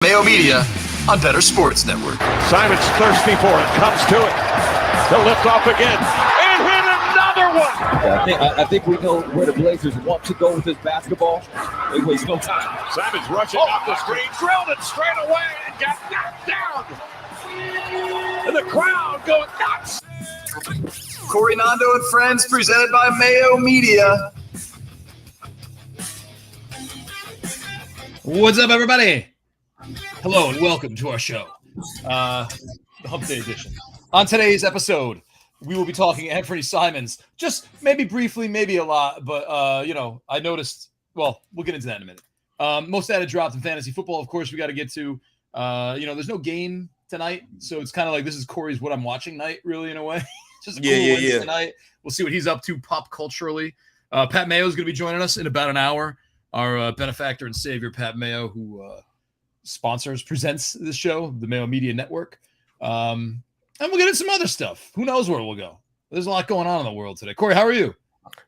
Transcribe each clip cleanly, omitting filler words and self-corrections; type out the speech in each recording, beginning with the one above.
Mayo Media on Bettor Sports Network. Simon's thirsty for it, comes to it. He'll lift off again and hit another one. I think we know where the Blazers want to go with this basketball. They waste no time. Simon's rushing off the screen, drilled it straight away and got knocked down. And the crowd going nuts. Corey Nando and Friends, presented by Mayo Media. What's up, everybody? Hello and welcome to our show, the Hump Day edition. On today's episode, we will be talking Anthony Simons, just maybe briefly, maybe a lot, but I noticed. Well, we'll get into that in a minute. Most data dropped in fantasy football. Of course, we got to get to. There's no game tonight, so it's kind of like this is Corey's what I'm watching night, really, in a way. Just a cool Wednesday night. We'll see what he's up to pop culturally. Pat Mayo is going to be joining us in about an hour. Our benefactor and savior, Pat Mayo, who presents this show, the Mayo Media Network. And we'll get into some other stuff. Who knows where we'll go? There's a lot going on in the world today. Corey, how are you?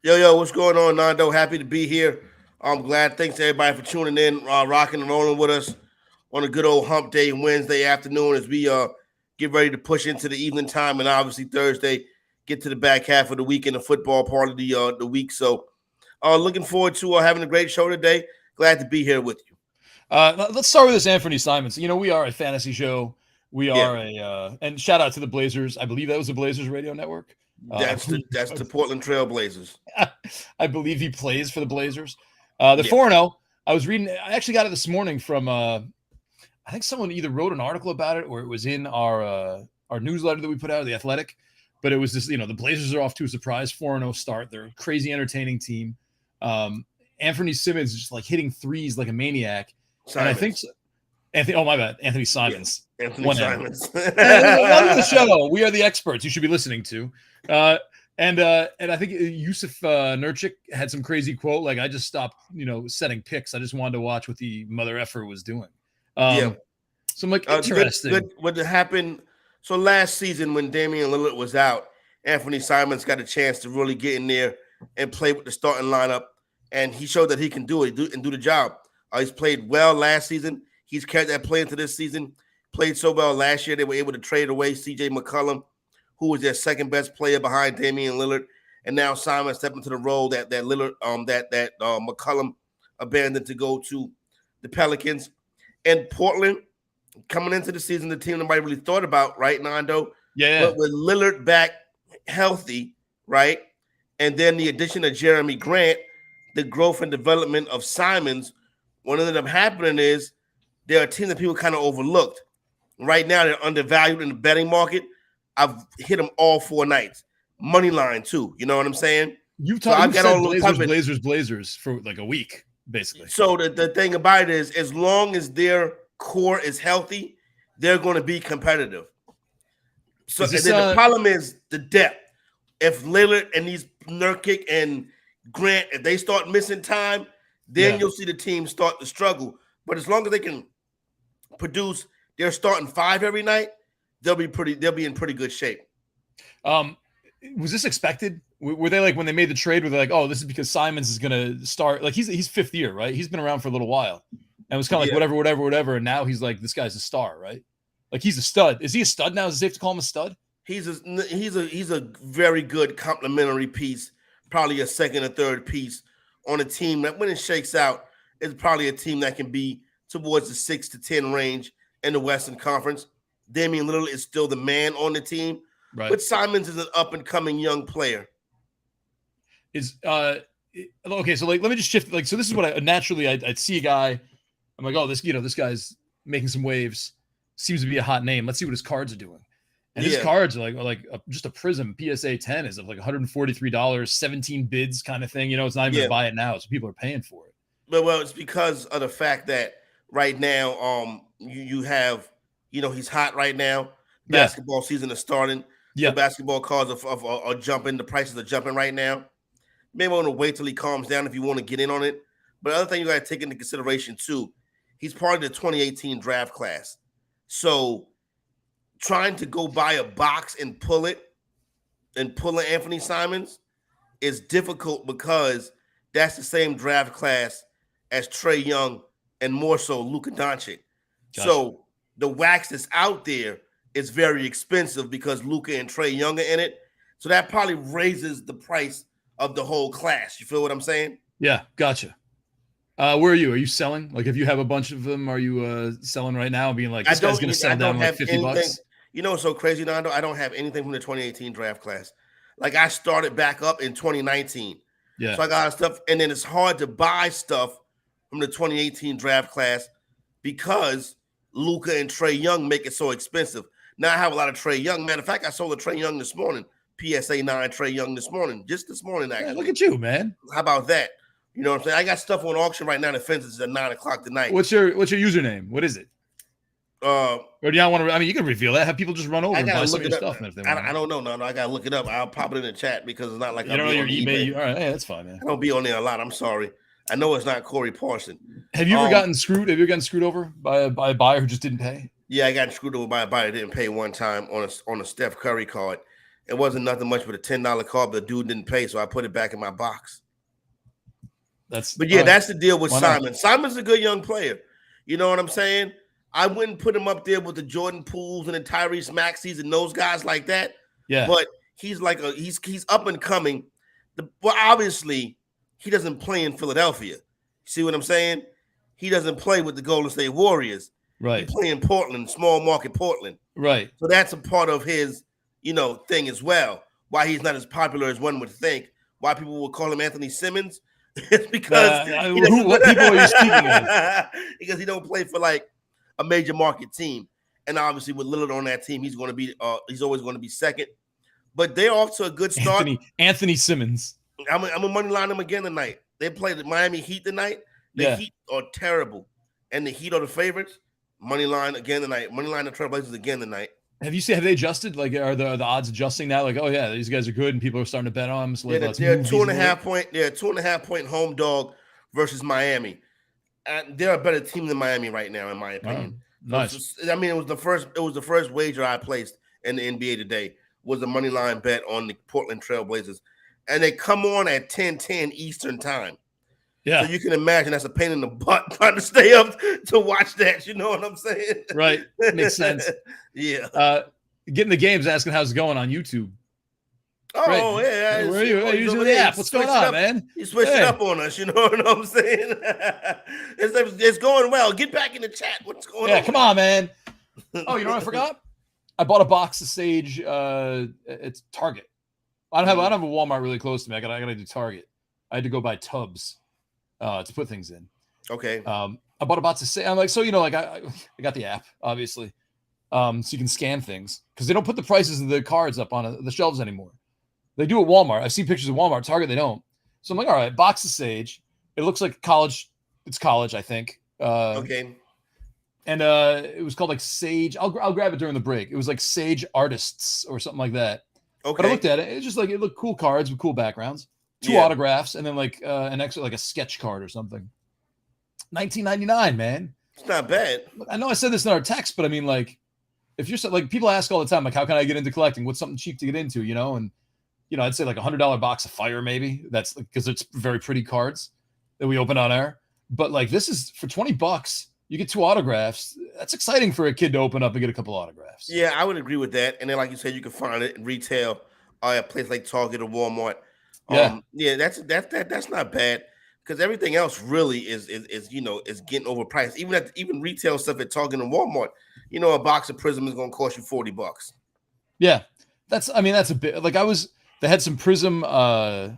Yo, what's going on, Nando? Happy to be here. I'm glad. Thanks to everybody for tuning in, rocking and rolling with us on a good old hump day Wednesday afternoon as we get ready to push into the evening time and obviously Thursday, get to the back half of the week in the football part of the week. So looking forward to having a great show today. Glad to be here with you. Let's start with this Anthony Simons. We are a fantasy show. We are and shout out to the Blazers. I believe that was the Blazers radio network. That's the Portland Trail Blazers. I believe he plays for the Blazers. The 4-0. I was reading. I actually got it this morning from. I think someone either wrote an article about it or it was in our newsletter that we put out, The Athletic. But it was this. The Blazers are off to a surprise 4-0 start. They're a crazy, entertaining team. Anthony Simons is just like hitting threes like a maniac. Simons. And I think Anthony Simons. Yeah, Anthony Simons. Welcome to the show. We are the experts you should be listening to. And I think Yusuf Nurkic had some crazy quote, like, I just stopped, setting picks. I just wanted to watch what the mother effer was doing. So I'm like, interesting. Good. What happened? So last season when Damian Lillard was out, Anthony Simons got a chance to really get in there and play with the starting lineup. And he showed that he can do it and do the job. He's played well last season. He's carried that play into this season. Played so well last year, they were able to trade away C.J. McCollum, who was their second best player behind Damian Lillard. And now Simon stepped into the role that Lillard, McCollum abandoned to go to the Pelicans. And Portland, coming into the season, the team nobody really thought about, right, Nando? Yeah. But with Lillard back healthy, right, and then the addition of Jeremy Grant, the growth and development of Simons, what ended up happening is they're a team that people kind of overlooked. Right now, they're undervalued in the betting market. I've hit them all 4 nights. Money line, too. You know what I'm saying? You've said Blazers for like a week, basically. So the thing about it is, as long as their core is healthy, they're going to be competitive. So the problem is the depth. If Lillard and these Nurkic and Grant, if they start missing time, then you'll see the team start to struggle. But as long as they can produce their starting 5 every night, they'll be in pretty good shape. Was this expected? Were they like when they made the trade? Were they like, oh, this is because Simons is going to start? Like he's fifth year, right? He's been around for a little while, and it was kind of like whatever. And now he's like, this guy's a star, right? Like he's a stud. Is he a stud now? Is it safe to call him a stud? He's a very good complementary piece, probably a second or third piece on a team that when it shakes out is probably a team that can be towards the 6 to 10 range in the Western Conference. Damian Lillard is still the man on the team, right? But Simons is an up-and-coming young player. Okay, so like let me just shift. Like, so this is what I'd see a guy. I'm like, oh, this guy's making some waves. Seems to be a hot name. Let's see what his cards are doing. And his cards are like just a Prism PSA 10 is of like $143, 17 bids kind of thing. It's not even to buy it now, so people are paying for it. But it's because of the fact that right now, you have, he's hot right now. Basketball season is starting. The basketball cards are jumping. The prices are jumping right now. Maybe want to wait till he calms down if you want to get in on it. But the other thing you got to take into consideration too, he's part of the 2018 draft class. So trying to go buy a box and pull an Anthony Simons is difficult because that's the same draft class as Trae Young and more so Luka Doncic. Gotcha. So the wax that's out there is very expensive because Luka and Trae Young are in it. So that probably raises the price of the whole class. You feel what I'm saying? Yeah, gotcha. Where are you? Are you selling? Like, if you have a bunch of them, are you selling right now, being like, this guy's going to sell down like $50? You know what's so crazy, Nando? I don't have anything from the 2018 draft class. Like, I started back up in 2019. Yeah. So I got stuff, and then it's hard to buy stuff from the 2018 draft class because Luka and Trae Young make it so expensive. Now I have a lot of Trae Young. Matter of fact, I sold a Trae Young this morning. PSA 9 Trae Young this morning. Just this morning, actually. Yeah, look at you, man. How about that? You know what I'm saying? I got stuff on auction right now that finishes at 9 o'clock tonight. What's your username? What is it? Or do you not want to? I mean, you can reveal that. Have people just run over and buy some of your stuff. If they want. I don't know. No, I gotta look it up. I'll pop it in the chat because it's not like you don't know your eBay. All right, yeah, that's fine, man. I don't be on there a lot. I'm sorry. I know it's not Corey Parson. Have you ever gotten screwed? Have you ever gotten screwed over by a buyer who just didn't pay? Yeah, I got screwed over by a buyer that didn't pay one time on a Steph Curry card. It wasn't nothing much but a $10 card, but the dude didn't pay, so I put it back in my box. That's the deal with Simon. Simon's a good young player. You know what I'm saying? I wouldn't put him up there with the Jordan Pooles and the Tyrese Maxeys and those guys like that. Yeah. But he's like he's up and coming. Well, obviously, he doesn't play in Philadelphia. See what I'm saying? He doesn't play with the Golden State Warriors. Right. He play in Portland, small market Portland. Right. So that's a part of his, thing as well. Why he's not as popular as one would think. Why people would call him Anthony Simmons. It's because what people are you speaking of? Because he don't play for like a major market team, and obviously with Lillard on that team, he's always going to be second. But they're off to a good start. Anthony Simmons. I'm a money line them again tonight. They play the Miami Heat tonight. The Heat are terrible, and the Heat are the favorites. Money line again tonight. Money line the Trailblazers again tonight. Have they adjusted? Like, are the odds adjusting now? Like, oh yeah, these guys are good, and people are starting to bet on them. So they're 2.5 point. They're a 2.5 point home dog versus Miami. They're a better team than Miami right now, in my opinion. Nice. So, it was the first wager I placed in the NBA today. Was a money line bet on the Portland Trailblazers, and they come on at 10:10 Eastern time. Yeah. So you can imagine that's a pain in the butt trying to stay up to watch that. You know what I'm saying? Right. Makes sense. Yeah. Getting the games, asking how's it going on YouTube. Oh, right. Yeah. Where are you? Hey, using the app. What's going on, man? You switched it up on us. You know what I'm saying? It's going well. Get back in the chat. What's going on? Yeah, come on, man. Oh, you know what I forgot? I bought a box of Sage. It's Target. I don't have a Walmart really close to me. I gotta do Target. I had to go buy tubs to put things in. Okay. I bought a box of Sage. I'm like, so I got the app, obviously. So you can scan things because they don't put the prices of the cards up on the shelves anymore. They do at Walmart. I've seen pictures of Walmart. Target, they don't. So I'm like, all right, box of Sage. It looks like college. It's college, I think. Okay. And it was called like Sage. I'll grab it during the break. It was like Sage Artists or something like that. Okay. But I looked at it. It's just like it looked cool cards with cool backgrounds, 2 autographs, and then like an extra like a sketch card or something. $19.99, man. It's not bad. I know I said this in our text, but I mean, like, if you're like, people ask all the time, like, how can I get into collecting? What's something cheap to get into? And I'd say like $100 box of Fire, maybe. That's because it's very pretty cards that we open on air. But like, this is for $20. You get 2 autographs. That's exciting for a kid to open up and get a couple autographs. Yeah, I would agree with that. And then, like you said, you can find it in retail at a place like Target or Walmart. That's not bad because everything else really is getting overpriced. Even retail stuff at Target and Walmart, a box of Prism is going to cost you $40. Yeah, that's a bit like they had some Prism, the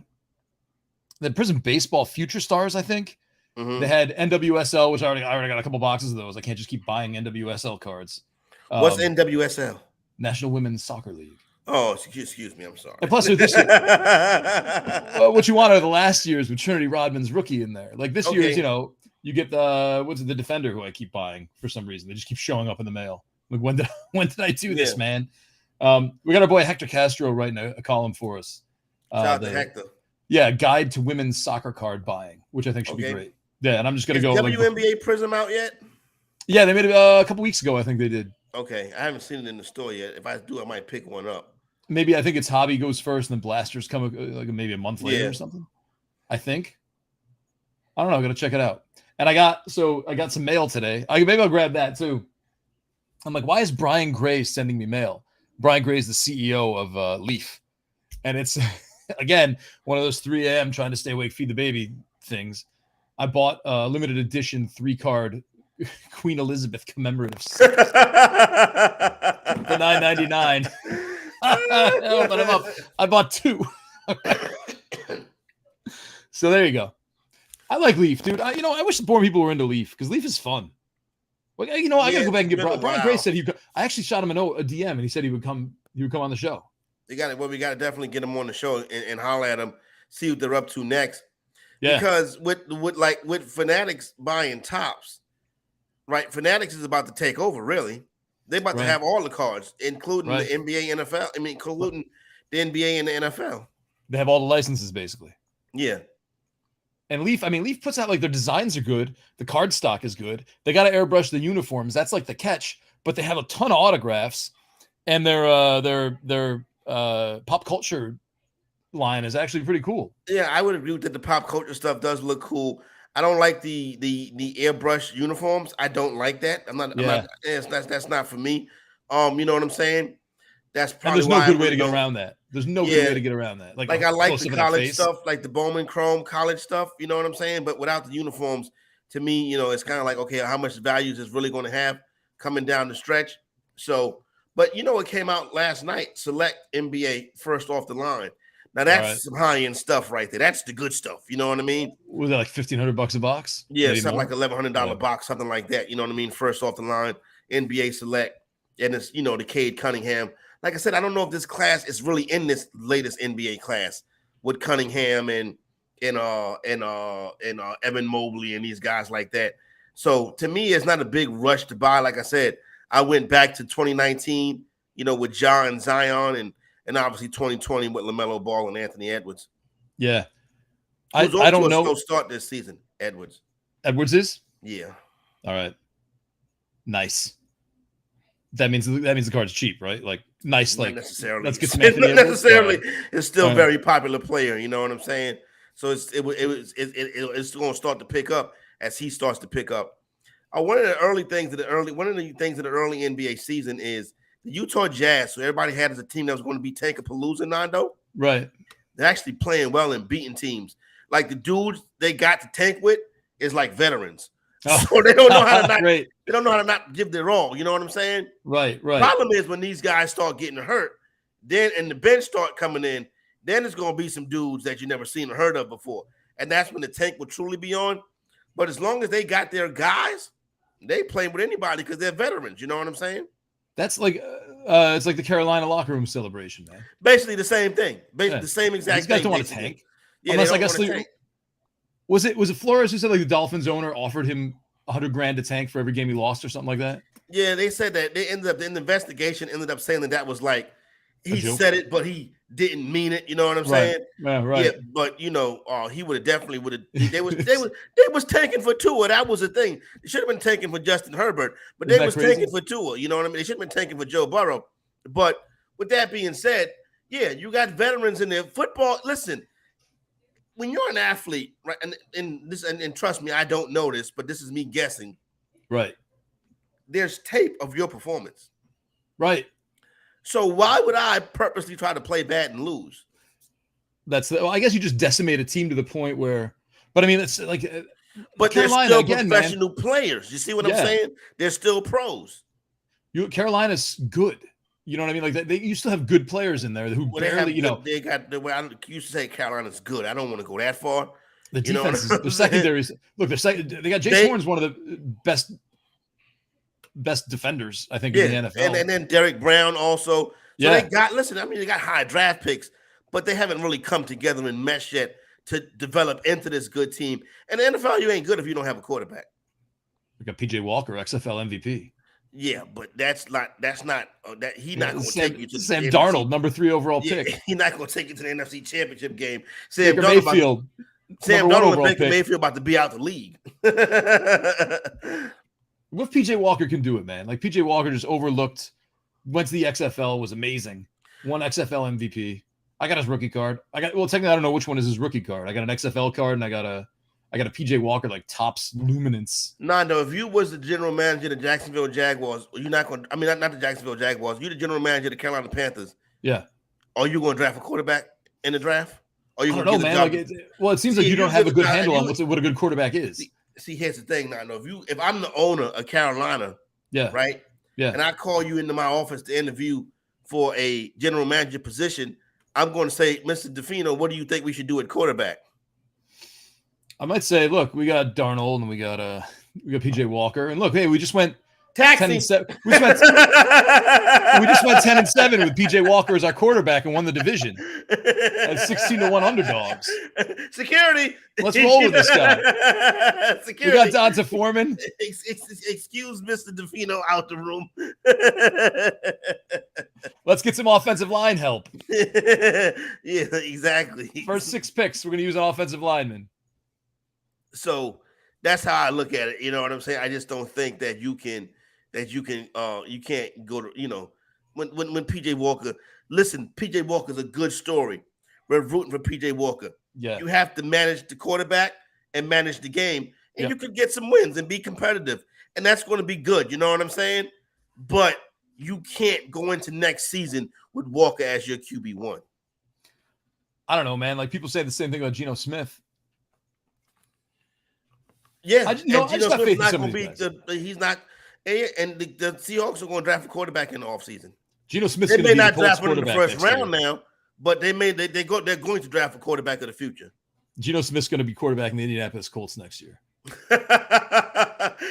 Prism baseball Future Stars, I think. Mm-hmm. They had NWSL, which I already got a couple boxes of those. I can't just keep buying NWSL cards. What's NWSL? National Women's Soccer League. Oh, excuse me. I'm sorry. And plus, this year, what you want are the last year's with Trinity Rodman's rookie in there. Like this year's, you get the defender who I keep buying for some reason. They just keep showing up in the mail. Like when did I do this, man? We got our boy Hector Castro writing a column for us. Shout out to Hector. Yeah, guide to women's soccer card buying, which I think should be great. Yeah, and I'm just gonna go. WNBA Prism out yet? Yeah, they made it a couple weeks ago. I think they did. Okay, I haven't seen it in the store yet. If I do, I might pick one up. Maybe I think it's Hobby goes first, and then Blasters come like maybe a month later or something. I think. I don't know. I gotta check it out. And I got some mail today. Maybe I'll grab that too. I'm like, why is Brian Gray sending me mail? Brian Gray is the CEO of Leaf. And it's, again, one of those 3 a.m. trying to stay awake, feed the baby things. I bought a limited edition 3-card Queen Elizabeth commemorative set for $9.99. Open them up. I bought 2. So there you go. I like Leaf, dude. I wish more people were into Leaf because Leaf is fun. Well, I gotta go back and get Brian Gray said I actually shot him a DM and he said he would come on the show. We got to definitely get him on the show and holler at him, see what they're up to next. Yeah. Because with Fanatics buying Topps, right? Fanatics is about to take over, really. They're about to have all the cards, including the NBA, NFL. I mean, including the NBA and the NFL. They have all the licenses, basically. Yeah. And Leaf puts out, like, their designs are good. The card stock is good. They got to airbrush the uniforms. That's like the catch. But they have a ton of autographs, and their pop culture line is actually pretty cool. Yeah, I would agree with that. The pop culture stuff does look cool. I don't like the airbrush uniforms. I don't like that. That's not for me. You know what I'm saying? That's probably and there's no good way to get around that. There's no good way to get around that. Like I like the college stuff, like the Bowman Chrome college stuff. You know what I'm saying? But without the uniforms, to me, it's kind of like, okay, how much value is this really going to have coming down the stretch? So, but it came out last night. Select NBA first off the line. Now that's some high-end stuff right there. That's the good stuff. You know what I mean? Was that like $1,500 a box? Yeah, maybe something more? Like $1,100 box, something like that. You know what I mean? First off the line, NBA Select, and it's the Cade Cunningham. Like I said, I don't know if this class is really in this latest NBA class with Cunningham and Evan Mobley and these guys like that. So to me, it's not a big rush to buy. Like I said, I went back to 2019, with Ja and Zion and obviously 2020 with LaMelo Ball and Anthony Edwards. Yeah. I don't know. Slow start this season, Edwards. Edwards is? Yeah. All right. Nice. That means the card's cheap, right? Like nice, not like necessarily. Let's get some Anthony Not Edwards. necessarily. It's still a very popular player. You know what I'm saying? So it's going to start to pick up as he starts to pick up. One of the things of the early NBA season is the Utah Jazz. So everybody had as a team that was going to be Tankapalooza, Nando. Right. They're actually playing well and beating teams. Like the dudes they got to tank with is like veterans. Oh. So they don't know how to not. They don't know how to not give their all. You know what I'm saying? Right. Problem is when these guys start getting hurt, then and the bench start coming in, then it's going to be some dudes that you never seen or heard of before, and that's when the tank will truly be on. But as long as they got their guys, they play with anybody because they're veterans. You know what I'm saying? That's like it's like the Carolina locker room celebration, man. Basically the same thing. The same exact thing. These guys don't want to tank. Yeah, unless I guess was it Flores who said like the Dolphins owner offered him $100,000 to tank for every game he lost or something like that? Yeah, they said that they ended up in the investigation ended up saying that was like he said it, but he didn't mean it. You know what I'm saying? Yeah, right. Yeah, but he would have. They was tanking for Tua. That was the thing. They should have been tanking for Justin Herbert, but they was tanking for Tua. You know what I mean? They should have been tanking for Joe Burrow. But with that being said, yeah, you got veterans in there. Football. Listen, when you're an athlete, right? And trust me, I don't know this, but this is me guessing. Right. There's tape of your performance. Right. So why would I purposely try to play bad and lose? I guess you just decimate a team to the point where, but I mean, it's like, but Carolina, they're still professional players. You see what I'm saying? They're still pros. Carolina's good. You know what I mean? Like you still have good players in there who barely, They got the way I used to say Carolina's good. I don't want to go that far. The defense, their secondaries. Look, they got Jason Horn's one of the best defenders, I think, in the NFL. And then Derek Brown also. So they got they got high draft picks, but they haven't really come together and meshed yet to develop into this good team. And the NFL, you ain't good if you don't have a quarterback. We got PJ Walker, XFL MVP. Yeah, but he's not going to take you to Sam Darnold, number 3 overall pick. He's not going to take you to the NFC Championship game. Sam Darnold and Baker Mayfield about to be out the league. What PJ Walker can do it, man. Like PJ Walker just overlooked, went to the XFL, was amazing. Won XFL MVP. I got his rookie card. Technically I don't know which one is his rookie card. I got an XFL card and I got I got a PJ Walker like tops luminance. Nando, if you was the general manager of the Jacksonville Jaguars, you're not going. I mean, not the Jacksonville Jaguars. You're the general manager of the Carolina Panthers. Yeah. Are you going to draft a quarterback in the draft? Or you I don't going know, to man. It seems like you don't have a good handle on what a good quarterback is. See, here's the thing, Nando. If I'm the owner of Carolina, right, and I call you into my office to interview for a general manager position, I'm going to say, Mr. DeFino, what do you think we should do at quarterback? I might say, look, we got Darnold and we got PJ Walker, and look, hey, we just went Taxi. 10-7. We just went 10-7 with PJ Walker as our quarterback and won the division as 16-1 underdogs. Security. Let's roll with this guy. Security. We got Donta Foreman. Excuse Mr. DeFino out the room. Let's get some offensive line help. Yeah, exactly. First 6 picks, we're going to use an offensive lineman. So that's how I look at it. You know what I'm saying? I just don't think that you can't go to, when PJ Walker, listen, PJ Walker's a good story. We're rooting for PJ Walker. Yeah. You have to manage the quarterback and manage the game, and you could get some wins and be competitive. And that's going to be good. You know what I'm saying? But you can't go into next season with Walker as your QB1. I don't know, man. Like people say the same thing about Geno Smith. Yeah, I just got faith in some of these guys. He's not, and the Seahawks are going to draft a quarterback in the offseason. Geno Smith's They going may to be not the draft one in the quarterback first next round year. now, but they're going to draft a quarterback of the future. Geno Smith's going to be quarterback in the Indianapolis Colts next year.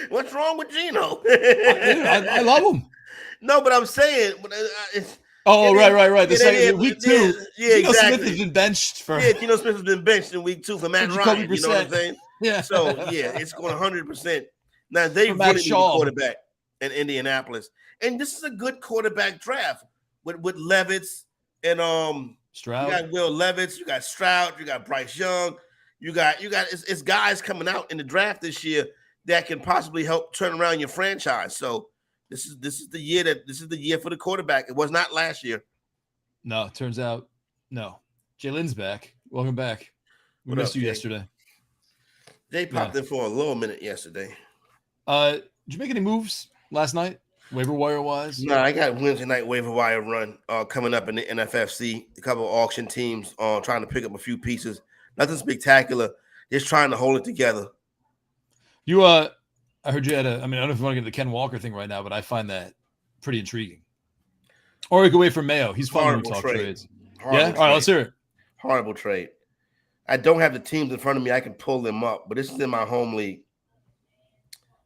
What's wrong with Geno? I love him. No, but I'm saying, it's. Right. The second week 2. Yeah, Geno exactly. Smith has been benched for. Yeah, Geno Smith has been benched in week 2 for Matt Ryan. You know what I'm saying? Yeah. So it's going 100%. Now they For really Matt need a Shaw. quarterback in Indianapolis, and this is a good quarterback draft with Levitz and Stroud. You got Will Levitz, you got Stroud, you got Bryce Young, you got it's guys coming out in the draft this year that can possibly help turn around your franchise. So this is the year for the quarterback. It was not last year. No, it turns out no. Jalen's back. Welcome back. We What missed up, you Jay? yesterday. They popped in for a little minute yesterday. Did you make any moves last night, waiver wire wise? No, I got Wednesday night waiver wire run coming up in the NFFC. A couple of auction teams trying to pick up a few pieces. Nothing spectacular. Just trying to hold it together. You I heard you had I don't know if you want to get the Ken Walker thing right now, but I find that pretty intriguing. Or we could wait for Mayo. He's fun when we talk trades. Yeah? All right, let's hear it. Horrible trade. I don't have the teams in front of me. I can pull them up, but this is in my home league.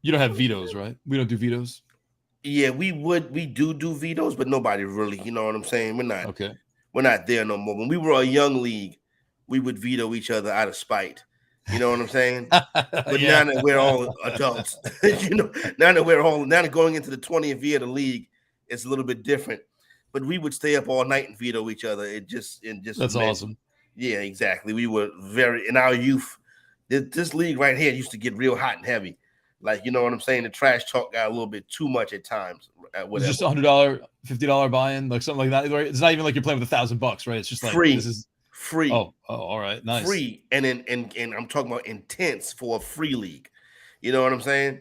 You don't have vetoes, right? We don't do vetoes. Yeah, we do vetoes, but nobody really, you know what I'm saying? We're not there no more. When we were a young league, we would veto each other out of spite. You know what I'm saying? But now that we're all adults, now that going into the 20th year of the league, it's a little bit different. But we would stay up all night and veto each other. That's awesome. Yeah, exactly. We were in our youth. This league right here used to get real hot and heavy. Like, you know what I'm saying? The trash talk got a little bit too much at times. It's just $100, $50 buy-in, like something like that. It's not even like you're playing with $1,000, right? It's just like free. This is free. Oh, all right, nice. Free, and I'm talking about intense for a free league. You know what I'm saying?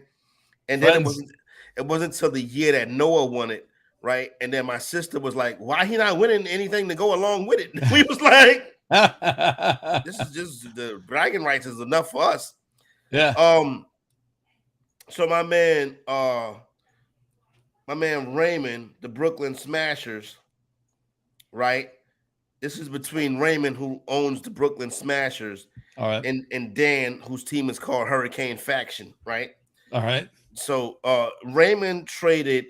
And then it wasn't until the year that Noah won it, right? And then my sister was like, "Why he not winning anything to go along with it?" We was like, "This is just the bragging rights is enough for us." Yeah. So my man Raymond, the Brooklyn Smashers, right? This is between Raymond, who owns the Brooklyn Smashers, all right, and Dan, whose team is called Hurricane Faction, right? All right. So Raymond traded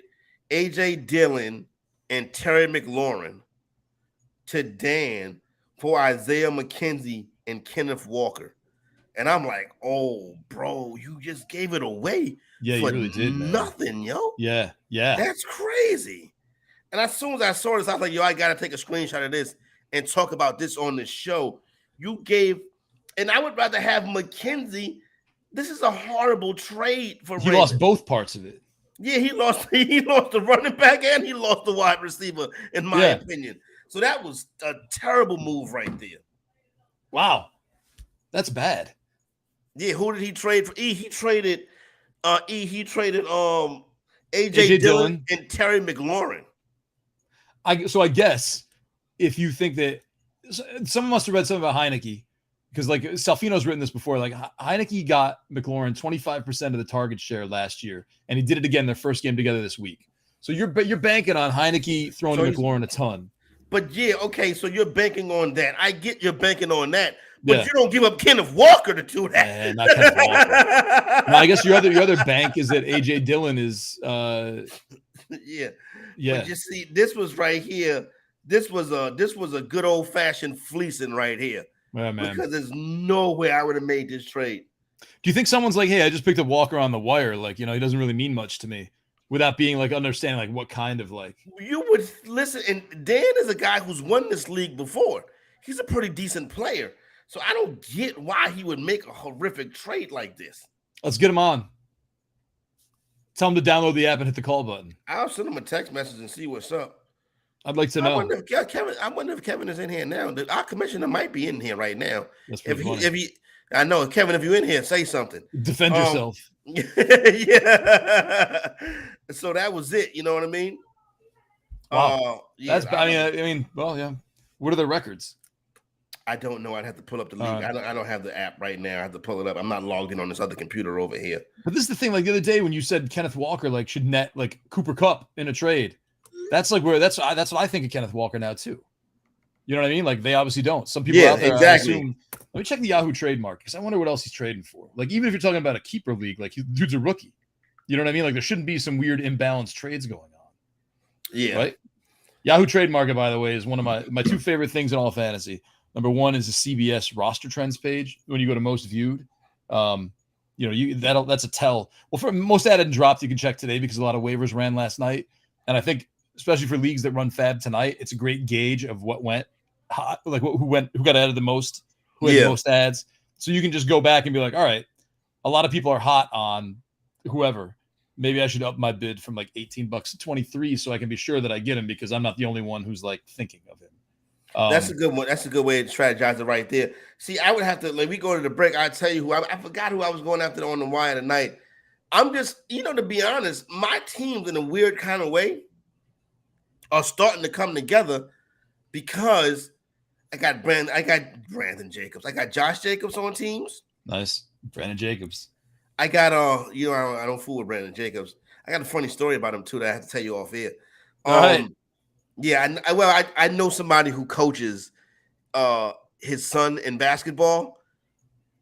AJ Dillon and Terry McLaurin to Dan for Isaiah McKenzie and Kenneth Walker. And I'm like, oh, bro, you just gave it away. Yeah, you really did, man. Nothing, yo. Yeah. That's crazy. And as soon as I saw this, I was like, yo, I got to take a screenshot of this and talk about this on the show. You gave, and I would rather have McKenzie. This is a horrible trade for He Raymond. lost both parts of it. Yeah, he lost the running back and he lost the wide receiver, in my opinion. So that was a terrible move right there. Wow. That's bad. Yeah, who did he trade for? He traded AJ AJ Dillon Dillon. and Terry McLaurin. So I guess if you think that someone must have read something about Heineke, because like Salfino's written this before, like Heineke got McLaurin 25% of the target share last year, and he did it again their first game together this week. So you're banking on Heineke throwing to McLaurin a ton. But yeah, okay, so you're banking on that. I get you're banking on that, but Yeah. you don't give up Kenneth Walker to do that. Not Kenneth Walker. No, I guess your other bank is that AJ Dillon is yeah. Yeah. But you see, this was right here. This was a good old fashioned fleecing right here. Yeah, man. Because there's no way I would have made this trade. Do you think someone's like, hey, I just picked up Walker on the wire, like, he doesn't really mean much to me, without being like understanding like what kind of like you would listen? And Dan is a guy who's won this league before. He's a pretty decent player. So I don't get why he would make a horrific trade like this. Let's get him on. Tell him to download the app and hit the call button. I'll send him a text message and see what's up. I'd like to know. I wonder if Kevin is in here now. Our commissioner might be in here right now. If he, I know, Kevin, if you're in here, say something. Defend yourself. Yeah. So that was it. You know what I mean? Wow. Yeah, I mean, well, yeah. What are their records? I don't know. I'd have to pull up the league. Right. I don't have the app right now. I have to pull it up. I'm not logged in on this other computer over here. But this is the thing. Like the other day when you said Kenneth Walker like should net like Cooper Kupp in a trade, that's like where that's what I think of Kenneth Walker now too. You know what I mean? Like they obviously don't. Some people out there exactly. Assume, let me check the Yahoo trademark because I wonder what else he's trading for. Like even if you're talking about a keeper league, like dude's a rookie. You know what I mean? Like there shouldn't be some weird imbalanced trades going on. Yeah. Right. Yahoo Trade Market, by the way, is one of my two favorite things in all fantasy. Number one is the CBS roster trends page. When you go to most viewed, that's a tell. Well, for most added and dropped, you can check today because a lot of waivers ran last night, and I think especially for leagues that run Fab tonight, it's a great gauge of what went hot, like who got added the most, who had the most ads. So you can just go back and be like, all right, a lot of people are hot on whoever. Maybe I should up my bid from like $18 to $23 so I can be sure that I get him because I'm not the only one who's like thinking of him. That's a good one. That's a good way to strategize it right there. See, I would have to, like, we go to the break. I tell you who I forgot who I was going after on the wire tonight. I'm just, to be honest, my teams in a weird kind of way are starting to come together because I got Brandon Jacobs. I got Josh Jacobs on teams. Nice. Brandon Jacobs. I got I don't fool with Brandon Jacobs. I got a funny story about him too that I have to tell you off air. All right. Yeah, I know somebody who coaches his son in basketball,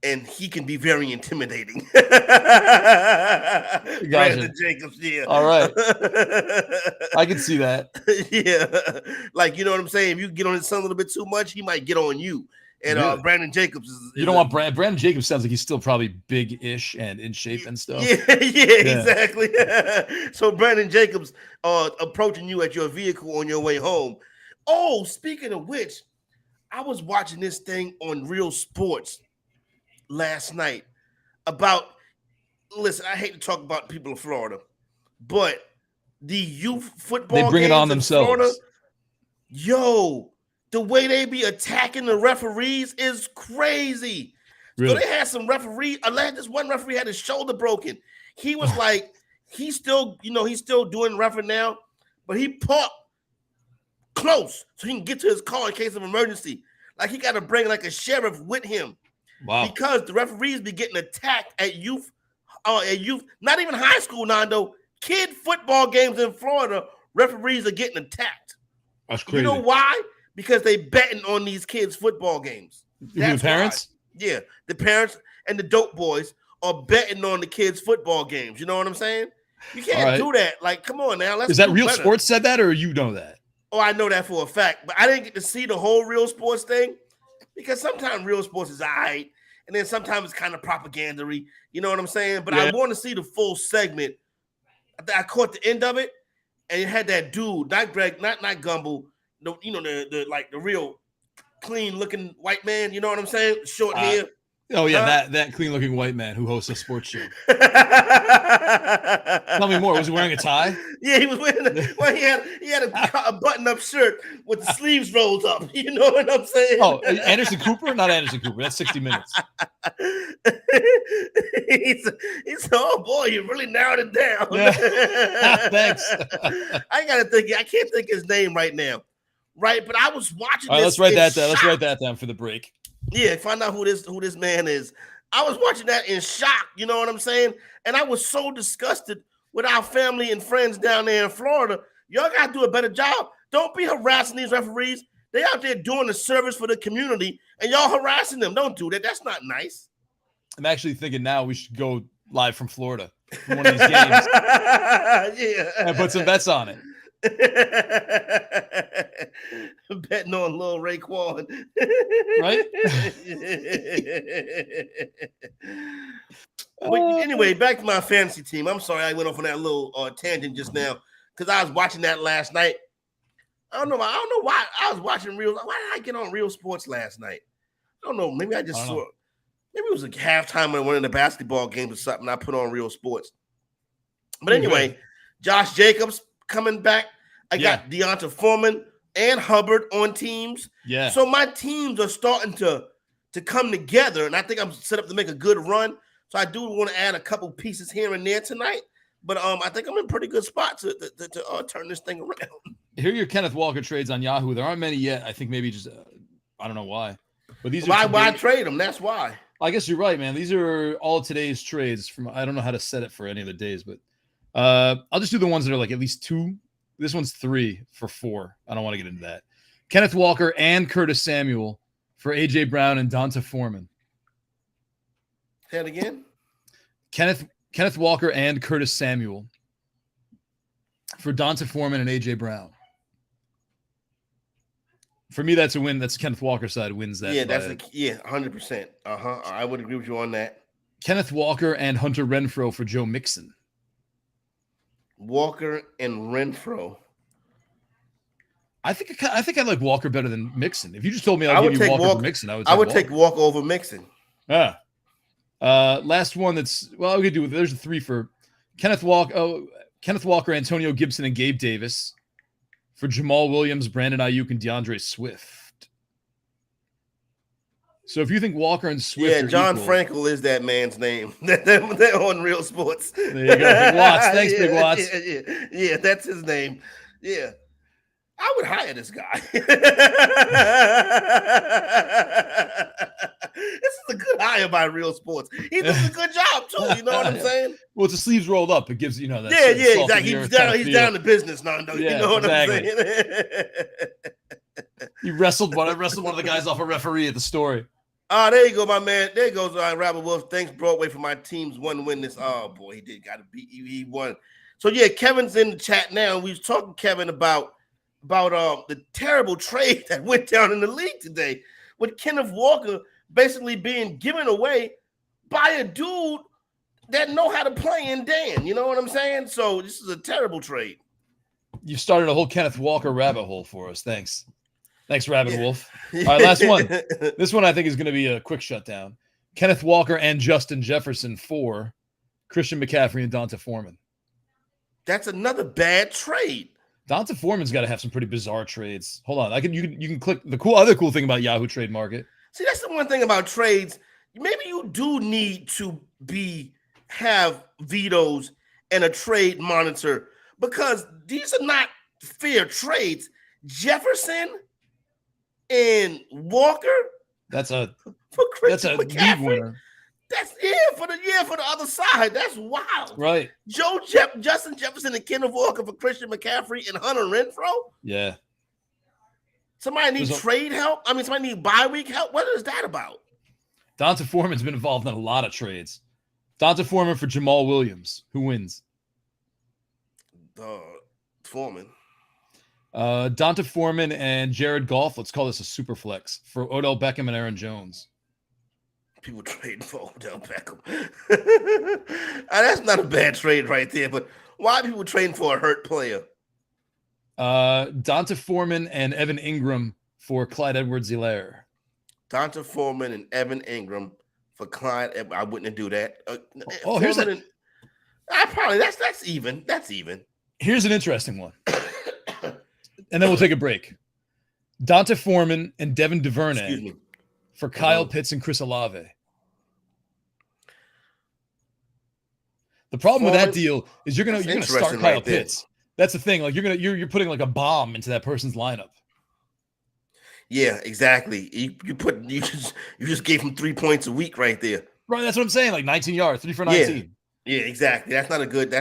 and he can be very intimidating. Gotcha. Brandon Jacobs, yeah. All right. I can see that. Yeah. Like, you know what I'm saying? If you get on his son a little bit too much, he might get on you. And really? Brandon Jacobs is you don't want Brandon Jacobs sounds like he's still probably big-ish and in shape and stuff. Yeah, exactly. So Brandon Jacobs approaching you at your vehicle on your way home. Oh, speaking of which, I was watching this thing on Real Sports last night about, listen, I hate to talk about people of Florida, but the youth football they bring it on themselves. Florida, the way they be attacking the referees is crazy. Really? So they had some referees. This one referee had his shoulder broken. He was like, he's still doing referee now, but he parked close so he can get to his car in case of emergency. Like he got to bring like a sheriff with him. Wow. Because the referees be getting attacked at youth, not even high school, Nando. Kid football games in Florida, referees are getting attacked. That's crazy. You know why? Because they betting on these kids' football games. That's the parents? Why. Yeah, the parents and the dope boys are betting on the kids' football games. You know what I'm saying? You can't do that. Like, come on now. Is that Real Sports said that, or you know that? Oh, I know that for a fact. But I didn't get to see the whole Real Sports thing because sometimes Real Sports is all right, and then sometimes it's kind of propaganda-y. You know what I'm saying? But I want to see the full segment. I caught the end of it, and it had that dude, not Greg, not Gumbel. The real clean looking white man, you know what I'm saying? Short hair. Oh yeah, Huh? that clean looking white man who hosts a sports show. Tell me more. Was he wearing a tie? Yeah, he was wearing. He had a button up shirt with the sleeves rolled up. You know what I'm saying? Oh, Anderson Cooper? Not Anderson Cooper. That's 60 Minutes. he's oh boy, you really narrowed it down. Yeah. Thanks. I can't think his name right now. Right, but I was watching. All right, this let's write in that down. Let's shock. write that down for the break. Yeah, find out who this man is. I was watching that in shock. You know what I'm saying? And I was so disgusted with our family and friends down there in Florida. Y'all got to do a better job. Don't be harassing these referees. They out there doing a service for the community, and y'all harassing them. Don't do that. That's not nice. I'm actually thinking now we should go live from Florida for one of these games. Yeah. And put some bets on it. Betting on Lil Raekwon. Right? But anyway, back to my fantasy team. I'm sorry I went off on that little tangent just now because I was watching that last night. I don't know why I was watching Real. Why did I get on Real Sports last night? I don't know. Maybe I just saw. Maybe it was a halftime of one of the basketball games or something. I put on Real Sports. But anyway, Josh Jacobs coming back. I got Deonta Foreman and Hubbard on teams. Yeah. So my teams are starting to come together, and I think I'm set up to make a good run. So I do want to add a couple pieces here and there tonight. But I think I'm in a pretty good spot to turn this thing around. Here are your Kenneth Walker trades on Yahoo. There aren't many yet. I think maybe just I don't know why. But these are why trade them? That's why. I guess you're right, man. These are all today's trades from I don't know how to set it for any of the days, but I'll just do the ones that are like at least 2. This one's 3 for 4. I don't want to get into that. Kenneth Walker and Curtis Samuel for AJ Brown and Donta Foreman. Say it again. Kenneth Walker and Curtis Samuel for Donta Foreman and AJ Brown. For me, that's a win. That's Kenneth Walker's side wins that. Yeah, 100%. I would agree with you on that. Kenneth Walker and Hunter Renfrow for Joe Mixon. Walker and Renfrow. I think I like Walker better than Mixon. If you just told me I would give you Walker over Mixon, I would take Walker over Mixon. Yeah. Last one that's we could do. There's a 3 for Kenneth Walker, Antonio Gibson, and Gabe Davis for Jamal Williams, Brandon Ayuk, and DeAndre Swift. So if you think Walker and Swift, are John equal, Frankel is that man's name. They're on Real Sports. There you go, Big Watts. Thanks, Big Watts. Yeah, that's his name. Yeah. I would hire this guy. This is a good hire by Real Sports. He does a good job too. You know what I'm saying? Well, it's the sleeves rolled up. It gives that. Exactly. He's down to business now. You know what I'm saying? He wrestled one of the guys off a referee at the story. There you go, my man. There goes Robert Wolf. Thanks, Broadway, for my team's one win this. Oh boy, he did got to beat you. He won. So yeah, Kevin's in the chat now. We was talking to Kevin about the terrible trade that went down in the league today with Kenneth Walker basically being given away by a dude that know how to play in Dan. You know what I'm saying? So this is a terrible trade. You started a whole Kenneth Walker rabbit hole for us. Thanks, Rabbit Wolf. All right, last one. This one I think is going to be a quick shutdown. Kenneth Walker and Justin Jefferson for Christian McCaffrey and Donta Foreman. That's another bad trade. Donta Foreman's got to have some pretty bizarre trades. Hold on, you can click the other cool thing about Yahoo Trade Market. See, that's the one thing about trades. Maybe you do need to have vetoes and a trade monitor because these are not fair trades. Jefferson and Walker. That's a McCaffrey, league winner. That's for the other side. That's wild. Right. Justin Jefferson and Kenneth Walker for Christian McCaffrey and Hunter Renfrow. Yeah. Somebody need trade help. I mean, somebody need bye week help. What is that about? Donta Foreman's been involved in a lot of trades. Donta Foreman for Jamal Williams. Who wins? Foreman. Donta Foreman and Jared Goff. Let's call this a super flex for Odell Beckham and Aaron Jones. People trading for Odell Beckham. That's not a bad trade right there, but why are people trading for a hurt player? Donta Foreman and Evan Ingram for Clyde Edwards-Helaire. Donta Foreman and Evan Ingram for Klein. I wouldn't do that. Here's that. I probably that's even. That's even. Here's an interesting one, and then we'll take a break. Dante Foreman and Devin DuVernay for Kyle Pitts and Chris Olave. The problem with that deal is you're gonna start Kyle Pitts. That's the thing. Like you're putting like a bomb into that person's lineup. Yeah, exactly. You just gave him 3 points a week right there. Right, that's what I'm saying. Like 19 yards, 3 for 19. Yeah, exactly. That's not a good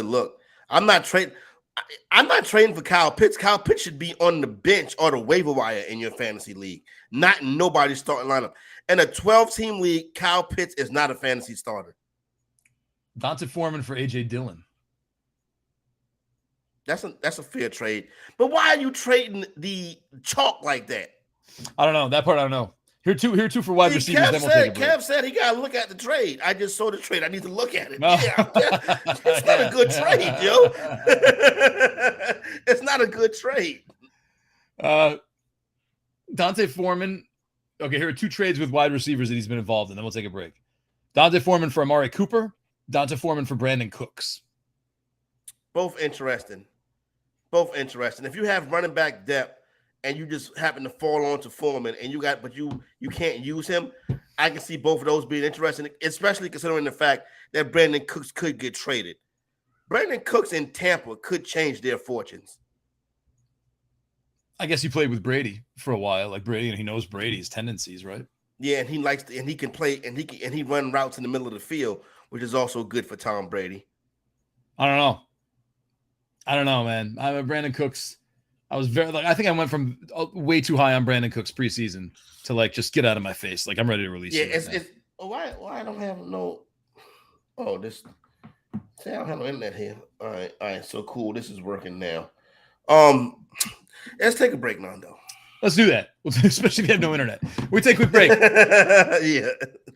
look. I'm not trading for Kyle Pitts. Kyle Pitts should be on the bench or the waiver wire in your fantasy league, not in nobody's starting lineup. In a 12-team league, Kyle Pitts is not a fantasy starter. Dante Foreman for AJ Dillon. That's a fair trade. But why are you trading the chalk like that? I don't know. That part I don't know. Here two for wide receivers. Kev said he got to look at the trade. I just saw the trade. I need to look at it. No. Yeah, it's not a good trade, yo. It's not a good trade. Dante Foreman. Okay, here are 2 trades with wide receivers that he's been involved in. Then we'll take a break. Dante Foreman for Amari Cooper. Dante Foreman for Brandon Cooks. Both interesting. If you have running back depth and you just happen to fall onto Foreman and you can't use him, I can see both of those being interesting, especially considering the fact that Brandon Cooks could get traded. Brandon Cooks in Tampa could change their fortunes. I guess he played with Brady for a while, like Brady, and he knows Brady's tendencies, right? Yeah, and he can play and he run routes in the middle of the field, which is also good for Tom Brady. I don't know, man. I'm a Brandon Cooks. I think I went from way too high on Brandon Cooks preseason to like just get out of my face. Like I'm ready to release him. Yeah, why I don't have no. Oh, this. See, I don't have no internet here. All right. So cool. This is working now. Let's take a break now, though. Let's do that, especially if you have no internet. We take a quick break. Yeah.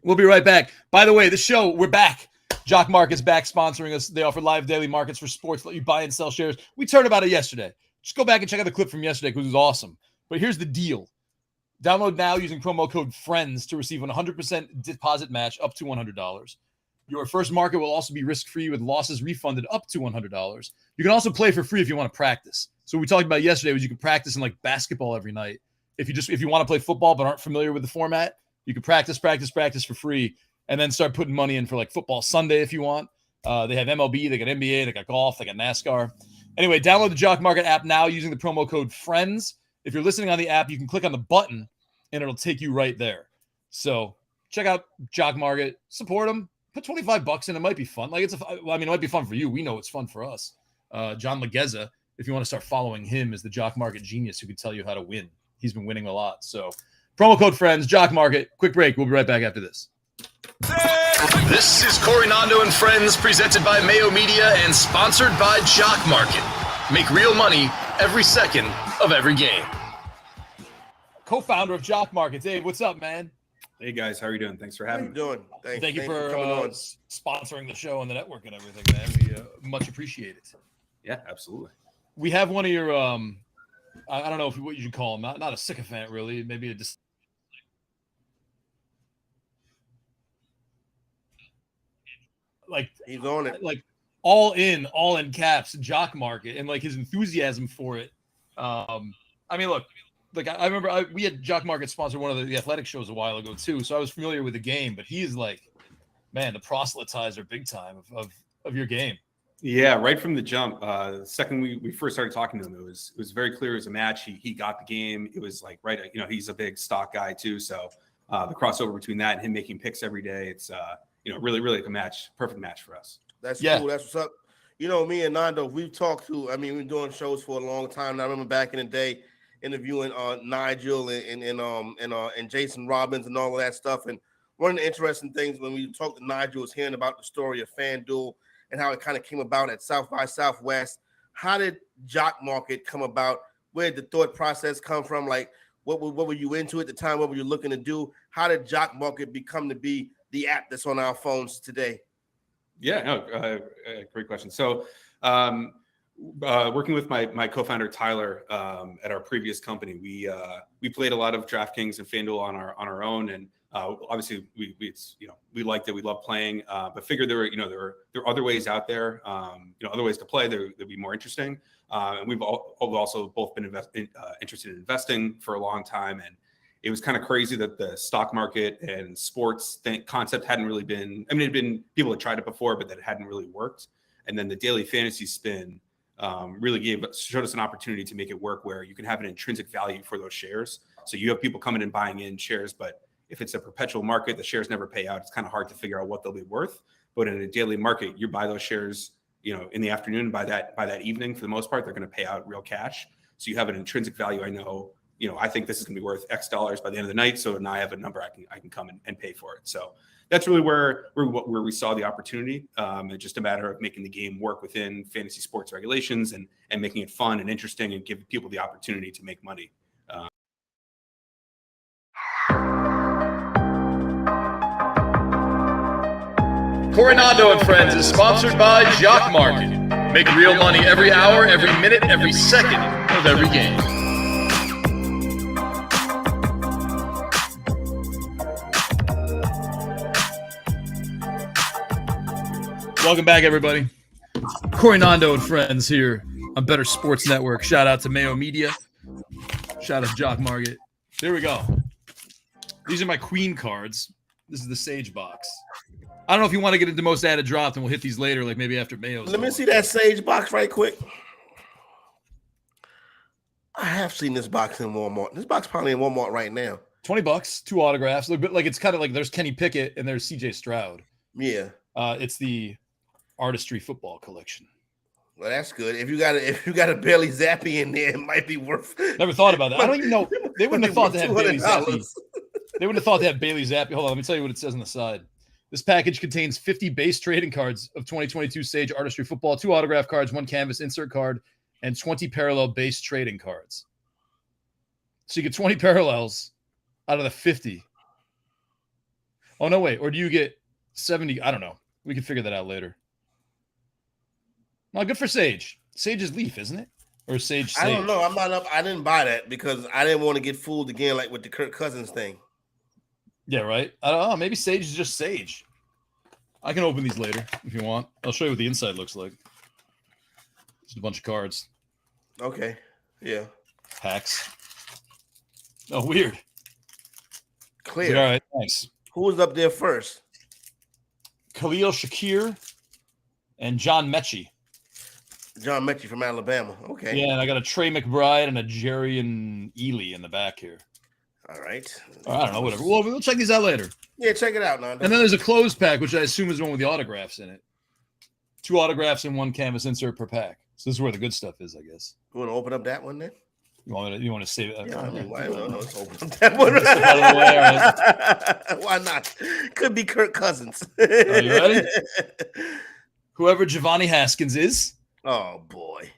We'll be right back. By the way, the show, we're back. Jock Market's back sponsoring us. They offer live daily markets for sports, let you buy and sell shares. We heard about it yesterday. Just go back and check out the clip from yesterday because it was awesome. But here's the deal. Download now using promo code FRIENDS to receive a 100% deposit match up to $100. Your first market will also be risk-free with losses refunded up to $100. You can also play for free if you want to practice. So what we talked about yesterday was you can practice in like basketball every night. If you want to play football but aren't familiar with the format, you can practice for free and then start putting money in for like football Sunday if you want. They have MLB, they got NBA, they got golf, they got NASCAR. Anyway, download the Jock Market app now using the promo code FRIENDS. If you're listening on the app, you can click on the button and it'll take you right there. So check out Jock Market, support them, put $25 in. It might be fun. Like it might be fun for you. We know it's fun for us. John Legeza, if you want to start following him, is the Jock Market genius who can tell you how to win. He's been winning a lot. So promo code FRIENDS, Jock Market. Quick break. We'll be right back after this. This is Corey Nando and Friends, presented by Mayo Media and sponsored by Jock Market. Make real money every second of every game. Co-founder of Jock Market, Dave. What's up, man? Hey guys, how are you doing? Thanks for having me. How you doing? Thank you for coming on. sponsoring the show and the network and everything, man. We much appreciate it. Yeah, absolutely. We have one of your I don't know what you should call him, not a sycophant really, maybe like he's on it, like all in caps, Jock Market, and like his enthusiasm for it. I mean, look, like I remember we had Jock Market sponsor one of the athletic shows a while ago too, so I was familiar with the game. But he's like, man, the proselytizer big time of your game. Yeah, right from the jump. The second we first started talking to him, it was very clear it was a match. He got the game. It was like right, he's a big stock guy too, so the crossover between that and him making picks every day, it's really like a match, perfect match for us. That's cool. That's what's up. Me and Nando, we've talked to. I mean, we've been doing shows for a long time. And I remember back in the day interviewing Nigel and Jason Robbins and all of that stuff. And one of the interesting things when we talked to Nigel was hearing about the story of FanDuel and how it kind of came about at South by Southwest. How did Jock Market come about? Where did the thought process come from? Like, what were you into at the time? What were you looking to do? How did Jock Market become to be the app that's on our phones today? Yeah, no, great question. So Working with my co-founder Tyler at our previous company, we played a lot of DraftKings and FanDuel on our own, and obviously we liked it. We loved playing, but figured there were other ways out there, other ways to play that would be more interesting. And we've also both been interested in investing for a long time, and it was kind of crazy that the stock market and sports concept hadn't really been. I mean, it'd been people had tried it before, but that it hadn't really worked. And then the daily fantasy spin really showed us an opportunity to make it work where you can have an intrinsic value for those shares. So you have people coming and buying in shares, but if it's a perpetual market, the shares never pay out. It's kind of hard to figure out what they'll be worth. But in a daily market, you buy those shares, in the afternoon, by that evening, for the most part, they're going to pay out real cash. So you have an intrinsic value. I think this is going to be worth X dollars by the end of the night. So now I have a number I can come and pay for it. So that's really where we saw the opportunity. It's just a matter of making the game work within fantasy sports regulations and making it fun and interesting and give people the opportunity to make money. Coronado and Friends is sponsored by Jock Market. Make real money every hour, every minute, every second of every game. Welcome back, everybody. Coronado and Friends here on Bettor Sports Network. Shout out to Mayo Media. Shout out to Jock Market. There we go. These are my Queen cards. This is the Sage box. I don't know if you want to get into most added drop, and we'll hit these later, like maybe after Mayo's. Let me see that Sage box right quick. I have seen this box in Walmart. This box probably in Walmart right now. $20, 2 autographs. Look, like it's kind of like there's Kenny Pickett and there's CJ Stroud. Yeah. It's the Artistry Football Collection. Well, that's good. If you got a Bailey Zappi in there, it might be worth. Never thought about that. I don't even know. They wouldn't have thought to have Bailey Zappi. They wouldn't have thought to have Bailey Zappi. Hold on, let me tell you what it says on the side. This package contains 50 base trading cards of 2022 Sage Artistry Football, 2 autograph cards, 1 canvas insert card, and 20 parallel base trading cards. So you get 20 parallels out of the 50. Oh, no, wait. Or do you get 70? I don't know. We can figure that out later. Well, good for Sage. Sage is Leaf, isn't it? Or Sage? I don't know. I'm not up. I didn't buy that because I didn't want to get fooled again, like with the Kirk Cousins thing. Yeah, right. I don't know. Maybe Sage is just Sage. I can open these later if you want. I'll show you what the inside looks like. Just a bunch of cards. Okay. Yeah. Packs. Oh, weird. Clear. All right. Thanks. Who was up there first? Khalil Shakir and John Mechie. John Mechie from Alabama. Okay. Yeah, and I got a Trey McBride and a Jerry and Ely in the back here. All right. I don't know, whatever. Well, we'll check these out later. Yeah, check it out, Nando. And then there's a closed pack, which I assume is the one with the autographs in it. 2 autographs and 1 canvas insert per pack. So this is where the good stuff is, I guess. You want to open up that one then? You want to save it? Yeah, I mean, why not? Let's open up that one. Right. Why not? Could be Kirk Cousins. Are you ready? Whoever Giovanni Haskins is. Oh, boy.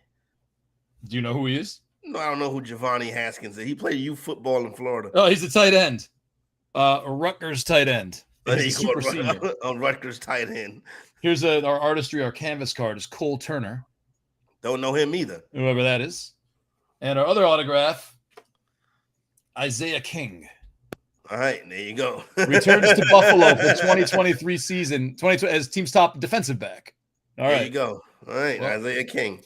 Do you know who he is? No, I don't know who Giovanni Haskins is. He played youth football in Florida. Oh, he's a tight end. A Rutgers tight end. He's a super senior. A Rutgers tight end. Here's our artistry, our canvas card is Cole Turner. Don't know him either. Whoever that is. And our other autograph, Isaiah King. All right, there you go. Returns to Buffalo for 2023 season, as team's top defensive back. All right. There you go. All right, well, Isaiah King.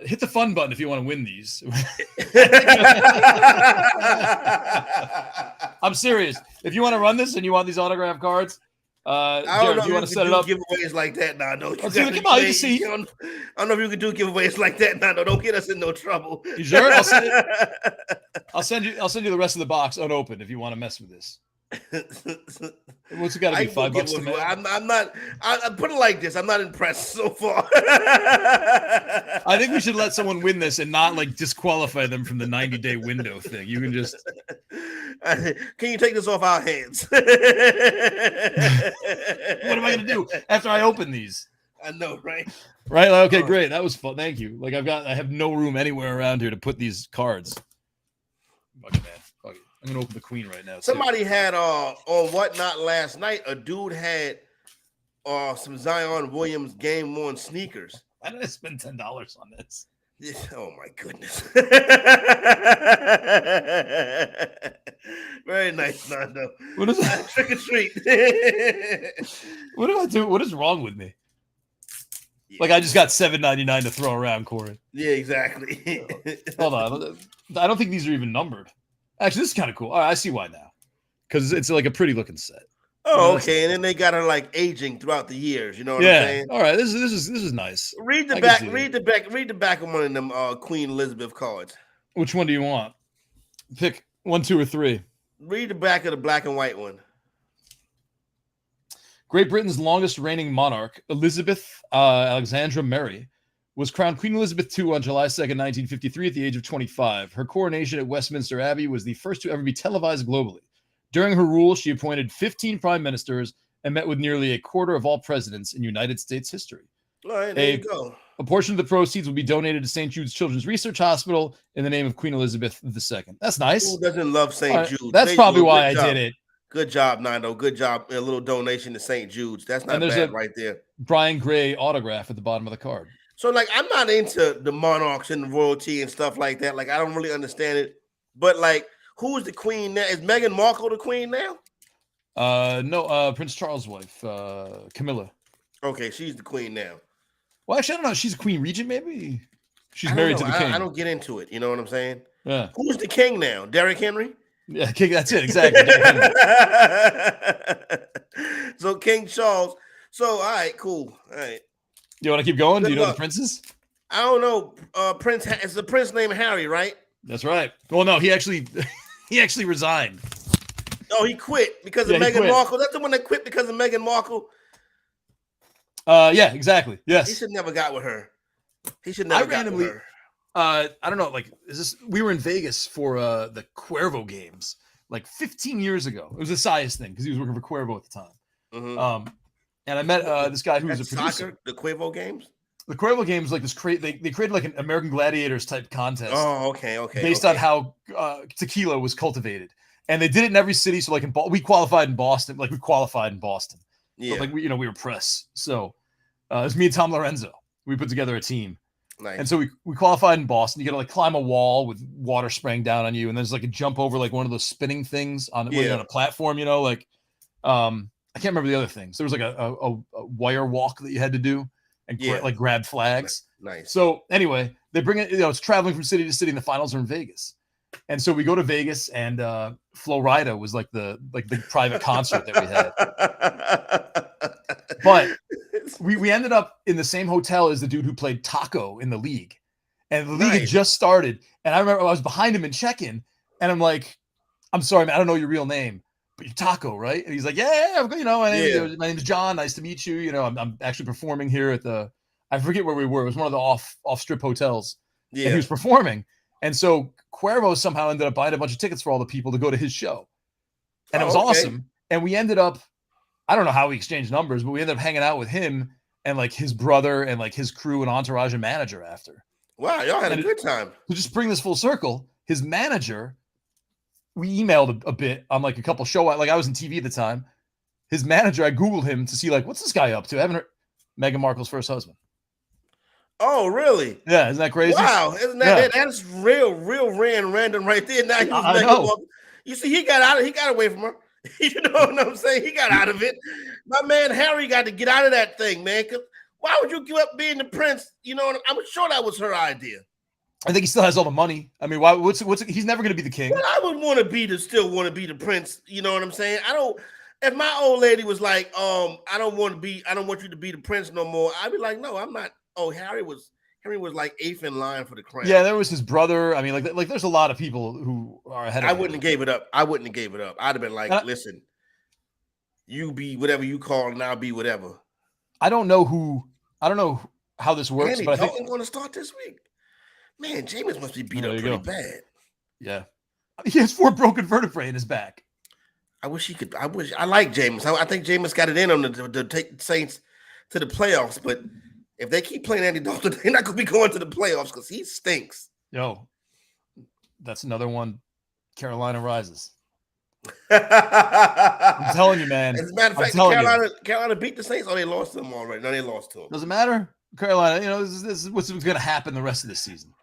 Hit the fun button if you want to win these. I'm serious. If you want to run this and you want these autograph cards, I don't Jared, know do you want to set it up? Giveaways like that, Nando. Come on, you can see. I don't know if you can do giveaways like that, Nando. Don't get us in no trouble. You sure? I'll send you the rest of the box unopened if you want to mess with this. What's it got to be? $5 to mail? I'm not. I put it like this. I'm not impressed so far. I think we should let someone win this and not like disqualify them from the 90-day window thing. You can just. Can you take this off our hands? What am I going to do after I open these? I know, right? Right. Okay. Great. That was fun. Thank you. Like I have no room anywhere around here to put these cards. Fuck it, man. Fuck it. I'm gonna open the Queen right now. Somebody had on Whatnot last night. A dude had some Zion Williams game worn sneakers. Why did I spend $10 on this? Oh my goodness. Very nice, Nando. What is that? Trick or treat. What do I do? What is wrong with me? Yeah. Like I just got $7.99 to throw around, Corey. Yeah, exactly. Hold on. I don't think these are even numbered. Actually, this is kind of cool. All right, I see why now. Because it's like a pretty looking set. Oh, okay. And then they got her like aging throughout the years. You know what I'm Yeah. saying? All right. This is nice. Read the I can back. see Read the back. Read the back of one of them Queen Elizabeth cards. Which one do you want? Pick 1, 2, or 3. Read the back of the black and white one. Great Britain's longest reigning monarch, Elizabeth Alexandra Mary, was crowned Queen Elizabeth II on July 2nd, 1953 at the age of 25. Her coronation at Westminster Abbey was the first to ever be televised globally. During her rule, she appointed 15 prime ministers and met with nearly a quarter of all presidents in United States history. All right, there you go. A portion of the proceeds will be donated to St. Jude's Children's Research Hospital in the name of Queen Elizabeth II. That's nice. Who doesn't love St. Right, Jude's? that's probably why I did it. Good job, Nando. Good job. A little donation to St. Jude's. That's not bad right there. Brian Gray autograph at the bottom of the card. So, like, I'm not into the monarchs and the royalty and stuff like that. Like, I don't really understand it. But, like, who's the queen now? Is Meghan Markle the queen now? No, Prince Charles' wife, Camilla. Okay, she's the queen now. Well, actually, I don't know. She's a queen regent, maybe? She's married to the king. I don't get into it. You know what I'm saying? Yeah. Who's the king now? Derrick Henry? Yeah, King. That's it. Exactly. So, King Charles. So, all right, cool. All right. You want to keep going? Good Do you know luck. the princes? I don't know. Prince. It's the prince named Harry, right? That's right. Well, no, he actually resigned. Oh, he quit because of Meghan Markle. That's the one that quit because of Meghan Markle. Yeah, exactly. Yes. He should never got with her. He should never got with her. I don't know. Like, we were in Vegas for the Cuervo games like 15 years ago. It was a Sias thing because he was working for Cuervo at the time. Mm-hmm. And I met this guy who was a producer. Soccer, the Cuervo games. The Cuervo games like this. They created like an American Gladiators type contest. Oh, okay. Based on how tequila was cultivated, and they did it in every city. So like we qualified in Boston. Yeah. But, like we were press. So it was me and Tom Lorenzo. We put together a team. Nice. And so we qualified in Boston. You got to like climb a wall with water spraying down on you, and there's like a jump over like one of those spinning things on when you're on a platform. Like I can't remember the other things. There was like a wire walk that you had to do and like grab flags. Nice. So anyway, they bring it. It's traveling from city to city, and the finals are in Vegas. And so we go to Vegas, and Flo Rida was like the private concert that we had. But we ended up in the same hotel as the dude who played Taco in the league. And the league had just started. And I remember I was behind him in check-in. And I'm like, I'm sorry, man, I don't know your real name, but you're Taco, right? And he's like, yeah, my name's John. Nice to meet you. I'm actually performing here at I forget where we were. It was one of the off-strip hotels. Yeah. And he was performing. And so Cuervo somehow ended up buying a bunch of tickets for all the people to go to his show. And it was awesome. And we ended up, I don't know how we exchanged numbers, but we ended up hanging out with him and like his brother and like his crew and entourage and manager after. Wow, y'all had a good time. To just bring this full circle, his manager, we emailed a bit on like a couple like I was in TV at the time. His manager, I Googled him to see like, what's this guy up to? I haven't heard. Meghan Markle's first husband. Oh, really? Yeah, isn't that crazy? Wow, isn't that's real random right there. Now I know. You see, he got away from her. You know what I'm saying? He got out of it. My man Harry got to get out of that thing, man. Why would you give up being the prince? I'm sure that was her idea. I think he still has all the money. I mean, why? What's he's never going to be the king. Well, I would want to still want to be the prince. You know what I'm saying? I don't. If my old lady was like, I don't want you to be the prince no more. I'd be like, no, I'm not. Oh, Harry was like 8th in line for the crown. Yeah, there was his brother. I mean, like there's a lot of people who are ahead of him. I wouldn't have gave it up. I'd have been like, listen, you be whatever you call, and I'll be whatever. I don't know how this works, Andy but I think I'm going to start this week. Man, Jameis must be beat up pretty bad. Yeah, he has 4 broken vertebrae in his back. I wish he could. I like Jameis. I think Jameis got it in him to take the Saints to the playoffs, but. If they keep playing Andy Dalton, they're not going to be going to the playoffs because he stinks. Yo, that's another one. Carolina rises. I'm telling you, man. As a matter of fact, Carolina beat the Saints. Oh, they lost to them already. No, they lost to them. Doesn't matter. Carolina, this is what's going to happen the rest of the season.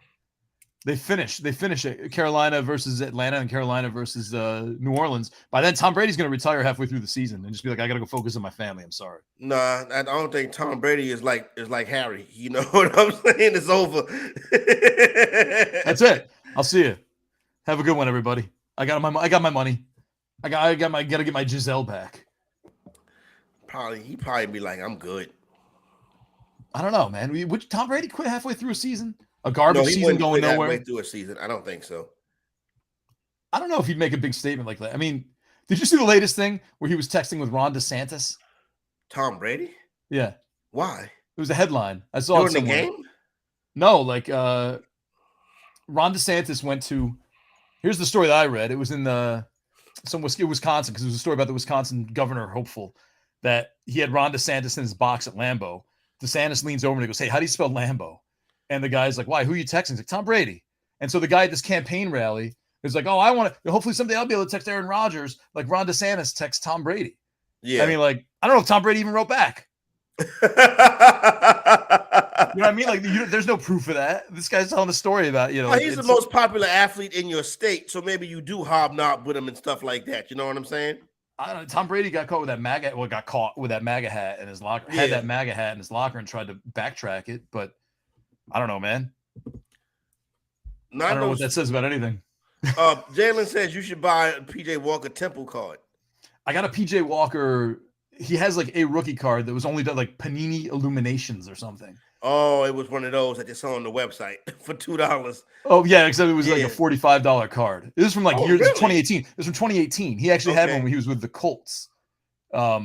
They finish it. Carolina versus Atlanta and Carolina versus New Orleans. By then, Tom Brady's going to retire halfway through the season and just be like, I got to go focus on my family. I'm sorry. Nah, I don't think Tom Brady is like Harry. You know what I'm saying? It's over. That's it. I'll see you. Have a good one, everybody. I got my money. I got to get my Giselle back. He'd probably be like, I'm good. I don't know, man. Would Tom Brady quit halfway through a season? A garbage he season going nowhere? Halfway through a season. I don't think so. I don't know if he'd make a big statement like that. I mean, did you see the latest thing where he was texting with Ron DeSantis? Tom Brady? Yeah. Why? It was a headline. I saw it during the game? No, like Ron DeSantis went to. Here's the story that I read. It was in Wisconsin, because it was a story about the Wisconsin governor hopeful that he had Ron DeSantis in his box at Lambeau. DeSantis leans over and he goes, "Hey, how do you spell Lambeau?" And the guy's like, "Why? Who are you texting?" He's like, "Tom Brady." And so the guy at this campaign rally is like, "Oh, I want to. Hopefully someday I'll be able to text Aaron Rodgers like Ron DeSantis texts Tom Brady." Yeah. I mean, like, I don't know if Tom Brady even wrote back. You know what I mean? Like, there's no proof of that. This guy's telling the story about, Well, he's the most popular athlete in your state, so maybe you do hobnob with him and stuff like that. You know what I'm saying? I don't know. Tom Brady got caught with that MAGA. Well, got caught with that MAGA hat in his locker. Had that MAGA hat in his locker and tried to backtrack it, but I don't know, man. I don't know what that says about anything. Jalen says you should buy a PJ Walker Temple card. I got a PJ Walker. He has like a rookie card that was only done like Panini Illuminations or something. Oh, it was one of those that you saw on the website for $2. Oh yeah, except it was like a $45 card. This is from really? 2018. This is from 2018. He actually had one when he was with the Colts. I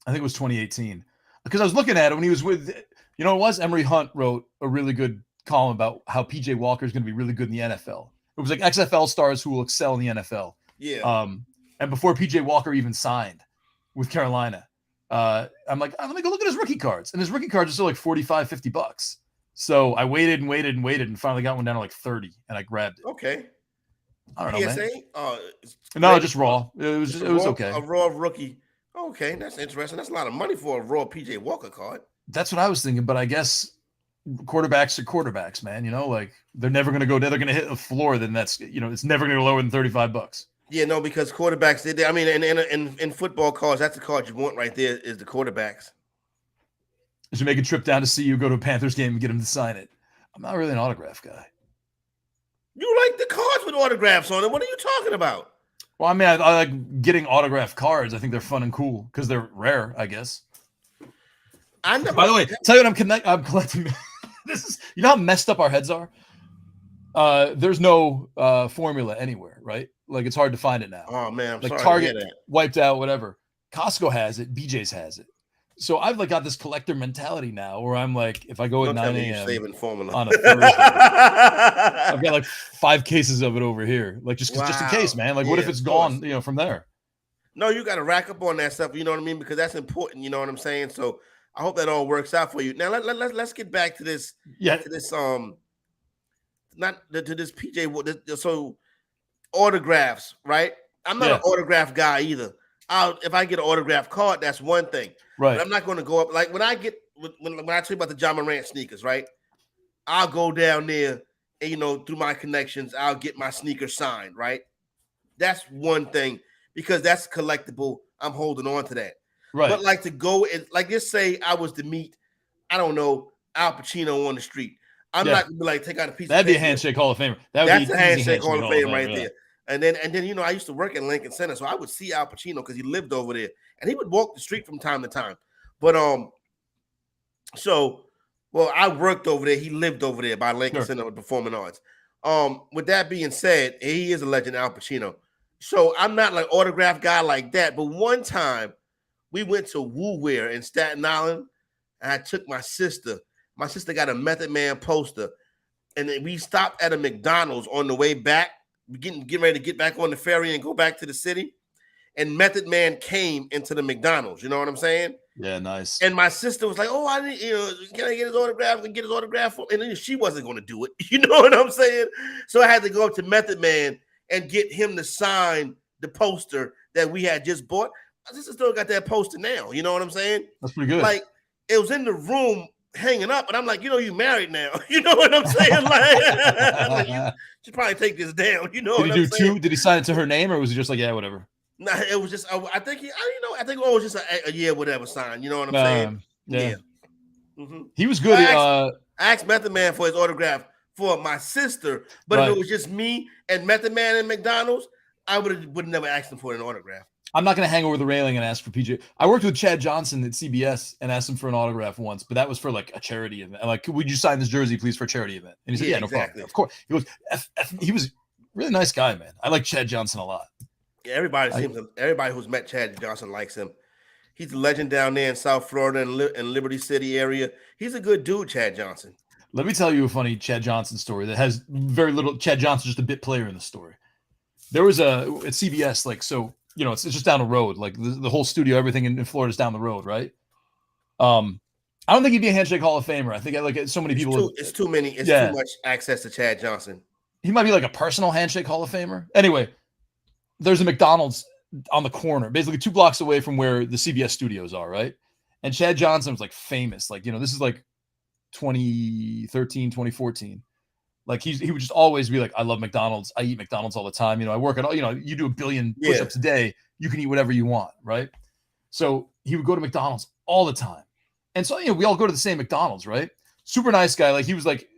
think it was 2018 because I was looking at it when he was with. You know, it was Emery Hunt wrote a really good column about how PJ Walker is going to be really good in the NFL. It was like XFL stars who will excel in the NFL. Yeah. And before PJ Walker even signed with Carolina, I'm like, let me go look at his rookie cards. And his rookie cards are still like $45-$50. So I waited and finally got one down to like 30 and I grabbed it. Okay. I don't know, PSA? man. No, just raw. It was okay. A raw rookie. Okay, that's interesting. That's a lot of money for a raw PJ Walker card. That's what I was thinking, but I guess quarterbacks are quarterbacks, man. You know, like they're never going to go down. They're going to hit a floor. Then that's, it's never going to go lower than $35. Yeah, no, because quarterbacks. I mean, in football cards, that's the card you want right there. Is the quarterbacks. I should make a trip down to see you, go to a Panthers game, and get him to sign it. I'm not really an autograph guy. You like the cards with autographs on them? What are you talking about? Well, I mean, I like getting autographed cards. I think they're fun and cool because they're rare, I guess. By the way, tell you what I'm collecting. This is, you know how messed up our heads are? There's no formula anywhere, right? Like it's hard to find it now. Oh man, I'm like sorry Target to hear that. wiped out, whatever. Costco has it, BJ's has it. So I've like got this collector mentality now where I'm like, if I go at 9 a.m. on a Thursday, I've got like 5 cases of it over here. Like just in case, man. Like what if it's gone, from there? No, you got to rack up on that stuff, you know what I mean? Because that's important, you know what I'm saying? So I hope that all works out for you. Now let's get back to this. Yeah. To this to this PJ. So autographs, right? I'm not an autograph guy either. If I get an autograph card, that's one thing. Right. But I'm not going to go up like when I tell you about the John Morant sneakers, right? I'll go down there and through my connections, I'll get my sneaker signed, right? That's one thing because that's collectible. I'm holding on to that. Right. But like to go and like just say I was to meet, I don't know, Al Pacino on the street. I'm not gonna be like take out a piece. That'd of be a handshake Hall of Famer. That's a handshake Hall of Fame right there. And then I used to work at Lincoln Center, so I would see Al Pacino because he lived over there, and he would walk the street from time to time. But I worked over there. He lived over there by Lincoln Center with Performing Arts. With that being said, he is a legend, Al Pacino. So I'm not like autograph guy like that. But one time we went to Woo Wear in Staten Island, and I took my sister. My sister got a Method Man poster, and then we stopped at a McDonald's on the way back. Getting ready to get back on the ferry and go back to the city, and Method Man came into the McDonald's. You know what I'm saying? Yeah, nice. And my sister was like, "Oh, I need, can I get his autograph? And get his autograph?" And then she wasn't going to do it. You know what I'm saying? So I had to go up to Method Man and get him to sign the poster that we had just bought. My sister still got that poster now. You know what I'm saying? That's pretty good. Like it was in the room hanging up, and I'm like, you married now. You know what I'm saying? Like you should probably take this down. You know Did what he I'm do saying? two? Did he sign it to her name, or was he just like, yeah, whatever? Nah, it was just. I think I think it was just a yeah, whatever sign. You know what I'm saying? Yeah. Mm-hmm. He was good. I asked Method Man for his autograph for my sister, but if it was just me and Method Man and McDonald's, I would never ask him for an autograph. I'm not going to hang over the railing and ask for PJ. I worked with Chad Johnson at CBS and asked him for an autograph once, but that was for like a charity event. I'm like, would you sign this jersey, please, for a charity event? And he said, yeah, no problem. Of course. He goes, he was a really nice guy, man. I like Chad Johnson a lot. Yeah, everybody who's met Chad Johnson likes him. He's a legend down there in South Florida and Liberty City area. He's a good dude, Chad Johnson. Let me tell you a funny Chad Johnson story that has very little. Chad Johnson's just a bit player in the story. There was at CBS, like, so, it's just down the road. Like the whole studio, everything in Florida is down the road, right? I don't think he'd be a handshake Hall of Famer. I think so many people. It's too many. It's too much access to Chad Johnson. He might be like a personal handshake Hall of Famer. Anyway, there's a McDonald's on the corner, basically 2 blocks away from where the CBS studios are, right? And Chad Johnson was like famous. Like, this is like 2013, 2014. Like he would just always be like, I love McDonald's. I eat McDonald's all the time. I work at, you do 1 billion push-ups a day. You can eat whatever you want, right? So he would go to McDonald's all the time. And so, we all go to the same McDonald's, right? Super nice guy. Like he was like,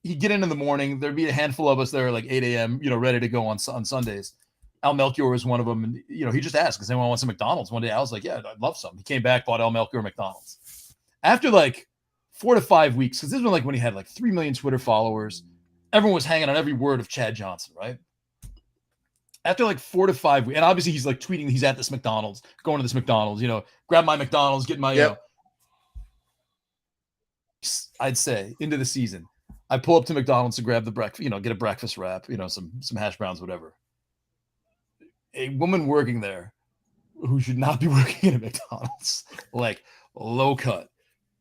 he'd get in the morning. There'd be a handful of us there at like 8 a.m., ready to go on Sundays. Al Melchior was one of them. And, he just asked, does anyone want some McDonald's? One day I was like, yeah, I'd love some. He came back, bought Al Melchior McDonald's. After like 4 to 5 weeks, because this was like when he had like 3 million Twitter followers, everyone was hanging on every word of Chad Johnson, right? After like 4 to 5 weeks, and obviously he's like tweeting he's at this McDonald's, going to this McDonald's, grab my McDonald's, get my, I'd say into the season, I pull up to McDonald's to grab the breakfast, get a breakfast wrap, some hash browns, whatever. A woman working there who should not be working at a McDonald's, like low cut,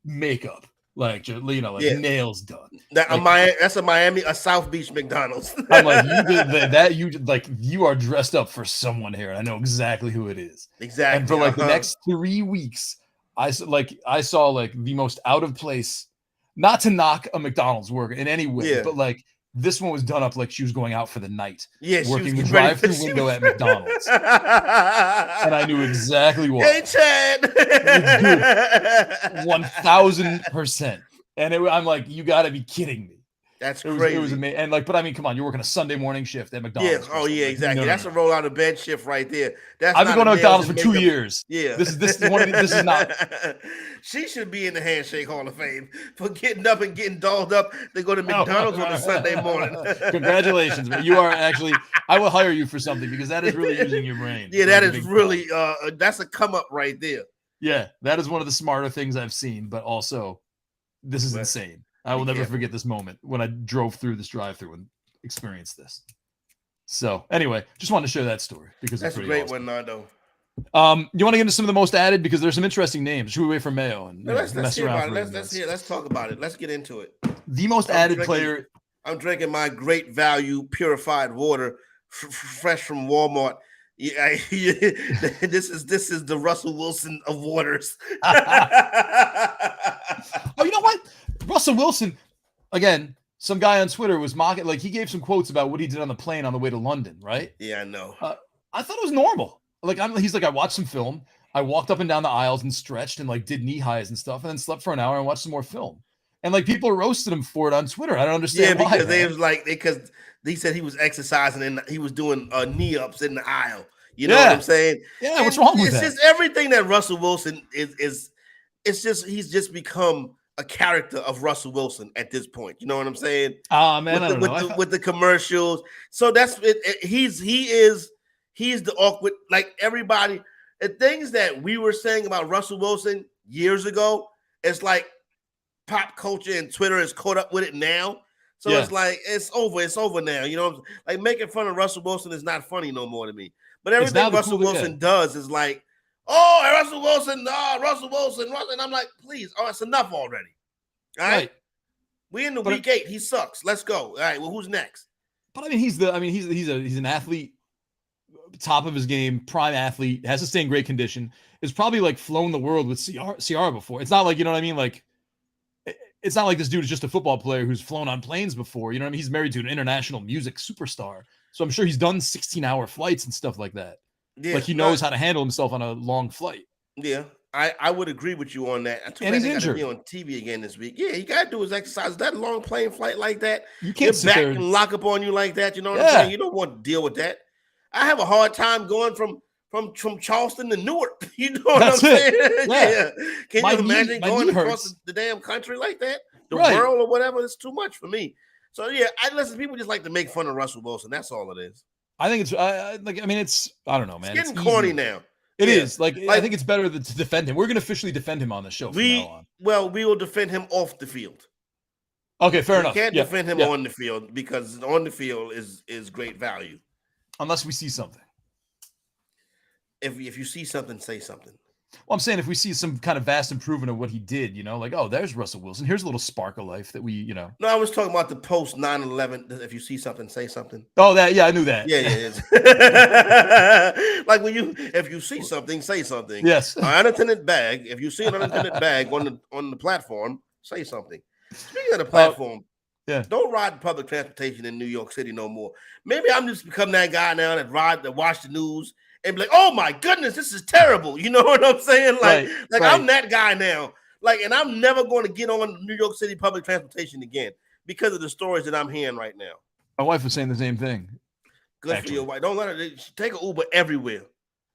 makeup, like nails done. That's a South Beach McDonald's. I'm like, you are dressed up for someone here, and I know exactly who it is. Exactly. And for like the next 3 weeks, I saw like the most out of place. Not to knock a McDonald's worker in any way, but like this one was done up like she was going out for the night. Yeah, working the drive-through window at McDonald's. And I knew exactly what. Hey, Chad. 1,000%. And I'm like, you got to be kidding me. That's crazy. It was amazing. And but I mean, come on, you're working a Sunday morning shift at McDonald's. Yeah. Oh, yeah, exactly. That's a roll out of bed shift right there. I've been going to McDonald's for 2 years. Yeah. This is not. She should be in the Handshake Hall of Fame for getting up and getting dolled up to go to McDonald's on a Sunday morning. Congratulations, man. You are actually. I will hire you for something because that is really using your brain. Yeah, that is really. That's a come up right there. Yeah, that is one of the smarter things I've seen. But also, this is insane. I will never forget this moment when I drove through this drive-through and experienced this. So anyway, just wanted to share that story because that's it's a great awesome. one, Nando. You want to get into some of the most added because there's some interesting names. Should we wait for Mayo and let's hear about it. Let's talk about it. Let's get into it. The most added player. I'm drinking my great value purified water, fresh from Walmart. Yeah, this is the Russell Wilson of waters. Oh, you know what? Russell Wilson, again, some guy on Twitter was mocking, like he gave some quotes about what he did on the plane on the way to London, right? Yeah, I know. I thought it was normal. He's like, I watched some film. I walked up and down the aisles and stretched and like did knee highs and stuff, and then slept for an hour and watched some more film. And like people roasted him for it on Twitter. I don't understand why. Yeah, because they said he was exercising and he was doing knee ups in the aisle. You know what I'm saying? Yeah, and what's wrong with that? It's just everything that Russell Wilson is. It's just he's just become a character of Russell Wilson at this point. You know what I'm saying? Oh man, with the commercials. So that's it. He's the awkward, like everybody. The things that we were saying about Russell Wilson years ago, it's like pop culture and Twitter is caught up with it now. So it's like it's over now. You know, like making fun of Russell Wilson is not funny no more to me. But everything Russell Wilson does is like, oh, Russell Wilson, and I'm like, please, it's enough already. All right. We in the week 8. He sucks. Let's go. All right. Well, who's next? But I mean, he's an athlete, top of his game, prime athlete, has to stay in great condition. Is probably like flown the world with Ciara before. It's not like, you know what I mean? Like it's not like this dude is just a football player who's flown on planes before. You know what I mean? He's married to an international music superstar. So I'm sure he's done 16-hour flights and stuff like that. Yeah, like he knows how to handle himself on a long flight. Yeah, I would agree with you on that. And he's injured. Be on TV again this week. Yeah, you got to do his exercise. That long plane flight like that, you can't sit back there and lock up on you like that. You know what I'm saying? You don't want to deal with that. I have a hard time going from Charleston to Newark. You know what I'm saying? Yeah. Can you imagine going across the damn country like that? The world or whatever? It's too much for me. So yeah, people just like to make fun of Russell Wilson. That's all it is. I think it's I don't know, man. It's getting corny now. It is. Like I think it's better to defend him. We're going to officially defend him on the show from now on. Well, we will defend him off the field. Okay, fair enough. We can't defend him on the field because on the field is great value. Unless we see something. If you see something, say something. Well, I'm saying if we see some kind of vast improvement of what he did, like, oh, there's Russell Wilson. Here's a little spark of life that we. No, I was talking about the post 9/11. If you see something, say something. Oh, I knew that. Yeah. Like if you see something, say something. Yes. An unattended bag. If you see an unattended bag on the platform, say something. Speaking of the platform, don't ride public transportation in New York City no more. Maybe I'm just become that guy now that watch the news. And be like, oh my goodness, this is terrible. You know what I'm saying? Like I'm that guy now. Like, and I'm never going to get on New York City public transportation again because of the stories that I'm hearing right now. My wife was saying the same thing. Good for your wife. Don't let her take an Uber everywhere.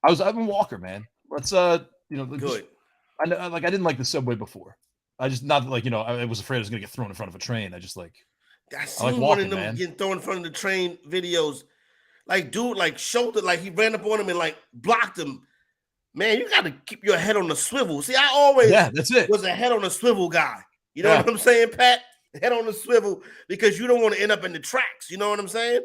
I've been Walker, man. Let's good. I didn't like the subway before. I just I was afraid I was going to get thrown in front of a train. I seen one of them getting thrown in front of the train videos. Like, dude, shoulder, he ran up on him and blocked him. Man, you got to keep your head on the swivel. See, I always that's it. Was a head on the swivel guy. You know what I'm saying, Pat? Head on the swivel because you don't want to end up in the tracks. You know what I'm saying?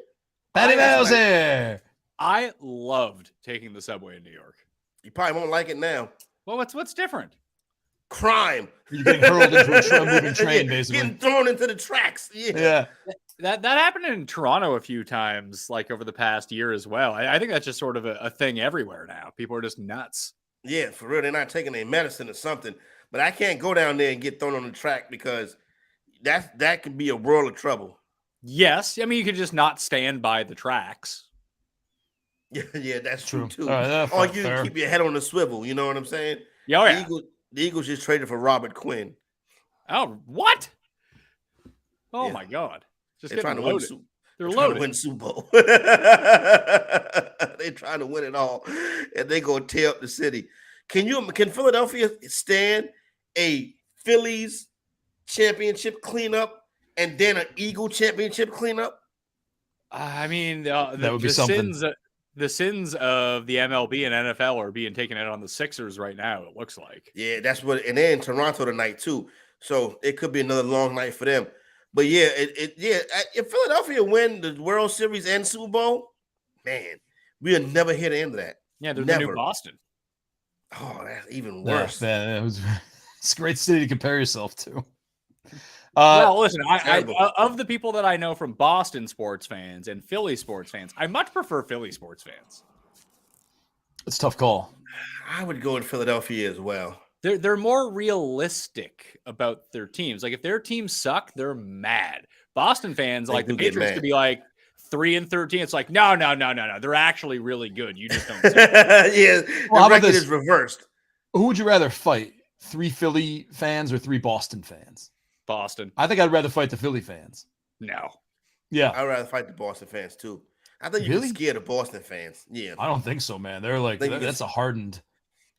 Patty Bowser. I loved taking the subway in New York. You probably won't like it now. Well, what's different? Crime. You're getting hurled into a moving train, basically. Getting thrown into the tracks. Yeah. That happened in Toronto a few times, over the past year as well. I think that's just sort of a thing everywhere now. People are just nuts. Yeah, for real. They're not taking their medicine or something. But I can't go down there and get thrown on the track because that could be a world of trouble. Yes. I mean, you could just not stand by the tracks. Yeah, that's true too. Or you can keep your head on the swivel. You know what I'm saying? Yeah. The Eagles just traded for Robert Quinn. Oh, what? Oh, my God. They're trying to win. They're loaded. To win Super Bowl. They're trying to win it all, and they gonna tear up the city. Can Philadelphia stand a Phillies championship cleanup and then an Eagle championship cleanup? I mean, that would be something. The sins of the MLB and NFL are being taken out on the Sixers right now. It looks like. Yeah, that's what, and they're in Toronto tonight too, so it could be another long night for them. But yeah, if Philadelphia win the World Series and Super Bowl, man, we'll never hear the end of that. Yeah, they're never. the new Boston. Oh, that's even worse. It's a great city to compare yourself to. Well, listen, I of the people that I know from Boston sports fans and Philly sports fans, I much prefer Philly sports fans. It's a tough call. I would go in Philadelphia as well. They're more realistic about their teams. If their teams suck, they're mad. Boston fans, the Patriots could be 3-13. It's no. They're actually really good. You just don't see it. Yeah, the record is reversed. Who would you rather fight? 3 Philly fans or 3 Boston fans? Boston. I think I'd rather fight the Philly fans. No. Yeah. I'd rather fight the Boston fans too. I think you can scare the Boston fans. Yeah. I don't think so, man. They're that's a hardened.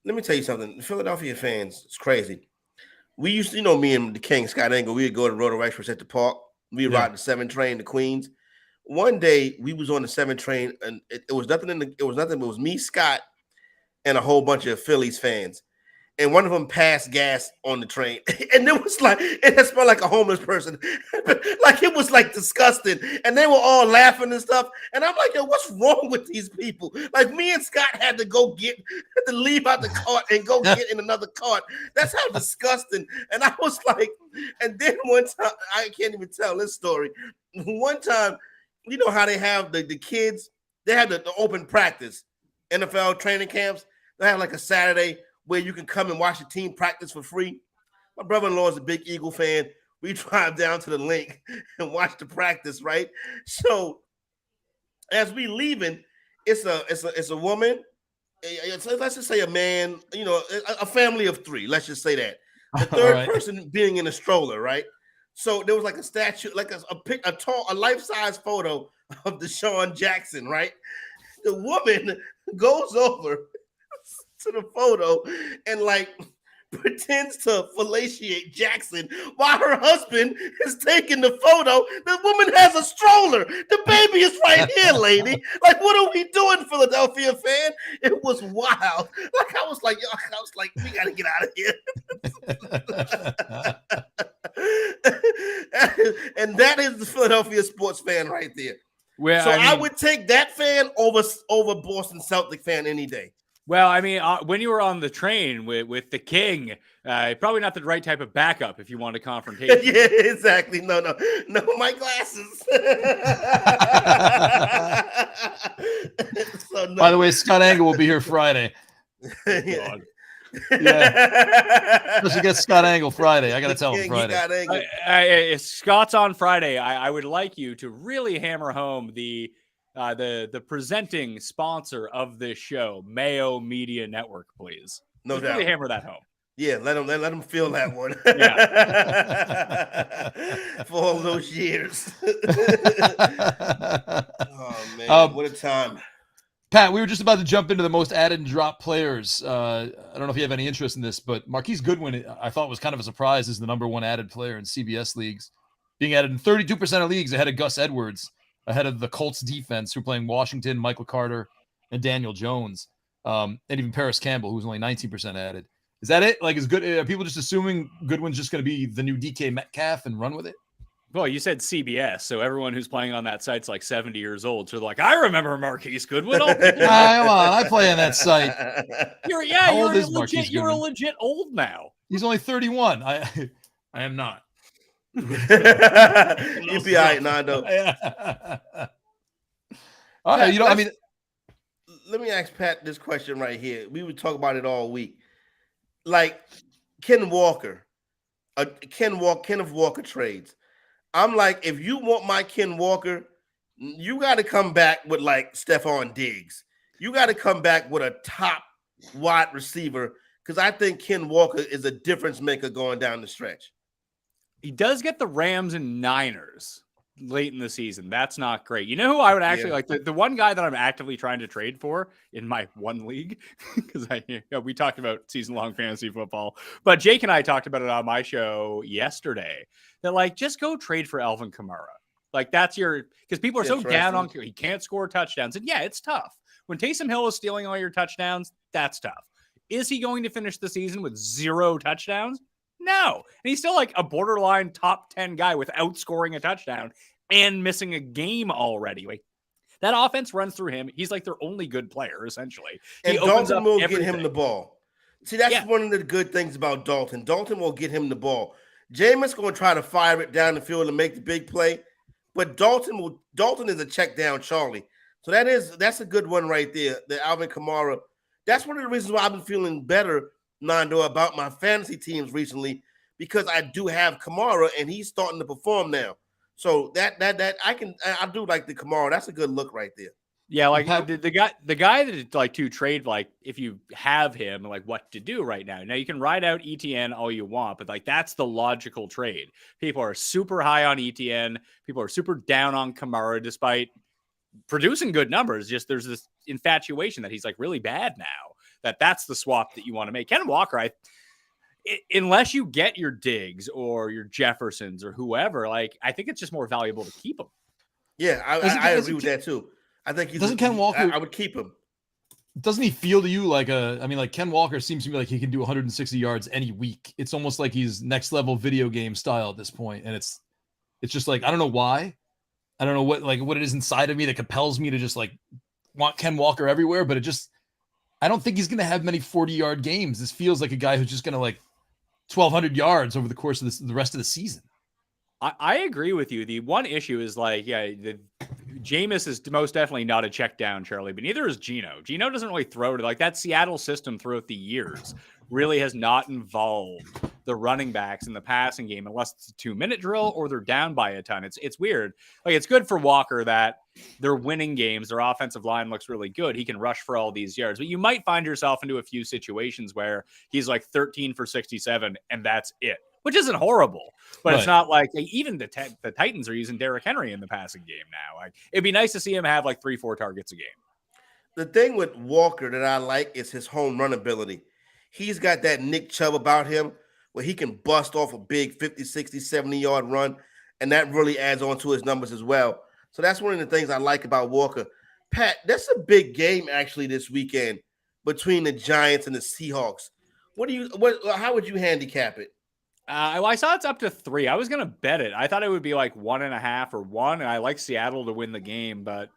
Let me tell you something. The Philadelphia fans, it's crazy. We used to, me and the King, Scott Engel, we would go to Roto Express at the park. We would ride the 7 train to Queens. One day we was on the 7 train and it was nothing. It was me, Scott, and a whole bunch of Phillies fans. And one of them passed gas on the train. And it smelled like a homeless person. It was disgusting. And they were all laughing and stuff. And I'm like, yo, what's wrong with these people? Me and Scott had to leave out the cart and go get in another cart. That's how disgusting. And I was like, and then one time, I can't even tell this story. One time, you know how they have the kids, they have the open practice, NFL training camps. They have a Saturday where you can come and watch the team practice for free. My brother-in-law is a big Eagle fan. we drive down to the link and watch the practice, right? So as we leaving, it's a woman. Let's just say a man, a family of 3. Let's just say that. The third person being in a stroller, right? So there was like a statue, like a life-size photo of Deshaun Jackson, right? The woman goes over to the photo and like pretends to fellatiate Jackson while her husband is taking the photo. The woman has a stroller. The baby is right here, lady. Like, what are we doing, Philadelphia fan? It was wild. Like, I was like, we got to get out of here. And that is the Philadelphia sports fan right there. Well, so I would take that fan over Boston Celtic fan any day. Well, I mean, when you were on the train with the king, probably not the right type of backup if you want a confrontation. Yeah, exactly. No, my glasses. So, no. By the way, Scott Angle will be here Friday. Yeah. Supposed get Scott Angle Friday. I got to tell him Friday. Scott's on Friday. I would like you to really hammer home the presenting sponsor of this show, Mayo Media Network, please. No Just doubt. Really hammer that home. Yeah, let him feel that one. Yeah. For all those years. Oh man, what a time. Pat, we were just about to jump into the most added and dropped players. I don't know if you have any interest in this, but Marquise Goodwin, I thought was kind of a surprise as the number 1 added player in CBS leagues, being added in 32% of leagues ahead of Gus Edwards, ahead of the Colts defense, who are playing Washington, Michael Carter, and Daniel Jones, and even Paris Campbell, who's only 19% added. Is that it? Like, are people just assuming Goodwin's just going to be the new DK Metcalf and run with it? Well, you said CBS, so everyone who's playing on that site's like 70 years old. So they're like, I remember Marquise Goodwin. Come on, I play on that site. You're a legit old now. He's only 31. I am not. You'll be all right, Nando. All right, I mean, let me ask Pat this question right here. We would talk about it all week. Like Kenneth Walker trades. I'm like, if you want my Ken Walker, you got to come back with like Stephon Diggs. You got to come back with a top wide receiver because I think Ken Walker is a difference maker going down the stretch. He does get the Rams and Niners late in the season. That's not great. You know who I would actually like? The one guy that I'm actively trying to trade for in my one league, because we talked about season-long fantasy football, but Jake and I talked about it on my show yesterday, that like, just go trade for Alvin Kamara. Like that's because people are so down on, he can't score touchdowns. And yeah, it's tough. When Taysom Hill is stealing all your touchdowns, that's tough. Is he going to finish the season with 0 touchdowns? No. And he's still like a borderline top 10 guy without scoring a touchdown and missing a game already. Like that offense runs through him. He's like their only good player, essentially. And Dalton will get him the ball. See, that's one of the good things about Dalton. Dalton will get him the ball. Jameis going to try to fire it down the field and make the big play, but Dalton is a check down Charlie. So that's a good one right there. The Alvin Kamara. That's one of the reasons why I've been feeling better, Nando, about my fantasy teams recently, because I do have Kamara and he's starting to perform now. So that I do like the Kamara. That's a good look right there. Yeah, like the guy that like to trade, like if you have him, like what to do right now. Now you can ride out ETN all you want, but like that's the logical trade. People are super high on ETN. People are super down on Kamara, despite producing good numbers. Just there's this infatuation that he's like really bad now. That's the swap that you want to make. Ken Walker, unless you get your Diggs or your Jeffersons or whoever, like I think it's just more valuable to keep him. Yeah, I agree with that too. I think Ken Walker? I would keep him. Doesn't he feel to you like Ken Walker seems to me like he can do 160 yards any week. It's almost like he's next level video game style at this point, and it's just like I don't know why. I don't know what it is inside of me that compels me to just like want Ken Walker everywhere, but I don't think he's going to have many 40-yard games. This feels like a guy who's just going to like 1,200 yards over the course of the rest of the season. I agree with you. The one issue is like, Jameis is most definitely not a check down, Charlie, but neither is Geno. Geno doesn't really throw to like that Seattle system throughout the years really has not involved the running backs in the passing game unless it's a 2-minute drill or they're down by a ton. It's weird. Like, it's good for Walker that they're winning games. Their offensive line looks really good. He can rush for all these yards, but you might find yourself into a few situations where he's like 13 for 67 and that's it, which isn't horrible, but It's not like even the Titans are using Derrick Henry in the passing game now. Like, it'd be nice to see him have like 3-4 targets a game. The thing with Walker that I like is his home run ability. He's got that Nick Chubb about him where he can bust off a big 50, 60, 70-yard run, and that really adds on to his numbers as well. So that's one of the things I like about Walker. Pat, that's a big game actually this weekend between the Giants and the Seahawks. How would you handicap it? I saw it's up to 3. I was going to bet it. I thought it would be like 1.5 or 1, and I like Seattle to win the game, but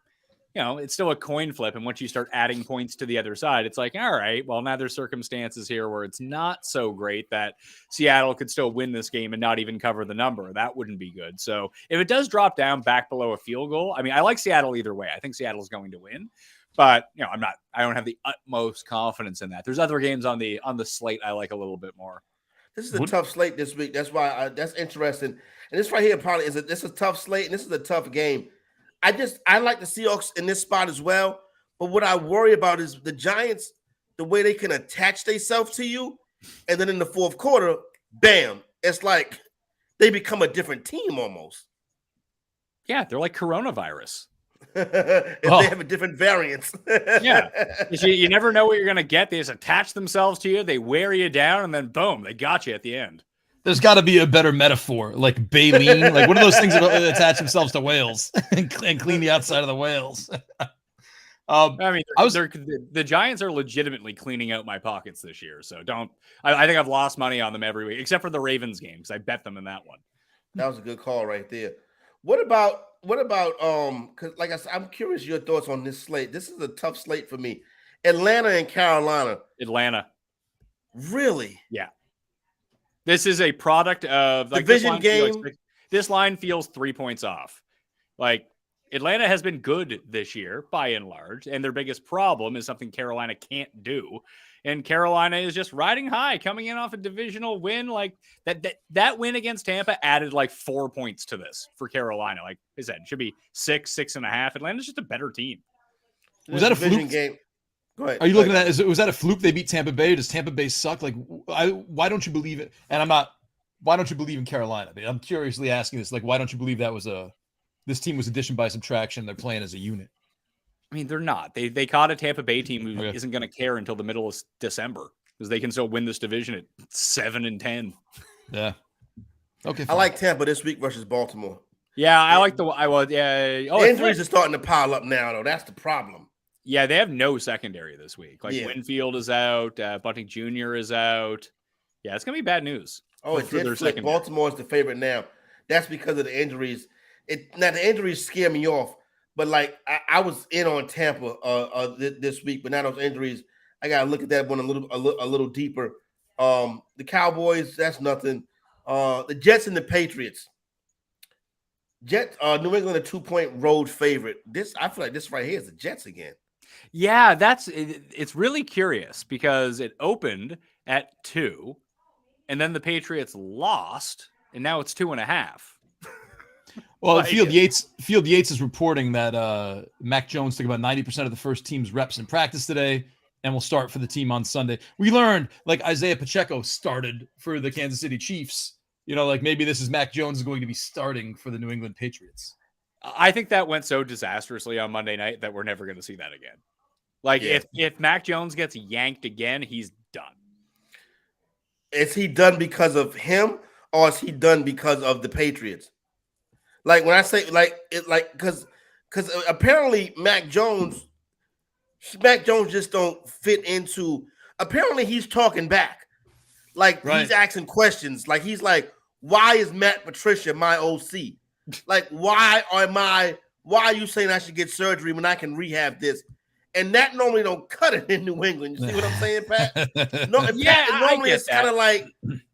it's still a coin flip. And once you start adding points to the other side, it's like, all right, well, now there's circumstances here where it's not so great that Seattle could still win this game and not even cover the number. That wouldn't be good. So if it does drop down back below a field goal, I mean, I like Seattle either way. I think Seattle's going to win, but I don't have the utmost confidence in that. There's other games on the slate I like a little bit more. This is a tough slate this week. That's why that's interesting. And this right here probably is this is a tough slate, and this is a tough game. I like the Seahawks in this spot as well. But what I worry about is the Giants, the way they can attach themselves to you. And then in the fourth quarter, bam, it's like they become a different team almost. Yeah, they're like coronavirus. They have a different variance. Yeah. You never know what you're going to get. They just attach themselves to you. They wear you down, and then boom, they got you at the end. There's got to be a better metaphor, like baleen, like one of those things that attach themselves to whales and clean the outside of the whales. I mean, the Giants are legitimately cleaning out my pockets this year. So I think I've lost money on them every week, except for the Ravens game because I bet them in that one. That was a good call right there. What about because like I said, I'm curious your thoughts on this slate. This is a tough slate for me. Atlanta and Carolina. Atlanta. Really? Yeah. This is a product of like division game. This line feels 3 points off. Like, Atlanta has been good this year by and large, and their biggest problem is something Carolina can't do. And Carolina is just riding high, coming in off a divisional win. Like that win against Tampa added like 4 points to this for Carolina. Like I said, it should be 6.5. Atlanta's just a better team. Was that a fluke game? Go ahead. Are you looking at that? Was that a fluke? They beat Tampa Bay. Does Tampa Bay suck? Like, why don't you believe it? And why don't you believe in Carolina? I'm curiously asking this. Like, why don't you believe that was this team was addition by subtraction? They're playing as a unit. I mean, they're not. They caught a Tampa Bay team who isn't going to care until the middle of December because they can still win this division at 7-10. Yeah. Okay. Fine. I like Tampa this week versus Baltimore. Yeah, I like injuries are starting to pile up now, though. That's the problem. Yeah, they have no secondary this week. Like Winfield is out, Bunting Jr. is out. Yeah, it's gonna be bad news. Oh, it did flip. Baltimore is the favorite now. That's because of the injuries. Now the injuries scare me off, but like I was in on Tampa this week, but now those injuries, I gotta look at that one a little deeper. The Cowboys, that's nothing. The Jets and the Patriots. New England a 2-point road favorite. I feel like this right here is the Jets again. Yeah, it's really curious because it opened at 2, and then the Patriots lost, and now it's 2.5. Well, Field Yates is reporting that Mac Jones took about 90% of the first team's reps in practice today and will start for the team on Sunday. We learned like Isaiah Pacheco started for the Kansas City Chiefs. Like maybe this is Mac Jones is going to be starting for the New England Patriots. I think that went so disastrously on Monday night that we're never going to see that again. Like if Mac Jones gets yanked again, he's done. Is he done because of him or is he done because of the Patriots? Like when I say because apparently Mac Jones just don't fit into. Apparently he's talking back, like he's asking questions. Like he's like, why is Matt Patricia my OC? Like why are you saying I should get surgery when I can rehab this? And that normally don't cut it in New England. You see what I'm saying, Pat? Normally it's kind of like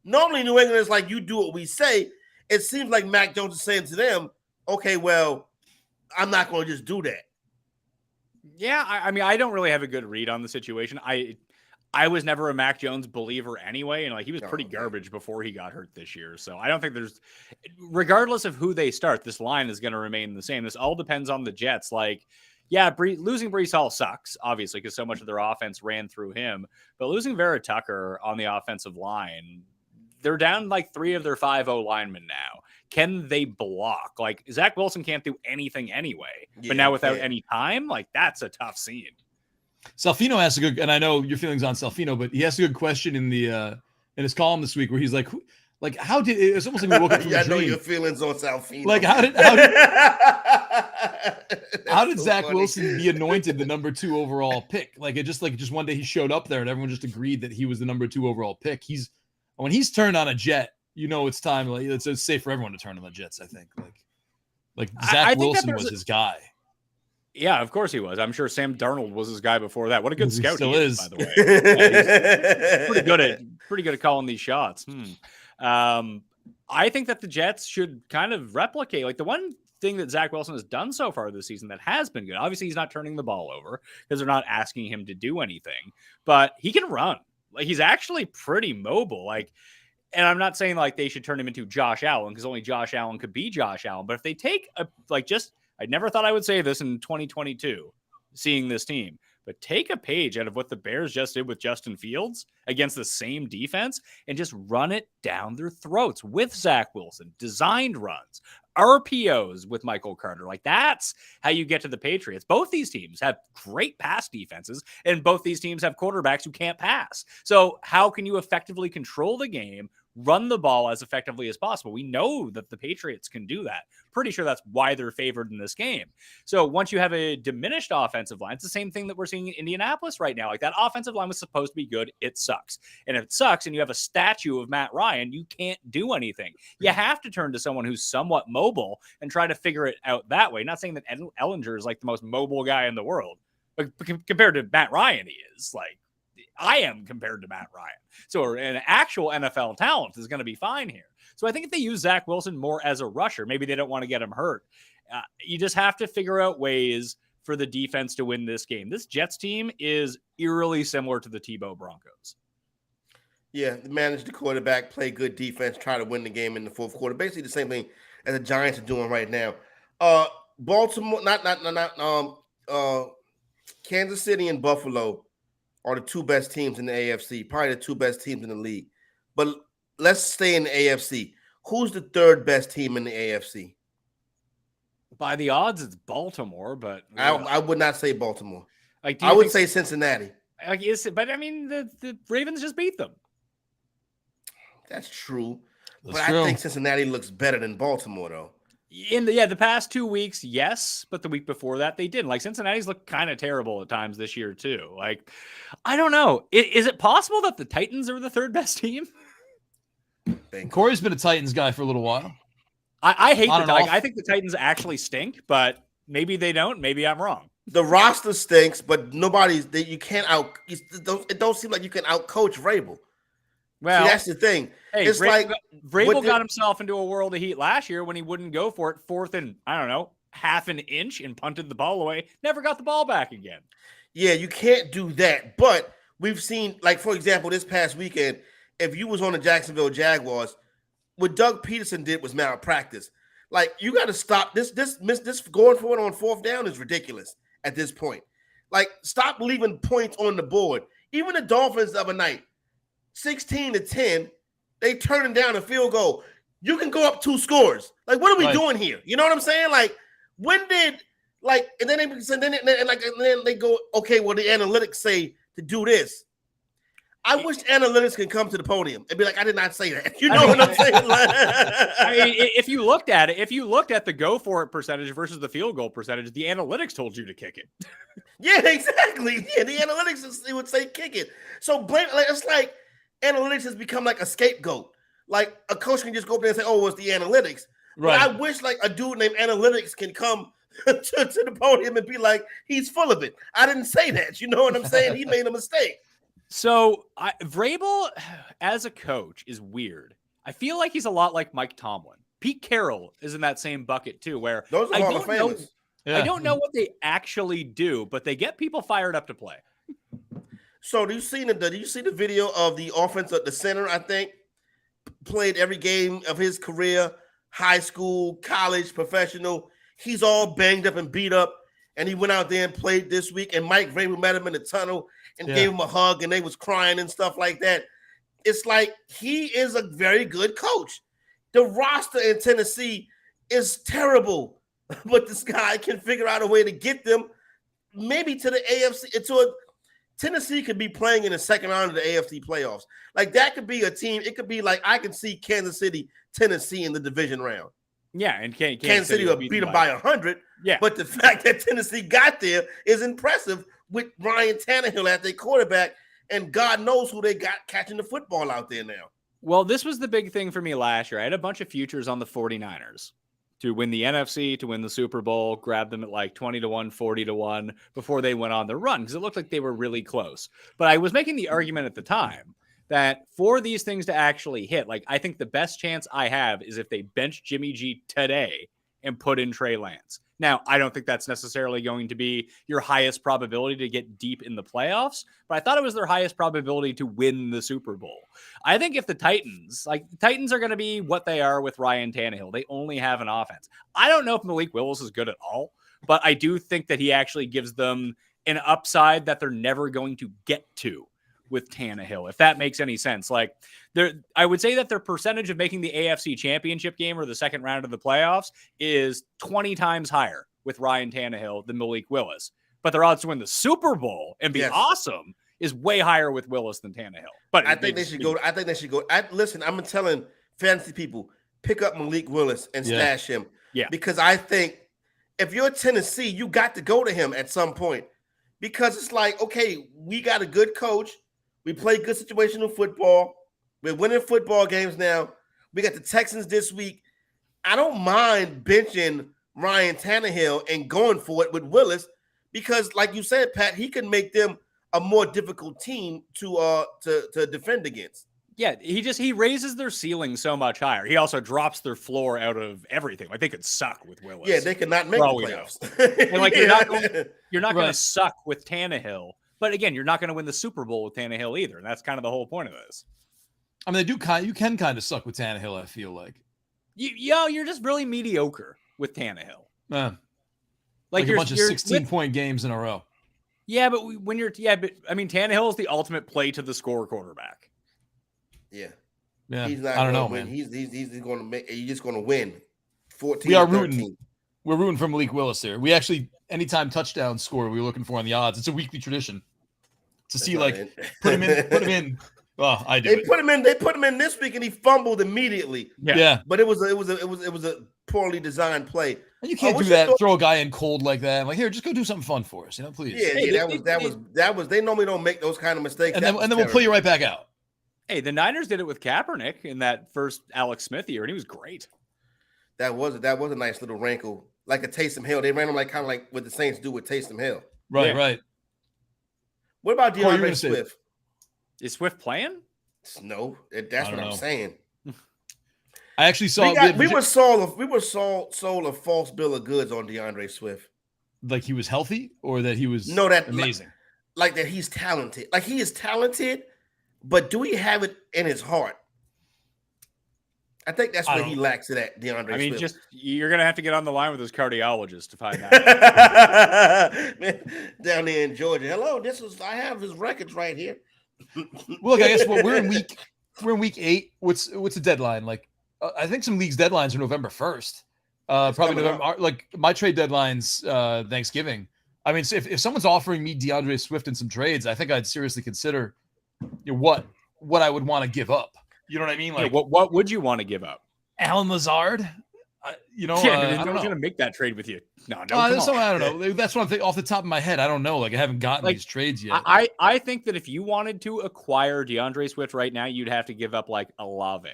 normally New England is like you do what we say. It seems like Mac Jones is saying to them, okay, well, I'm not going to just do that. Yeah, I mean, I don't really have a good read on the situation. I was never a Mac Jones believer anyway, and like he was pretty Okay. garbage before he got hurt this year. So I don't think there's, regardless of who they start, this line is going to remain the same. This all depends on the Jets. Like, yeah, losing Breece Hall sucks, obviously, because so much of their offense ran through him. But losing Vera Tucker on the offensive line, they're down like 3 of their 5 O linemen now. Can they block? Like Zach Wilson can't do anything anyway. But now without any time, like that's a tough scene. Salfino asked a good, and I know your feelings on Salfino, but he asked a good question in his column this week where he's like, how did it's almost like we woke up from a I dream. know your feelings on Salfino. Like how did Zach Wilson be anointed the number 2 overall pick? Like just one day he showed up there and everyone just agreed that he was the number 2 overall pick. When he's turned on a Jet, it's time. Like it's safe for everyone to turn on the Jets. I think like Zach Wilson was his guy. Yeah, of course he was. I'm sure Sam Darnold was his guy before that. What a good scout still he is, by the way. Yeah, he's pretty good at calling these shots. I think that the Jets should kind of replicate like the one thing that Zach Wilson has done so far this season that has been good. Obviously, he's not turning the ball over because they're not asking him to do anything, but he can run. Like he's actually pretty mobile. Like, and I'm not saying like they should turn him into Josh Allen because only Josh Allen could be Josh Allen. But if they take I never thought I would say this in 2022, seeing this team, but take a page out of what the Bears just did with Justin Fields against the same defense and just run it down their throats with Zach Wilson, designed runs, RPOs with Michael Carter. Like that's how you get to the Patriots. Both these teams have great pass defenses and both these teams have quarterbacks who can't pass. So how can you effectively control the game, run the ball as effectively as possible? We know that the Patriots can do that. Pretty sure that's why they're favored in this game. So once you have a diminished offensive line, it's the same thing that we're seeing in Indianapolis right now. Like that offensive line was supposed to be good. It sucks. And if it sucks and you have a statue of Matt Ryan, you can't do anything. You have to turn to someone who's somewhat mobile and try to figure it out that way. Not saying that Ellinger is like the most mobile guy in the world, but compared to Matt Ryan, he is like, I am compared to Matt Ryan. So an actual NFL talent is going to be fine here. So I think if they use Zach Wilson more as a rusher, maybe they don't want to get him hurt. You just have to figure out ways for the defense to win this game. This Jets team is eerily similar to the Tebow Broncos. Yeah, manage the quarterback, play good defense, try to win the game in the fourth quarter. Basically the same thing as the Giants are doing right now. Baltimore, Kansas City and Buffalo are the 2 best teams in the AFC, probably the 2 best teams in the league. But let's stay in the AFC. Who's the 3rd best team in the AFC? By the odds, it's Baltimore, but I would not say Baltimore. Like, I would say Cincinnati. Like, but I mean, the Ravens just beat them. That's true. That's but true. I think Cincinnati looks better than Baltimore, though. In the past 2 weeks, yes, but the week before that they didn't. Like Cincinnati's looked kind of terrible at times this year too. Like, I don't know. Is it possible that the Titans are the 3rd best team? Corey's been a Titans guy for a little while. I hate the Titans. I think the Titans actually stink, but maybe they don't. Maybe I'm wrong. The roster stinks, but you can't it don't seem like you can out-coach Vrabel. Well, see, that's the thing. Hey, it's Vrabel got himself into a world of heat last year when he wouldn't go for it 4th and, I don't know, half an inch and punted the ball away. Never got the ball back again. Yeah, you can't do that. But we've seen, like, for example, this past weekend, if you was on the Jacksonville Jaguars, what Doug Peterson did was malpractice. Like, you got to stop this going for it on 4th down is ridiculous at this point. Like, stop leaving points on the board. Even the Dolphins the other night, 16-10, they turning down a field goal. You can go up 2 scores. Like, what are we doing here? You know what I'm saying? Like, when did and then they go, okay, well, the analytics say to do this. I wish analytics can come to the podium and be like, I did not say that. You know what I'm saying? I mean, if you looked at the go for it percentage versus the field goal percentage, the analytics told you to kick it. Yeah, exactly. Yeah, the analytics would say kick it. So it's like analytics has become like a scapegoat. Like a coach can just go up there and say, "Oh, it's the analytics." Right. But I wish like a dude named Analytics can come to the podium and be like, "He's full of it. I didn't say that." You know what I'm saying? He made a mistake. So Vrabel as a coach is weird. I feel like he's a lot like Mike Tomlin. Pete Carroll is in that same bucket too, where those are Hall of Famers. I don't know what they actually do, but they get people fired up to play. So do you see the video of the offense at the center? I think played every game of his career, high school, college, professional. He's all banged up and beat up, and he went out there and played this week. And Mike Vrabel met him in the tunnel and gave him a hug, and they was crying and stuff like that. It's like he is a very good coach. The roster in Tennessee is terrible, but this guy can figure out a way to get them maybe to the AFC. Tennessee could be playing in the second round of the AFC playoffs. Like that could be a team. It could be like I can see Kansas City, Tennessee in the division round. Yeah, and Kansas City will beat them by 100. Yeah, but the fact that Tennessee got there is impressive with Ryan Tannehill at their quarterback, and God knows who they got catching the football out there now. Well, this was the big thing for me last year. I had a bunch of futures on the 49ers to win the NFC, to win the Super Bowl, grab them at like 20-1, 40-1 before they went on the run because it looked like they were really close. But I was making the argument at the time that for these things to actually hit, like I think the best chance I have is if they bench Jimmy G today and put in Trey Lance. Now, I don't think that's necessarily going to be your highest probability to get deep in the playoffs, but I thought it was their highest probability to win the Super Bowl. I think if the Titans are going to be what they are with Ryan Tannehill, they only have an offense. I don't know if Malik Willis is good at all, but I do think that he actually gives them an upside that they're never going to get to with Tannehill, if that makes any sense. Like, I would say that their percentage of making the AFC Championship game or the second round of the playoffs is 20 times higher with Ryan Tannehill than Malik Willis. But their odds to win the Super Bowl and be awesome is way higher with Willis than Tannehill. But I think they should go. Listen, I'm telling fantasy people, pick up Malik Willis and stash him. Yeah. Because I think if you're Tennessee, you got to go to him at some point. Because it's like, okay, we got a good coach. We play good situational football. We're winning football games now. We got the Texans this week. I don't mind benching Ryan Tannehill and going for it with Willis because, like you said, Pat, he can make them a more difficult team to defend against. Yeah, he raises their ceiling so much higher. He also drops their floor out of everything. Like they could suck with Willis. Yeah, they could not make the playoffs. And like you're not going to suck with Tannehill. But again, you're not going to win the Super Bowl with Tannehill either. And that's kind of the whole point of this. I mean, you can kind of suck with Tannehill, I feel like. You're just really mediocre with Tannehill. Like a bunch of 16-point games in a row. Yeah, but I mean, Tannehill is the ultimate play to the score quarterback. Yeah. He's not I don't know, win. man. He's going to make. He's just going to win. 14. We are rooting. We're rooting for Malik Willis there. We actually, anytime touchdown score, we're looking for on the odds. It's a weekly tradition to see put him in. Well, I do. They put him in this week, and he fumbled immediately. Yeah. But it was a poorly designed play. And you can't do that. Throw a guy in cold like that. I'm like, here, just go do something fun for us, please. Yeah, that was. They normally don't make those kind of mistakes. And then we'll pull you right back out. Hey, the Niners did it with Kaepernick in that first Alex Smith year, and he was great. That was a nice little wrinkle, like a Taysom Hill. They ran him kind of like what the Saints do with Taysom Hill. Right. What about DeAndre Swift? Is Swift playing? No, that's what I'm saying. I actually saw we were sold a false bill of goods on DeAndre Swift. Like he was healthy, or that he was amazing. Like that he's talented. Like he is talented, but do he have it in his heart? I think that's where he lacks it at, DeAndre Swift. Just you're gonna have to get on the line with his cardiologist to find out. Down there in Georgia. Hello, I have his records right here. Well, look, I guess we're in week 8. What's the deadline? Like, I think some leagues' deadlines are November 1st. Probably November. Like my trade deadline's Thanksgiving. I mean, so if someone's offering me DeAndre Swift in some trades, I think I'd seriously consider what I would want to give up. You know what I mean? Like, what would you want to give up? Alan Lazard? I don't know. Going to make that trade with you. No. I don't know. That's what I'm thinking off the top of my head. I don't know. Like, I haven't gotten these trades yet. I think that if you wanted to acquire DeAndre Swift right now, you'd have to give up like Olave,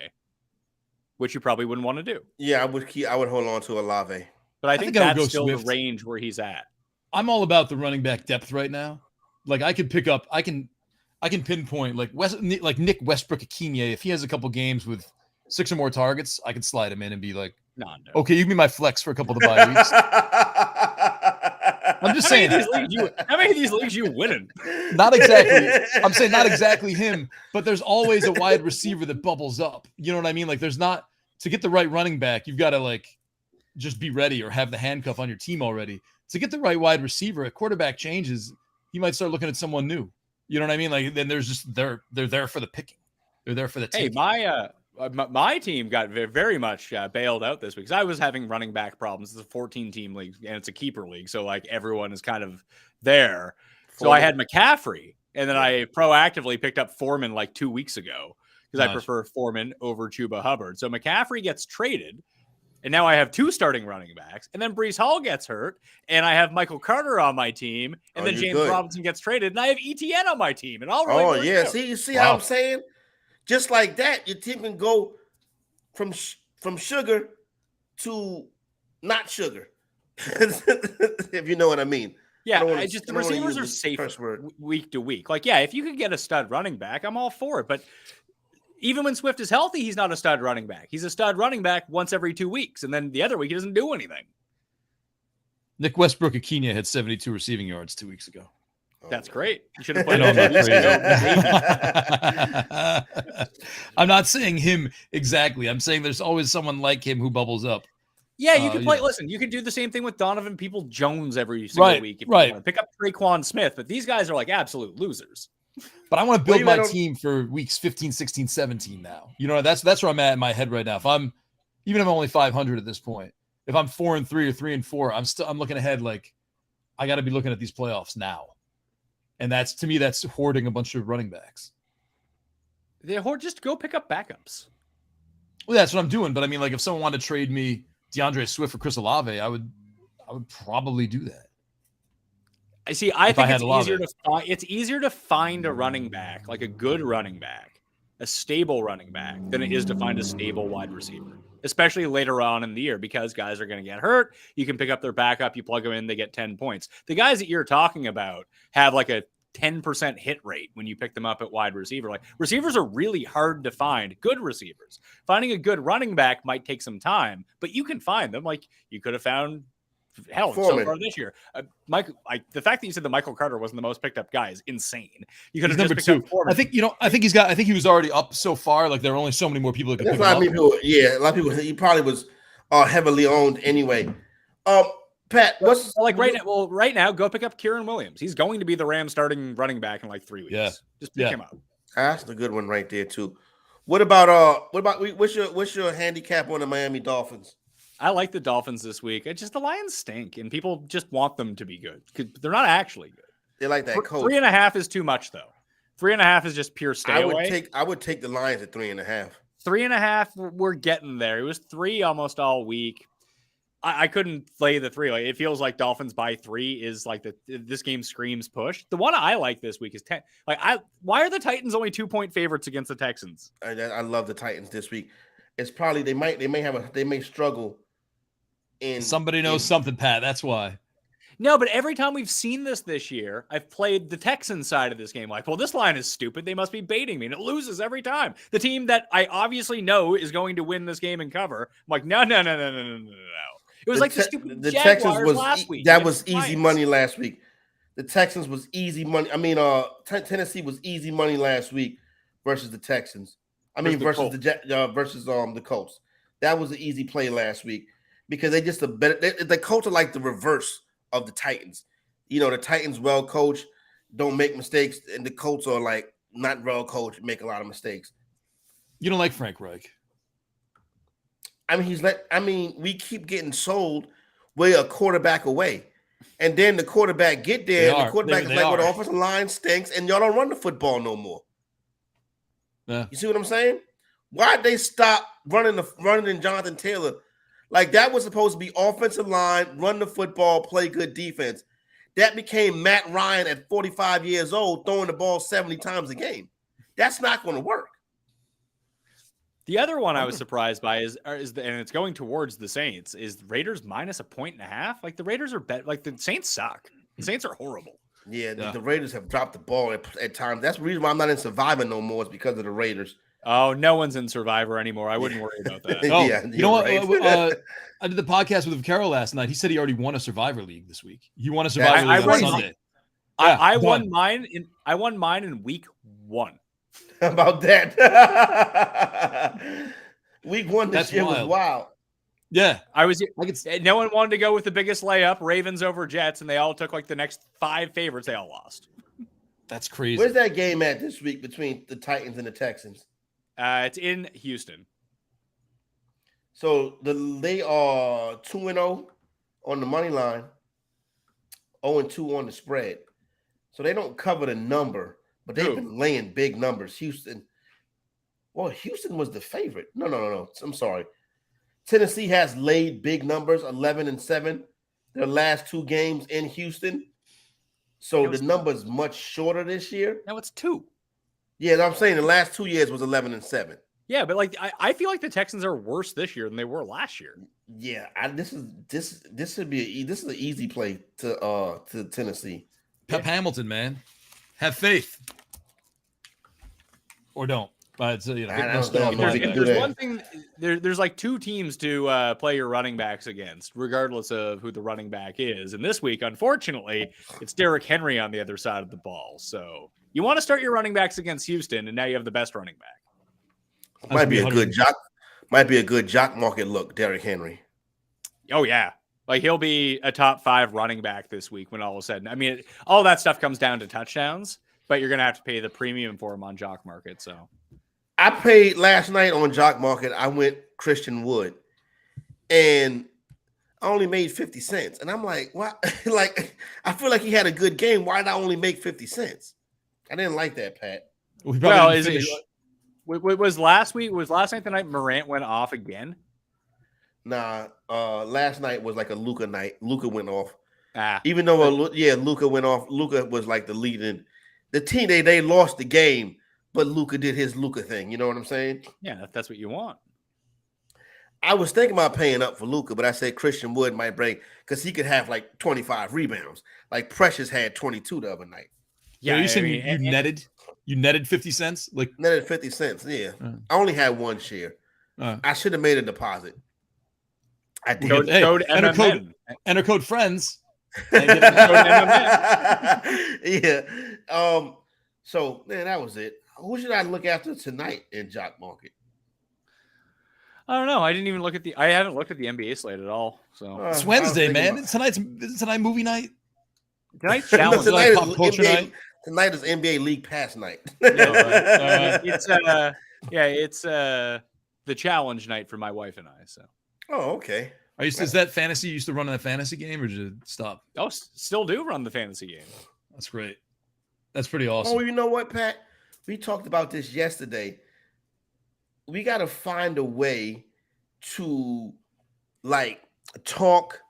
which you probably wouldn't want to do. Yeah, I would hold on to Olave. But I think that's still the range where he's at. I'm all about the running back depth right now. Like, I can pick up. I can pinpoint like Nick Westbrook-Akiniyi. If he has a couple games with 6 or more targets, I can slide him in and be like, no. Okay, you can be my flex for a couple of the bye weeks. I'm just saying. How many of these leagues you winning? Not exactly. I'm saying not exactly him, but there's always a wide receiver that bubbles up. You know what I mean? Like there's not to get the right running back, you've got to like just be ready or have the handcuff on your team already. To get the right wide receiver, a quarterback changes, you might start looking at someone new. You know what I mean? Like then there's just they're there for the picking. They're there for the taking. Hey, my team got very much bailed out this week because I was having running back problems. It's a 14-team league and it's a keeper league, so like everyone is kind of there. So I had McCaffrey, and then I proactively picked up Foreman like 2 weeks ago because I prefer Foreman over Chuba Hubbard. So McCaffrey gets traded, and now I have 2 starting running backs, and then Breece Hall gets hurt, and I have Michael Carter on my team, and then James Robinson gets traded, and I have ETN on my team, and all really out. See how I'm saying? Just like that, your team can go from sugar to not sugar, if you know what I mean. Yeah, the receivers are safe week to week. Like, yeah, if you could get a stud running back, I'm all for it. But even when Swift is healthy, he's not a stud running back. He's a stud running back once every 2 weeks, and then the other week he doesn't do anything. Nick Westbrook-Akina had 72 receiving yards 2 weeks ago. That's great. You should have played I'm not saying him exactly. I'm saying there's always someone like him who bubbles up. Yeah, you can play. Listen, you can do the same thing with Donovan People-Jones every single week. If you want to pick up Traquan Smith, but these guys are like absolute losers. But I want to build my team for weeks 15, 16, 17 now. You know, that's where I'm at in my head right now. If I'm only 500 at this point, if I'm 4-3 or 3-4, I'm looking ahead like I got to be looking at these playoffs now. And that's, to me, that's hoarding a bunch of running backs. They hoard, just go pick up backups. Well, that's what I'm doing. But I mean, like if someone wanted to trade me DeAndre Swift for Chris Olave, I would probably do that. I see. I think it's easier to find a running back, like a good running back, a stable running back, than it is to find a stable wide receiver, especially later on in the year, because guys are going to get hurt. You can pick up their backup, you plug them in, they get 10 points. The guys that you're talking about have like a 10% hit rate when you pick them up at wide receiver. Like receivers are really hard to find, good receivers. Finding a good running back might take some time, but you can find them. Like you could have found so far this year. The fact that you said that Michael Carter wasn't the most picked up guy is insane. You could have just picked up Foreman. I think he was already up so far. Like there are only so many more people that could pick him up. A lot of people. He probably was heavily owned anyway. Pat, right now, go pick up Kieran Williams. He's going to be the Rams starting running back in like 3 weeks. Yeah. Just pick him up. That's a good one right there too. What about what's your handicap on the Miami Dolphins? I like the Dolphins this week. It's just the Lions stink, and people just want them to be good because they're not actually good. They like that coach. 3.5 is too much, though. 3.5 is just pure stay away. I would take the Lions at 3.5. 3.5, we're getting there. It was 3 almost all week. I couldn't play the 3. Like it feels like Dolphins by 3 is like this game screams push. The one I like this week is 10. Why are the Titans only 2-point favorites against the Texans? I love the Titans this week. It's probably they may struggle. Somebody knows something, Pat. That's why. No, but every time we've seen this year, I've played the Texans side of this game. Like, well, this line is stupid. They must be baiting me. And it loses every time. The team that I obviously know is going to win this game and cover. I'm like, no. It was the stupid the Jaguars Texans was last week. That was easy money last week. The Texans was easy money. I mean, Tennessee was easy money last week versus the Texans. Versus the Colts. That was an easy play last week. Because they just the Colts are like the reverse of the Titans. You know, the Titans well coached, don't make mistakes, and the Colts are like not well coached, make a lot of mistakes. You don't like Frank Reich? We keep getting sold we're a quarterback away. And then the quarterback get there, and the quarterback is like, well, the offensive line stinks, and y'all don't run the football no more. Yeah. You see what I'm saying? Why'd they stop running in Jonathan Taylor? Like that was supposed to be offensive line, run the football, play good defense. That became Matt Ryan at 45 years old, throwing the ball 70 times a game. That's not going to work. The other one I was surprised by and it's going towards the Saints, is Raiders minus 1.5. Like the Raiders are like the Saints suck. The Saints are horrible. Yeah. The Raiders have dropped the ball at times. That's the reason why I'm not in Survivor no more, is because of the Raiders. Oh, no one's in Survivor anymore. I wouldn't worry about that. Oh, Yeah, you know what? right. I did the podcast with Carol last night. He said he already won a Survivor League this week. He won a Survivor League on Sunday. I won mine in week 1. How about that? Week 1 this year was wild. Yeah, no one wanted to go with the biggest layup, Ravens over Jets, and they all took like the next 5 favorites. They all lost. That's crazy. Where's that game at this week between the Titans and the Texans? It's in Houston. So they are 2-0 on the money line, 0-2 on the spread. So they don't cover the number, but they've been laying big numbers. Houston was the favorite. No. I'm sorry. Tennessee has laid big numbers, 11-7, their last 2 games in Houston. So the number's much shorter this year. No, it's 2. Yeah, I'm saying the last 2 years was 11-7. Yeah, but like I feel like the Texans are worse this year than they were last year. Yeah, this is an easy play to Tennessee. Pep Hamilton, man, have faith or don't. But there's one thing. There's like 2 teams to play your running backs against, regardless of who the running back is. And this week, unfortunately, it's Derrick Henry on the other side of the ball. So you want to start your running backs against Houston, and now you have the best running back. Might be a good jock market look, Derrick Henry. Oh yeah, like he'll be a top 5 running back this week when all is said. I mean, all that stuff comes down to touchdowns, but you're gonna have to pay the premium for him on jock market. So. I paid last night on Jock Market. I went Christian Wood, and I only made 50 cents. And I'm like, what? Like, I feel like he had a good game. Why did I only make 50 cents? I didn't like that, Pat. Well, was last night the night Morant went off again? Nah, last night was like a Luka night. Luka went off. Even though Luka went off. Luka was like the lead in the team. They lost the game. But Luka did his Luka thing. You know what I'm saying? Yeah, that's what you want. I was thinking about paying up for Luka, but I said Christian Wood might break because he could have like 25 rebounds. Like Precious had 22 the other night. Yeah, you saying you netted 50 cents? Like netted 50 cents, yeah. I only had 1 share. I should have made a deposit. I did. Enter code friends. Yeah. So man, that was it. Who should I look after tonight in Jock Market? I don't know. I haven't looked at the NBA slate at all. So it's Wednesday, man. Tonight movie night. Tonight's challenge. Tonight is NBA League Pass night. It's the challenge night for my wife and I. So. Oh, okay. Is that fantasy? You used to run that fantasy game, or did you stop? Oh, still do run the fantasy game. That's great. That's pretty awesome. Oh, you know what, Pat? We talked about this yesterday. We got to find a way to like talk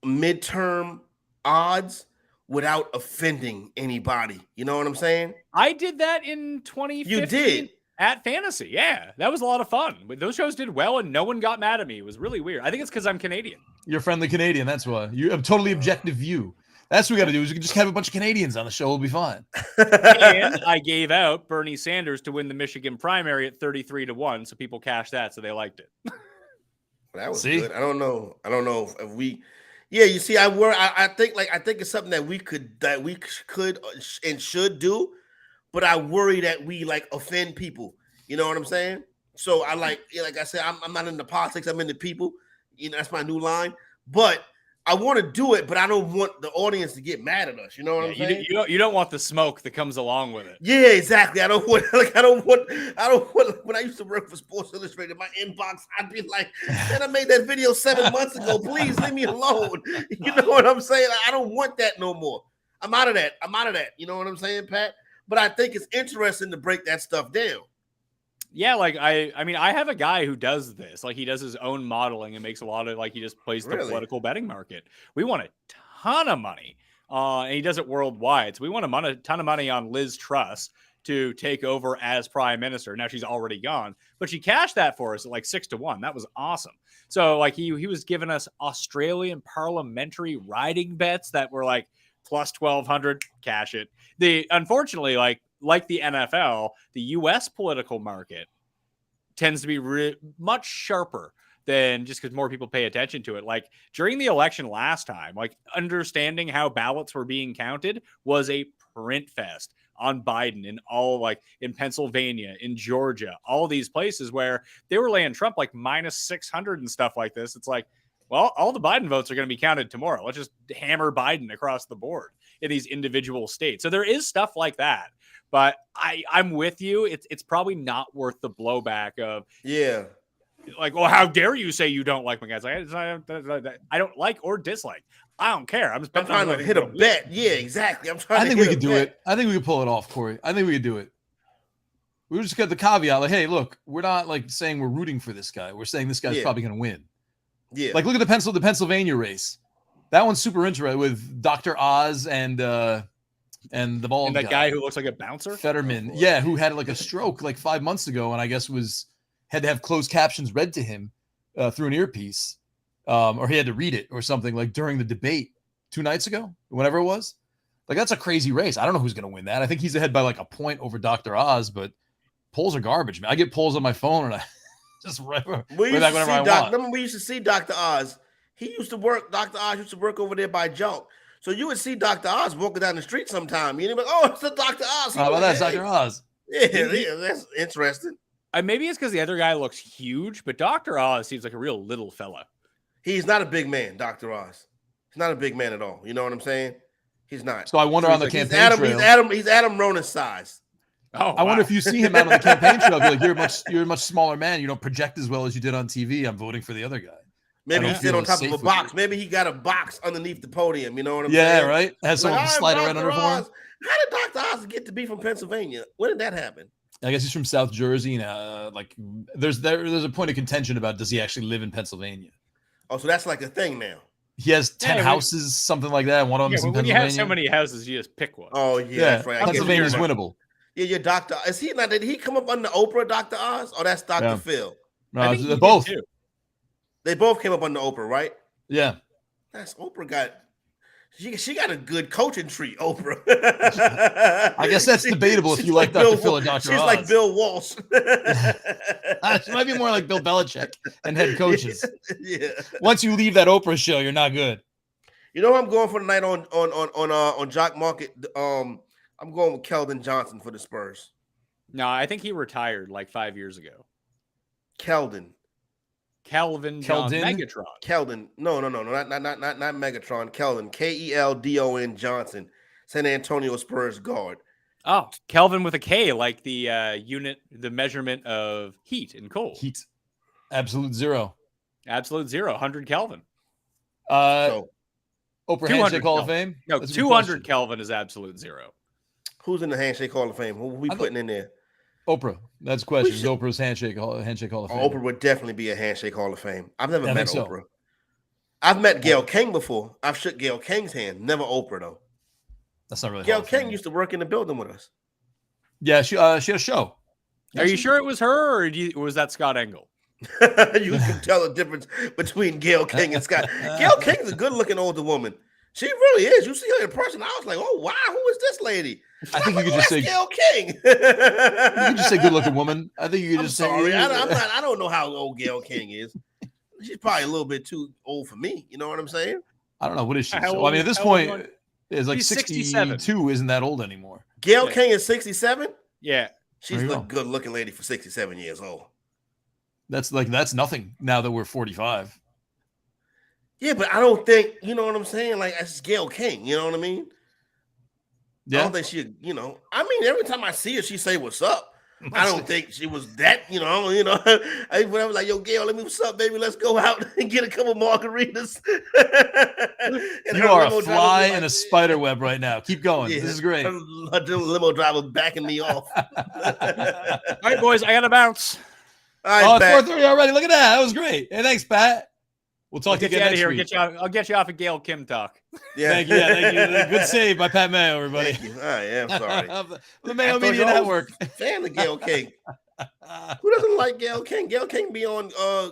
midterm odds without offending anybody. You know what I'm saying? I did that in 2015. You did? At Fantasy. Yeah, that was a lot of fun. Those shows did well and no one got mad at me. It was really weird. I think it's because I'm Canadian. You're friendly Canadian. That's why. You have a totally objective view. That's what we got to do is we can just have a bunch of Canadians on the show. We'll be fine. And I gave out Bernie Sanders to win the Michigan primary at 33-1. So people cashed that. So they liked it. That was good. I don't know if we, you see, I think it's something that we could and should do, but I worry that we like offend people. You know what I'm saying? So I like I said, I'm not into politics. I'm into people. You know, that's my new line, but I want to do it, but I don't want the audience to get mad at us. You know what I'm saying? You don't want the smoke that comes along with it. Yeah, exactly. I don't want when I used to work for Sports Illustrated, my inbox, I'd be like, man, I made that video 7 months ago. Please leave me alone. You know what I'm saying? I don't want that no more. I'm out of that. You know what I'm saying, Pat? But I think it's interesting to break that stuff down. Yeah, like I mean, I have a guy who does this. Like he does his own modeling and makes a lot of he just plays the political betting market. We want a ton of money, and he does it worldwide. So we want a ton of money on Liz Truss to take over as prime minister. Now she's already gone, but she cashed that for us at 6-1. That was awesome. So he was giving us Australian parliamentary riding bets that were plus 1,200. Cash it. Unfortunately like the NFL, the U.S. political market tends to be much sharper than just because more people pay attention to it. Like during the election last time, like understanding how ballots were being counted was a print fest on Biden in all, like in Pennsylvania, in Georgia, all these places where they were laying Trump like minus 600 and stuff like this. It's like, well, all the Biden votes are going to be counted tomorrow. Let's just hammer Biden across the board in these individual states. So there is stuff like that. But I'm with you. It's probably not worth the blowback of like, well, how dare you say you don't like my guys? I don't like or dislike. I don't care. I'm trying to hit a bet. Yeah, exactly. I think we could do it. I think we could pull it off, Corey. I think we could do it. We just got the caveat like, hey, look, we're not like saying we're rooting for this guy. We're saying this guy's probably going to win. Yeah. Like, look at the Pennsylvania race. That one's super interesting with Dr. Oz and the bald and that guy who looks like a bouncer, Fetterman, who had like a stroke like 5 months ago, and I guess had to have closed captions read to him through an earpiece, or he had to read it or something like during the debate 2 nights ago, whenever it was. Like that's a crazy race. I don't know who's going to win that. I think he's ahead by like a point over Dr. Oz, but polls are garbage, man. I get polls on my phone and I just right back whenever I want. Remember we used to see Dr. Oz. Dr. Oz used to work over there by Junk. So you would see Dr. Oz walking down the street sometime. You'd be like, oh, it's the Dr. Oz. How about that's Dr. Oz? Yeah, that's interesting. Maybe it's because the other guy looks huge, but Dr. Oz seems like a real little fella. He's not a big man, Dr. Oz. He's not a big man at all. You know what I'm saying? He's not. So I wonder on the campaign trail. He's Adam Ronan's size. Oh, I wonder if you see him out on the campaign trail, be like, you're a much smaller man. You don't project as well as you did on TV. I'm voting for the other guy. Maybe he's sitting on top of a box. Maybe he got a box underneath the podium. You know what I'm saying? Yeah, right. Has someone slide around under for him. How did Dr. Oz get to be from Pennsylvania? When did that happen? I guess he's from South Jersey. And like, there's a point of contention about does he actually live in Pennsylvania? Oh, so that's like a thing now. He has 10 houses, something like that. One of them's in when Pennsylvania. You have so many houses, you just pick one. Oh yeah, that's right. Pennsylvania's winnable. Yeah, your Dr. Is he not? Did he come up under Oprah, Dr. Oz, or that's Dr. Phil? No, they're both. They both came up under Oprah, right? Yeah. That's Oprah she got a good coaching tree, Oprah. I guess that's debatable if you like Dr. Phil or Dr. Oz. She's like Bill Walsh. She might be more like Bill Belichick and head coaches. Yeah. Once you leave that Oprah show, you're not good. You know what I'm going for tonight on Jock Market? I'm going with Keldon Johnson for the Spurs. No, I think he retired like 5 years ago. Calvin Johnson. Megatron. Keldon. No, not Megatron. Keldon. Keldon Johnson. San Antonio Spurs guard. Oh, Kelvin with a K, like the unit, the measurement of heat and cold. Heat. Absolute zero. 100 Kelvin. Oprah Handshake Hall of Fame? No, 200 Kelvin is absolute zero. Who's in the Handshake Hall of Fame? Who are we putting in there? Oprah. That's the question. Oprah's Handshake Hall of Fame. Oprah would definitely be a Handshake Hall of Fame. I've never met Oprah. I've met Gayle King before. I've shook Gayle King's hand. Never Oprah, though. That's not really Gayle King used to work in the building with us. Yeah, she had a show. Are you sure it was her, or was that Scott Engel? You can tell the difference between Gayle King and Scott. Gayle King's a good-looking older woman. She really is. You see her in person, I was like, oh, wow, who is this lady? I think you could just say Gayle King. You could just say good-looking woman. I think you could just say. I don't know how old Gayle King is. She's probably a little bit too old for me. You know what I'm saying? I don't know. What is she? So, I mean, at this point, it's like 62 isn't that old anymore. Gayle King is 67? Yeah. She's a good-looking lady for 67 years old. That's nothing now that we're 45. Yeah, but I don't think, you know what I'm saying? Like, that's Gayle King, you know what I mean? Yeah. I don't think she, I mean, every time I see her, she say, what's up? I don't think she was that, when I was like, yo, Gayle, let me, what's up, baby? Let's go out and get a couple margaritas. You are a fly in a spider web right now. Keep going. Yeah, this is great. The limo driver backing me off. All right, boys, I got to bounce. All right, it's 4:30 already. Look at that. That was great. Hey, thanks, Pat. We'll talk to you again next week. I'll get you off of Gayle Kim talk. Yeah. Thank you. Good save by Pat Mayo, everybody. Thank you. I am sorry. The Mayo Media Network. Fan of Gayle King. Who doesn't like Gayle King? Gayle King be on,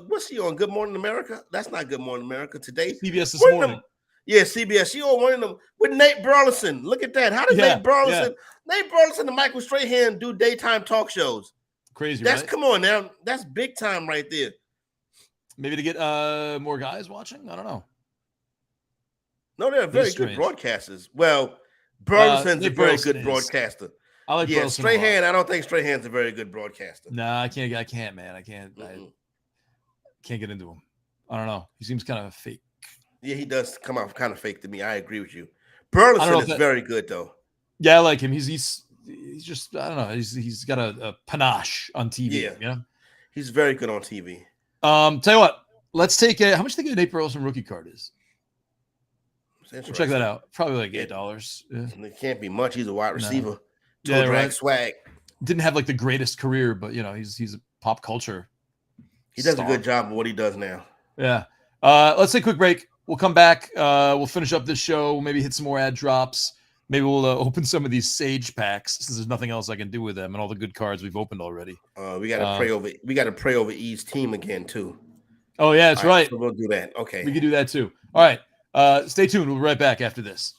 what's she on? Good Morning America? That's not Good Morning America today. CBS this morning. Yeah, CBS. She on one of them with Nate Burleson. Look at that. How does Nate Burleson and Michael Strahan do daytime talk shows? Crazy, That's right? Come on now. That's big time right there. Maybe to get more guys watching? I don't know. No, they're very good broadcasters. Well, Burleson's a very good broadcaster. I like Burleson. Strahan, I don't think Strahan's a very good broadcaster. Nah, I can't, man. I can't get into him. I don't know. He seems kind of fake. Yeah, he does come out kind of fake to me. I agree with you. Burleson is very good though. Yeah, I like him. He's just, I don't know. He's got a panache on TV. Yeah, you know? He's very good on TV. Tell you what, let's take how much do you think a Nate Burleson rookie card is? We'll check that out. Probably like $8. Yeah. It can't be much. He's a wide receiver. Yeah, right. Swag. Didn't have like the greatest career, but he's a pop culture. He does a good job of what he does now. Yeah. Let's take a quick break. We'll come back. We'll finish up this show. Maybe hit some more ad drops. Maybe we'll open some of these Sage packs since there's nothing else I can do with them and all the good cards we've opened already. We got to pray over. We got to pray over E's team again too. Oh yeah, that's right. So we'll do that. Okay. We can do that too. All right. Stay tuned. We'll be right back after this.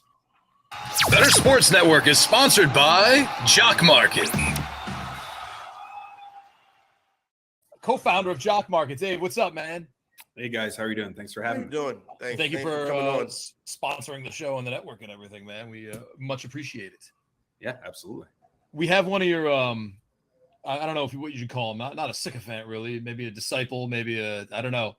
Bettor Sports Network is sponsored by Jock Market. Co-founder of Jock Market. Dave, what's up, man? Hey guys, how are you doing? Thanks for having me. Doing? Thank you for sponsoring the show on the network and everything, man. We much appreciate it. Yeah, absolutely. We have one of your I don't know what you should call him, not a sycophant really, maybe a disciple, maybe I don't know,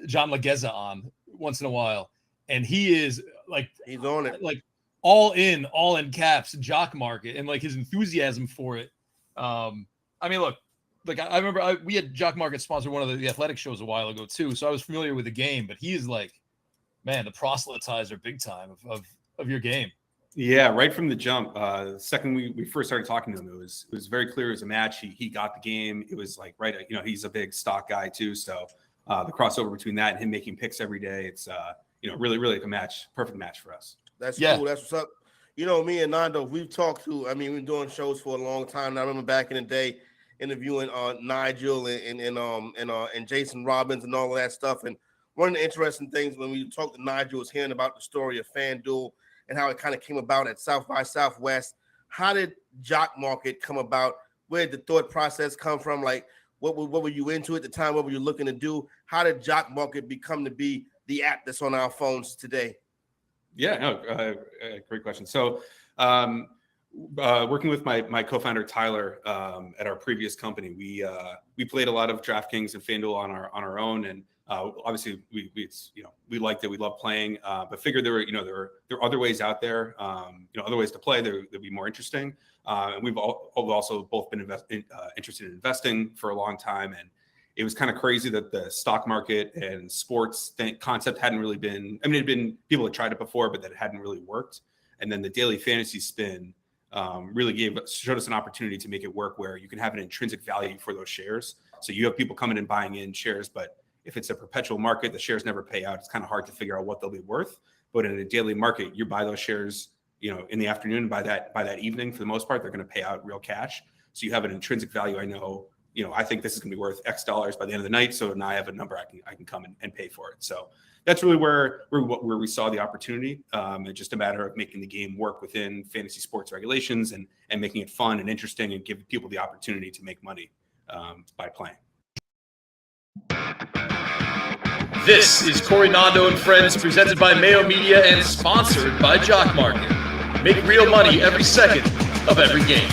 John Legeza on once in a while, and he is like he's on it, like all in caps Jock Market, and like his enthusiasm for it. I mean, look. Like I remember we had Jock Market sponsor one of the athletic shows a while ago too, so I was familiar with the game. But he is like, man, the proselytizer big time of your game. Yeah, right from the jump. The second we first started talking to him, it was very clear as a match. He got the game. It was like he's a big stock guy too, so the crossover between that and him making picks every day, it's really like a match, perfect match for us. That's cool. That's what's up. Me and Nando, we've talked to. I mean, we've been doing shows for a long time. And I remember back in the day, interviewing Nigel and Jason Robbins and all of that stuff. And one of the interesting things when we talked to Nigel was hearing about the story of FanDuel and how it kind of came about at South by Southwest. How did Jock Market come about? Where did the thought process come from? Like, what were you into at the time? What were you looking to do? How did Jock Market become to be the app that's on our phones today? Yeah, no, great question. So, working with my co-founder Tyler at our previous company, we played a lot of DraftKings and FanDuel on our own, and obviously we liked it. We loved playing, but figured there were other ways out there, other ways to play that would be more interesting. And we've also both been interested in investing for a long time, and it was kind of crazy that the stock market and sports concept hadn't really been. I mean, it'd been people had tried it before, but that it hadn't really worked. And then the daily fantasy spin really showed us an opportunity to make it work where you can have an intrinsic value for those shares. So you have people coming and buying in shares, but if it's a perpetual market, the shares never pay out. It's kind of hard to figure out what they'll be worth. But in a daily market, you buy those shares, in the afternoon, by that evening, for the most part, they're going to pay out real cash. So you have an intrinsic value. I think this is going to be worth X dollars by the end of the night. So now I have a number I can come and pay for it. So that's really where we saw the opportunity. It's just a matter of making the game work within fantasy sports regulations and making it fun and interesting and give people the opportunity to make money by playing. This is Corey Nando and Friends, presented by Mayo Media and sponsored by Jock Market. Make real money every second of every game.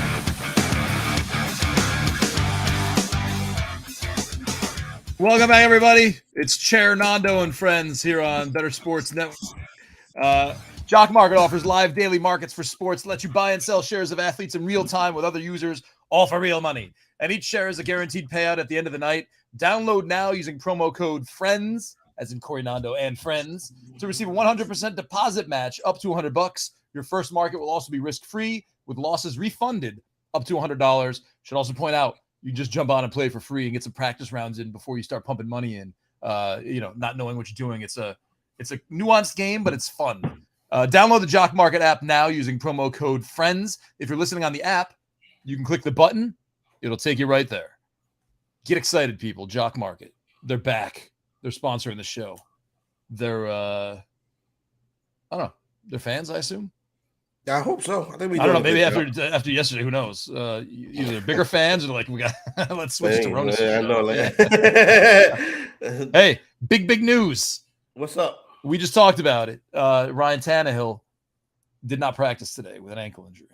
Welcome back, everybody. It's Chair Nando and Friends here on Bettor Sports Network. Jock Market offers live daily markets for sports, let you buy and sell shares of athletes in real time with other users, all for real money. And each share is a guaranteed payout at the end of the night. Download now using promo code FRIENDS, as in Corey Nando and Friends, to receive a 100% deposit match up to $100. Your first market will also be risk-free with losses refunded up to $100. Should also point out, you just jump on and play for free and get some practice rounds in before you start pumping money in. Not knowing what you're doing. It's a nuanced game, but it's fun. Download the Jock Market app now using promo code FRIENDS. If you're listening on the app, you can click the button. It'll take you right there. Get excited, people. Jock Market. They're back. They're sponsoring the show. They're I don't know. They're fans, I assume. I hope so. I think I don't know. Maybe after yesterday, who knows? Either bigger fans or like we got let's switch to Rona. I know. Like, hey, big news. What's up? We just talked about it. Ryan Tannehill did not practice today with an ankle injury.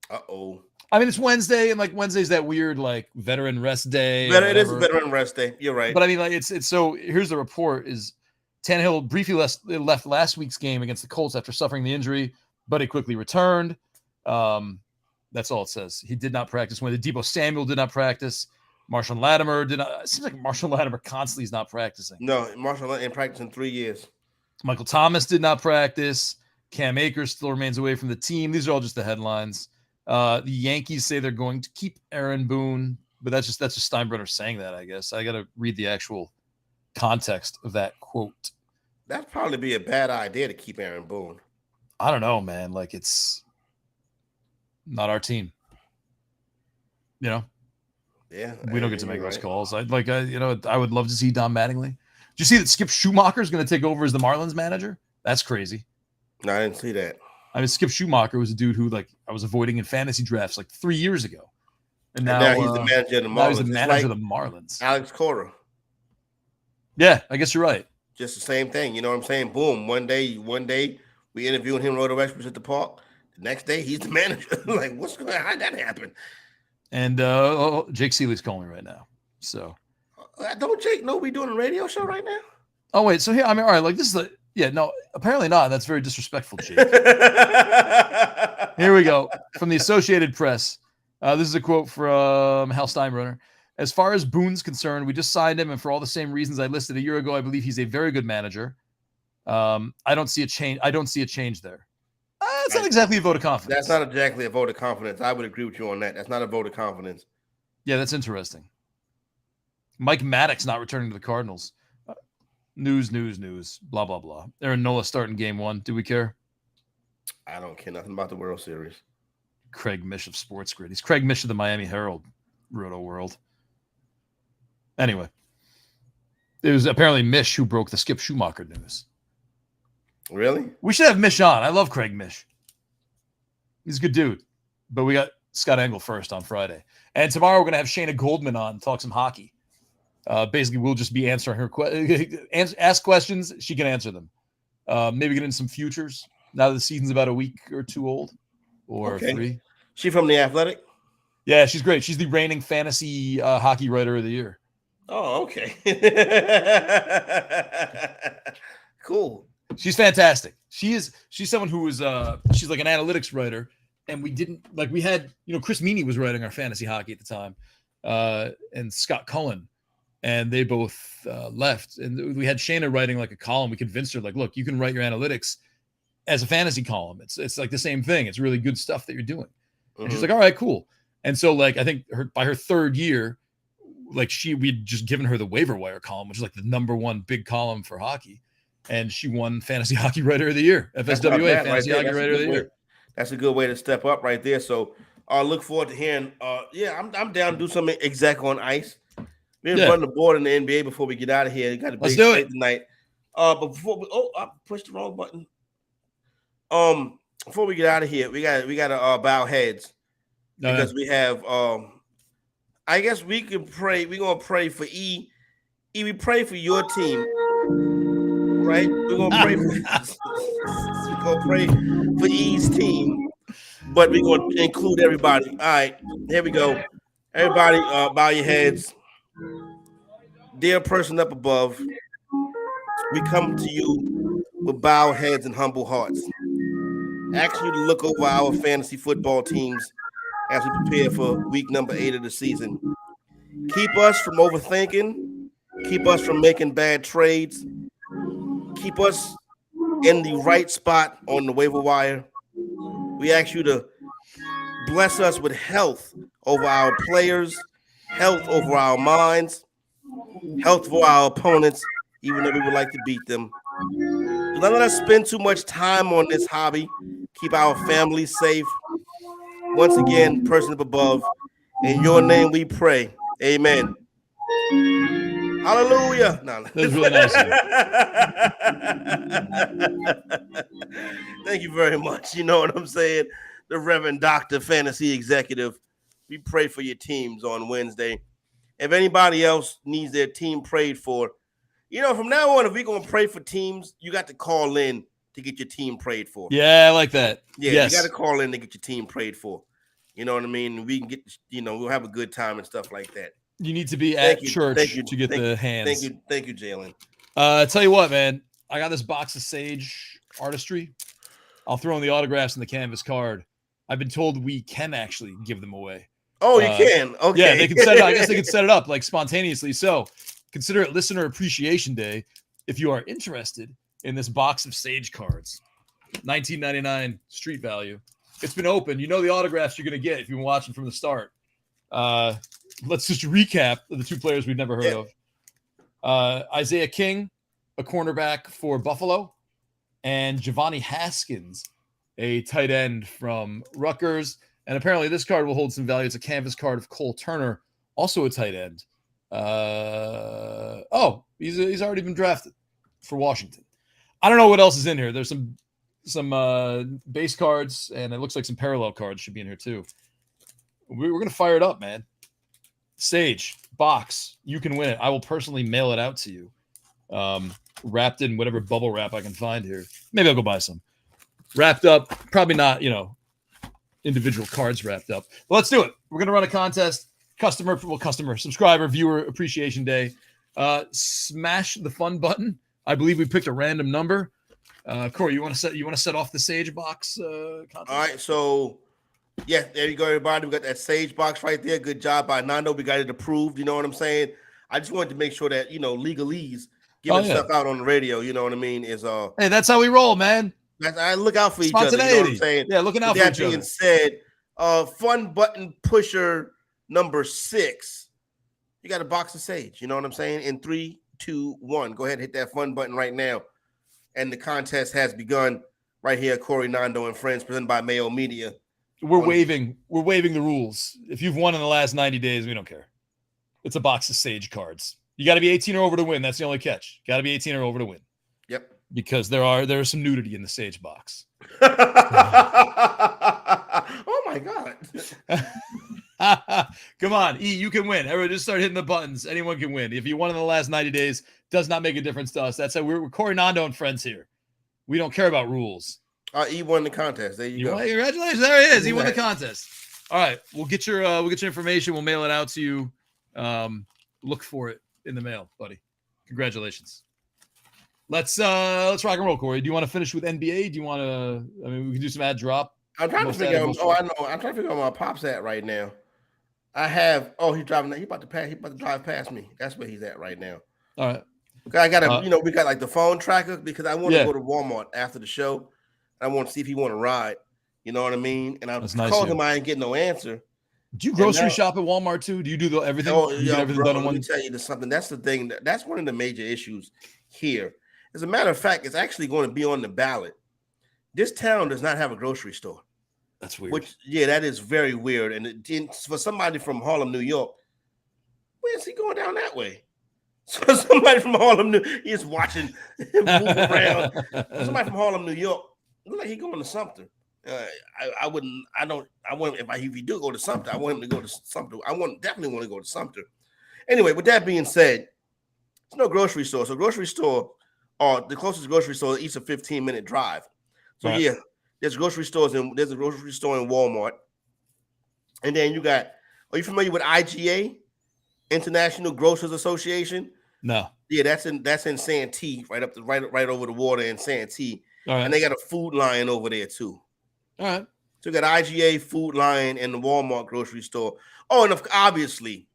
Uh-oh. I mean, it's Wednesday, and like Wednesday's that weird like veteran rest day. It is a veteran rest day. You're right. But I mean, like it's so. Here's the report: is Tannehill briefly left last week's game against the Colts after suffering the injury, but he quickly returned. That's all it says. He did not practice. When Deebo Samuel did not practice, Marshall Latimer did not. It seems like Marshall Latimer constantly is not practicing. No, Marshall ain't practicing 3 years. Michael Thomas did not practice. Cam Akers still remains away from the team. These are all just the headlines. The Yankees say they're going to keep Aaron Boone, but that's just Steinbrenner saying that, I guess. I got to read the actual context of that quote. That'd probably be a bad idea to keep Aaron Boone. I don't know, man. Like, it's not our team. You know? Yeah. We don't get to make those calls. I would love to see Don Mattingly. Did you see that Skip Schumacher is going to take over as the Marlins manager? That's crazy. No, I didn't see that. I mean, Skip Schumacher was a dude who like I was avoiding in fantasy drafts like 3 years ago. And now he's the manager of the Marlins. Now he's the manager of the Marlins. Alex Cora. Yeah, I guess you're right. Just the same thing. You know what I'm saying? Boom. One day we interviewed him, Roto Experts at the park. The next day he's the manager. Like, what's going on? How'd that happen? And Jake Seeley's calling right now. So don't Jake know we doing a radio show right now? Oh, wait. So here, I mean, all right, like this is no, apparently not. That's very disrespectful, Jake. Here we go. From the Associated Press. This is a quote from Hal Steinbrenner. As far as Boone's concerned, we just signed him, and for all the same reasons I listed a year ago, I believe he's a very good manager. I don't see a change. I don't see a change there. That's not exactly a vote of confidence. That's not exactly a vote of confidence. I would agree with you on that. That's not a vote of confidence. Yeah, that's interesting. Mike Maddox not returning to the Cardinals. News. Blah, blah, blah. Aaron Nola starting game 1. Do we care? I don't care nothing about the World Series. Craig Mish of Sports Grid. He's Craig Mish of the Miami Herald, Roto World. Anyway, it was apparently Mish who broke the Skip Schumacher news. Really? We should have Mish on. I love Craig Mish. He's a good dude. But we got Scott Engel first on Friday. And tomorrow we're going to have Shayna Goldman on, talk some hockey. Basically, we'll just be answering her ask questions. She can answer them. Maybe get in some futures now that the season's about a week or two old or 3. She from The Athletic? Yeah, she's great. She's the reigning fantasy hockey writer of the year. Oh, okay. Cool. She's fantastic. She's someone who was she's like an analytics writer, and we had Chris Meany was writing our fantasy hockey at the time, and Scott Cullen. And they both left. And we had Shayna writing like a column. We convinced her, like, look, you can write your analytics as a fantasy column. It's like the same thing. It's really good stuff that you're doing. And she's like, all right, cool. And so, like, I think by her third year, like we'd just given her the waiver wire column, which is like the number one big column for hockey. And she won Fantasy Hockey Writer of the Year, FSWA, Fantasy Hockey Writer of the Year. That's a good way to step up right there. So I look forward to hearing. I'm down to do something exact on ice. We're run the board in the NBA before we get out of here. You got a big slate tonight. But before I pushed the wrong button. Before we get out of here, we got to bow heads because we have. I guess we can pray. We're gonna pray for E. We pray for your team, right? We're gonna pray. We're gonna pray for E's team, but we're gonna include everybody. All right, here we go. Everybody, bow your heads. Dear person up above, we come to you with bowed heads and humble hearts. Ask you to look over our fantasy football teams as we prepare for week number 8 of the season. Keep us from overthinking. Keep us from making bad trades. Keep us in the right spot on the waiver wire. We ask you to bless us with health over our players, health over our minds, health for our opponents, even though we would like to beat them. Do not let us spend too much time on this hobby. Keep our families safe. Once again, person up above, in your name we pray. Amen. Hallelujah. No. That was really nice. Thank you very much. You know what I'm saying? The Reverend Dr. Fantasy Executive. We pray for your teams on Wednesday. If anybody else needs their team prayed for, from now on, if we're going to pray for teams, you got to call in to get your team prayed for. Yeah, I like that. Yeah, yes. You got to call in to get your team prayed for. You know what I mean? We can get, we'll have a good time and stuff like that. You need to be at church to get the hands. Thank you, Jalen. Tell you what, man. I got this box of Sage artistry. I'll throw in the autographs and the canvas card. I've been told we can actually give them away. Oh, you can? Okay. Yeah, they can set it up. I guess they can set it up like spontaneously. So consider it Listener Appreciation Day if you are interested in this box of Sage cards. $19.99 street value. It's been open. You know the autographs you're going to get if you've been watching from the start. Let's just recap the two players we've never heard of. Isaiah King, a cornerback for Buffalo, and Giovanni Haskins, a tight end from Rutgers. And apparently this card will hold some value. It's a canvas card of Cole Turner, also a tight end. He's already been drafted for Washington. I don't know what else is in here. There's some base cards, and it looks like some parallel cards should be in here too. We're going to fire it up, man. Sage, box, you can win it. I will personally mail it out to you. Wrapped in whatever bubble wrap I can find here. Maybe I'll go buy some. Wrapped up, probably not, individual cards wrapped up. But let's do it. We're going to run a contest. Subscriber, viewer appreciation day. Smash the fun button. I believe we picked a random number. Corey, you want to set off the Sage box contest? All right, so yeah, there you go, everybody. We got that Sage box right there. Good job by Nando. We got it approved. You know what I'm saying? I just wanted to make sure that legalese giving stuff out on the radio. You know what I mean? Hey, that's how we roll, man. I look out for each other. You know what I'm saying? Yeah, looking out for each other. That being said, fun button pusher number 6. You got a box of Sage. You know what I'm saying? In 3, 2, 1. Go ahead and hit that fun button right now. And the contest has begun right here. Corey Nando and Friends, presented by Mayo Media. We're waiving the rules. If you've won in the last 90 days, we don't care. It's a box of Sage cards. You got to be 18 or over to win. That's the only catch. Got to be 18 or over to win. Yep. Because there is some nudity in the Sage box. Oh my God. Come on, E, you can win. Everyone just start hitting the buttons. Anyone can win. If you won in the last 90 days, does not make a difference to us. That's how we're Corey Nando and Friends here. We don't care about rules. E won the contest. There you go. Congratulations. There he is. He won the contest. All right. We'll get your information. We'll mail it out to you. Look for it in the mail, buddy. Congratulations. Let's rock and roll, Corey. Do you want to finish with NBA? Do you want to? I mean, we can do some ad drop. I'm trying to figure out. Oh, I know. I'm trying to figure out where my pop's at right now. I have. Oh, he's driving. He about to pass. He about to drive past me. That's where he's at right now. All right. Okay, I got to. We got like the phone tracker because I want to go to Walmart after the show. I want to see if he want to ride. You know what I mean? And I called him. I ain't getting no answer. Do you grocery shop at Walmart too? Do you do everything? Oh, yeah, everything bro, done in one? Let me tell you something. That's the thing. That's one of the major issues here. As a matter of fact, it's actually going to be on the ballot. This town does not have a grocery store. That's weird. That is very weird. And for somebody from Harlem, New York, where is he going down that way? So somebody from Harlem, he's watching him move around. Somebody from Harlem, New York, look like he's going to Sumter. If he do go to Sumter, I want him to go to Sumter. Definitely want to go to Sumter. Anyway, with that being said, there's no grocery store. So grocery store, the closest grocery store is a 15-minute drive. So right. There's grocery stores and there's a grocery store in Walmart. And then are you familiar with IGA, International Grocers Association? No. Yeah, that's in Santee, right right over the water in Santee. All right. And they got a Food Lion over there too. All right. So you got IGA, Food Lion, and the Walmart grocery store. Oh, and obviously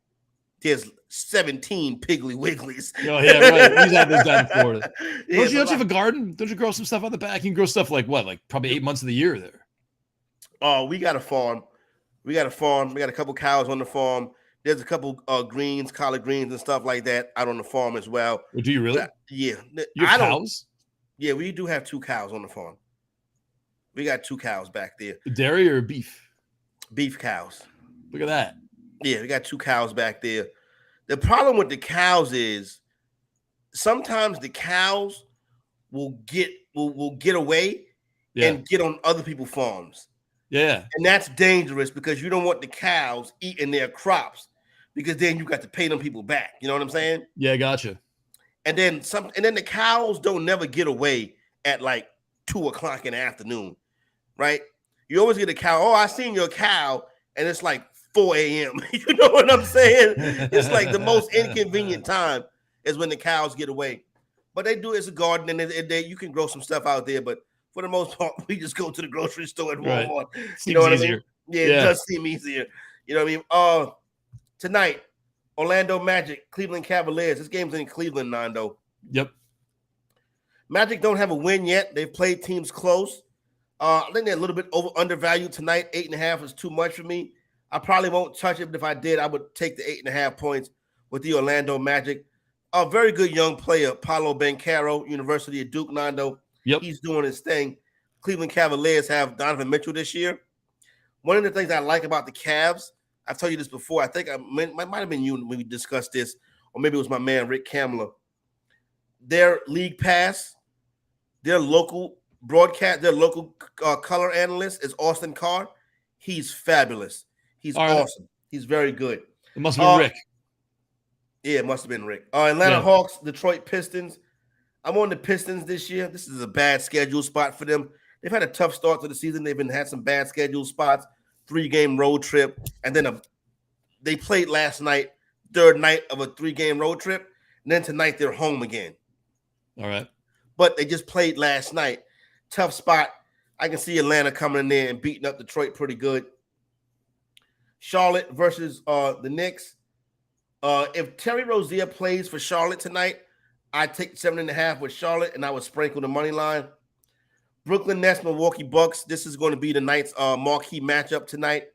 there's 17 Piggly Wigglies. Oh, yeah, right. He's had this down in Florida. Don't you have a garden? Don't you grow some stuff on the back? You can grow stuff like probably 8 months of the year there. Oh, we got a farm. We got a couple cows on the farm. There's a couple greens, collard greens, and stuff like that out on the farm as well. Do you really? Yeah. You have cows? Yeah, we do have 2 cows on the farm. We got 2 cows back there. Dairy or beef? Beef cows. Look at that. Yeah, we got 2 cows back there. The problem with the cows is sometimes the cows will get away and get on other people's farms. Yeah. And that's dangerous because you don't want the cows eating their crops because then you got to pay them people back. You know what I'm saying? Yeah, gotcha. And then the cows don't never get away at like 2:00 in the afternoon, right? You always get a cow. Oh, I seen your cow, and it's like 4 a.m. You know what I'm saying? It's like the most inconvenient time is when the cows get away. But they do, it's a garden, and you can grow some stuff out there. But for the most part, we just go to the grocery store at Walmart. Right. You know what easier. I mean? Yeah, it does seem easier. You know what I mean? Tonight, Orlando Magic, Cleveland Cavaliers. This game's in Cleveland, Nando. Yep. Magic don't have a win yet. They've played teams close. I think they're a little bit undervalued tonight. 8.5 is too much for me. I probably won't touch it, but if I did, I would take the 8.5 points with the Orlando Magic. A very good young player, Paolo Banchero, University of Duke, Nando. Yep. He's doing his thing. Cleveland Cavaliers have Donovan Mitchell this year. One of the things I like about the Cavs, I've told you this before. I think it might have been you when we discussed this, or maybe it was my man Rick Kamler. Their league pass, their local broadcast, their local color analyst is Austin Carr. He's fabulous. He's awesome. He's very good. It must have been Rick. Yeah, it must have been Rick. Atlanta Hawks, Detroit Pistons. I'm on the Pistons this year. This is a bad schedule spot for them. They've had a tough start to the season. They've had some bad schedule spots, 3-game road trip, and then they played last night, third night of a 3-game road trip, and then tonight they're home again. All right. But they just played last night. Tough spot. I can see Atlanta coming in there and beating up Detroit pretty good. Charlotte versus the Knicks. If Terry Rozier plays for Charlotte tonight, I'd take 7.5 with Charlotte, and I would sprinkle the money line. Brooklyn Nets, Milwaukee Bucks. This is going to be the night's marquee matchup tonight.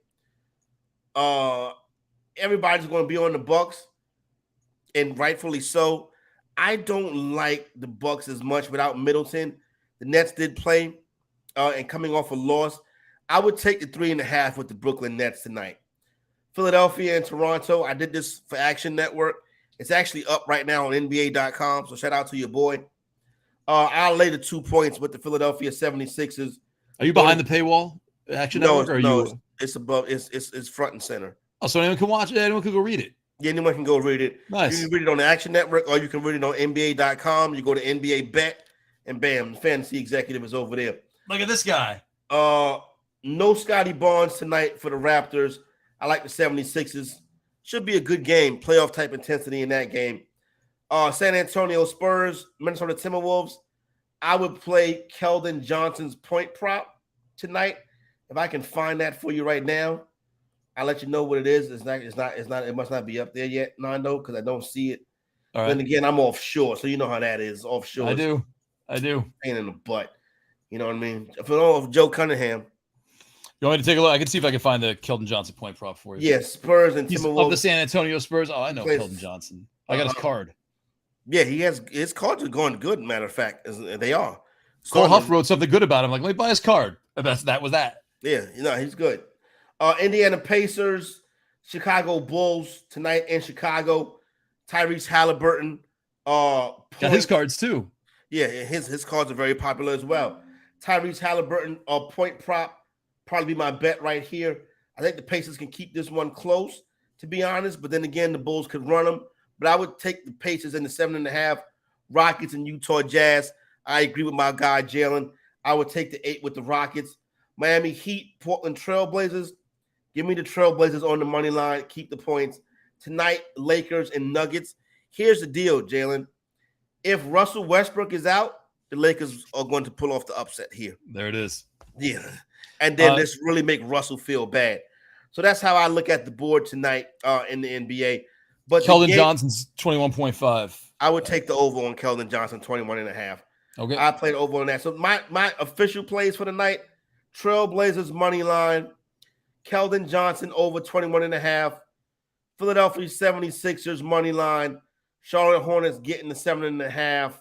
Everybody's going to be on the Bucks, and rightfully so. I don't like the Bucks as much without Middleton. The Nets did play, and coming off a loss, I would take the 3.5 with the Brooklyn Nets tonight. Philadelphia and Toronto. I did this for Action Network. It's actually up right now on NBA.com, so shout out to your boy. I'll lay the 2 points with the Philadelphia 76ers. Are you behind the paywall, Action Network? It's above. It's front and center. Oh, so anyone can watch it? Anyone can go read it? Yeah, anyone can go read it. Nice. You can read it on the Action Network, or you can read it on NBA.com. You go to NBA Bet, and bam, the fantasy executive is over there. Look at this guy. No Scotty Barnes tonight for the Raptors. I like the 76ers. Should be a good game. Playoff type intensity in that game. San Antonio Spurs, Minnesota Timberwolves. I would play Keldon Johnson's point prop tonight. If I can find that for you right now, I'll let you know what it is. It's not. It must not be up there yet, Nando, because I don't see it. All right. And again, I'm offshore, so you know how that is. Offshore. I do. Pain in the butt. You know what I mean? If Joe Cunningham. You want me to take a look? I can see if I can find the Keldon Johnson point prop for you. Yes, Spurs and Timberwolves. Of the San Antonio Spurs. Oh, I know Keldon Johnson. I got his card. Yeah, his cards are going good. Matter of fact, they are. Cole Huff wrote something good about him. Like, let me buy his card. That was that. Yeah, he's good. Indiana Pacers, Chicago Bulls tonight in Chicago. Tyrese Halliburton. Got his cards too. Yeah, his cards are very popular as well. Tyrese Halliburton, point prop, probably be my bet right here. I think the Pacers can keep this one close, to be honest. But then again, the Bulls could run them. But I would take the Pacers in the 7.5. Rockets and Utah Jazz. I agree with my guy Jalen. I would take the 8 with the Rockets. Miami Heat, Portland Trailblazers. Give me the Trailblazers on the money line. Keep the points. Tonight, Lakers and Nuggets. Here's the deal, Jalen. If Russell Westbrook is out, the Lakers are going to pull off the upset here. There it is. Yeah. And then let's really make Russell feel bad. So that's how I look at the board tonight in the NBA. But Keldon Johnson's 21.5. I would take the over on Keldon Johnson, 21.5. Okay. I played over on that. So my official plays for the night, Trailblazers money line, Keldon Johnson over 21.5, Philadelphia 76ers money line, Charlotte Hornets getting the 7.5.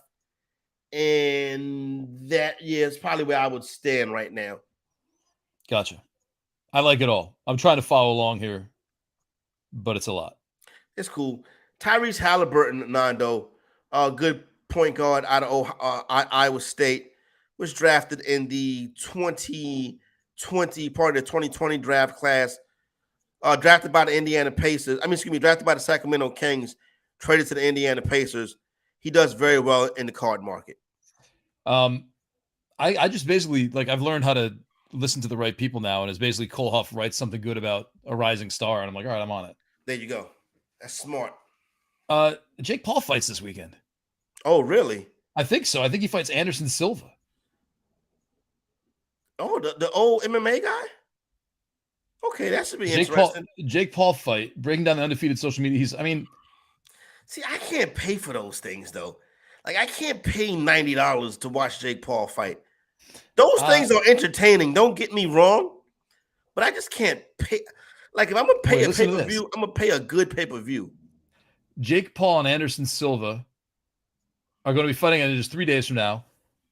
And that, is probably where I would stand right now. Gotcha. I like it all. I'm trying to follow along here, but it's a lot. It's cool. Tyrese Halliburton, Nando, a good point guard out of Iowa State, was drafted in the 2020 part of the 2020 draft class. Drafted by the Indiana Pacers. Drafted by the Sacramento Kings, traded to the Indiana Pacers. He does very well in the card market. I just basically, like, I've learned how to listen to the right people now, and it's basically Cole Huff writes something good about a rising star, and I'm like, all right, I'm on it. There you go. That's smart. Jake Paul fights this weekend. Oh, really? I think so. I think he fights Anderson Silva. Oh, the old MMA guy? Okay, that should be interesting. Jake Paul fight, breaking down the undefeated social media. See, I can't pay for those things, though. Like, I can't pay $90 to watch Jake Paul fight. Those things are entertaining. Don't get me wrong, but I just can't pay. Like, if I'm gonna pay a pay-per-view, I'm gonna pay a good pay-per-view. Jake Paul and Anderson Silva are going to be fighting in just 3 days from now.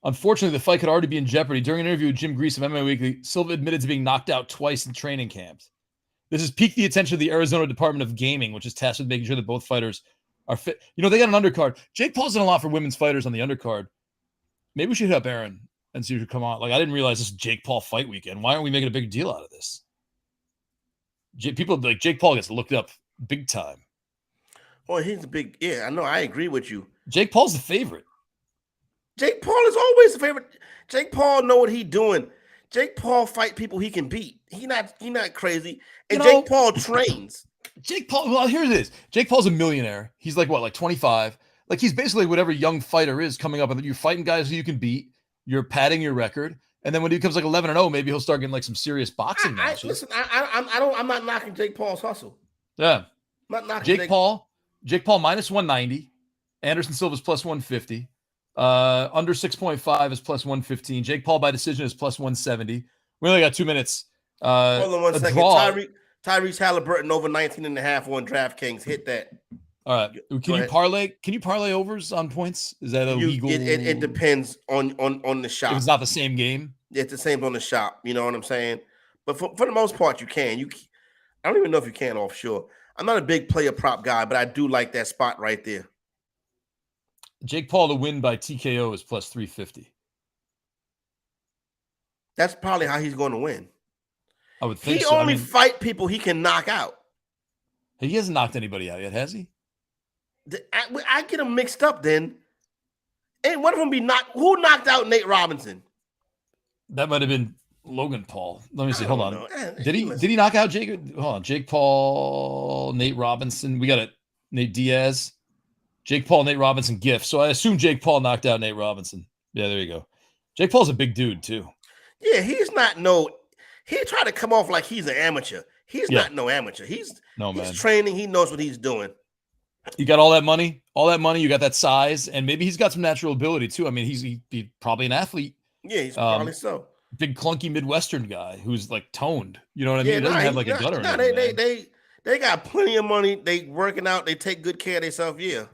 Unfortunately, the fight could already be in jeopardy. During an interview with Jim Grease of MMA Weekly, Silva admitted to being knocked out twice in training camps. This has piqued the attention of the Arizona Department of Gaming, which is tasked with making sure that both fighters are fit. You know, they got an undercard. Jake Paul's done a lot for women's fighters on the undercard. Maybe we should hit up Aaron and see if she come on. Like, I didn't realize this is Jake Paul fight weekend. Why aren't we making a big deal out of this? People like Jake Paul gets looked up big time. Oh, he's a big, I know. I agree with you. Jake Paul's the favorite. Jake Paul is always the favorite. Jake Paul know what he's doing. Jake Paul fight people he can beat. He not crazy. And Jake Paul trains. Jake Paul, well, here it is. Jake Paul's a millionaire. He's like, what, like 25? Like, he's basically whatever young fighter is coming up. And you're fighting guys who you can beat. You're padding your record. And then when he becomes like 11-0, maybe he'll start getting like some serious boxing matches. Listen, I'm not knocking Jake Paul's hustle. Yeah. I'm not knocking Jake Paul minus 190. Anderson Silva's plus 150. Under 6.5 is plus 115. Jake Paul by decision is plus 170. We only got 2 minutes. Hold on one second. Tyrese Halliburton over 19.5 on DraftKings. Hit that. All right. Can you parlay overs on points? Is that illegal? It depends on the shop. If it's not the same game? It's the same on the shop. You know what I'm saying? But for the most part, you can. I don't even know if you can offshore. I'm not a big player prop guy, but I do like that spot right there. Jake Paul to win by TKO is plus 350. That's probably how he's going to win. I would think he only fight people he can knock out. He hasn't knocked anybody out yet, has he? I get them mixed up then. Ain't one of them be knocked? Who knocked out Nate Robinson? That might have been Logan Paul. Let me see. Hold on. Know. Did he knock out Jake? Hold on. Jake Paul, Nate Robinson. We got it. Nate Diaz. Jake Paul, Nate Robinson gift. So I assume Jake Paul knocked out Nate Robinson. Yeah, there you go. Jake Paul's a big dude too. Yeah, he's not he tried to come off like he's an amateur. He's not no amateur. He's training. He knows what he's doing. You got all that money. You got that size, and maybe he's got some natural ability too. I mean, he's probably an athlete. Yeah, he's probably so. Big clunky Midwestern guy who's like toned. You know what I mean? He doesn't have like a gutter. No, they got plenty of money. They working out. They take good care of themselves. Yeah.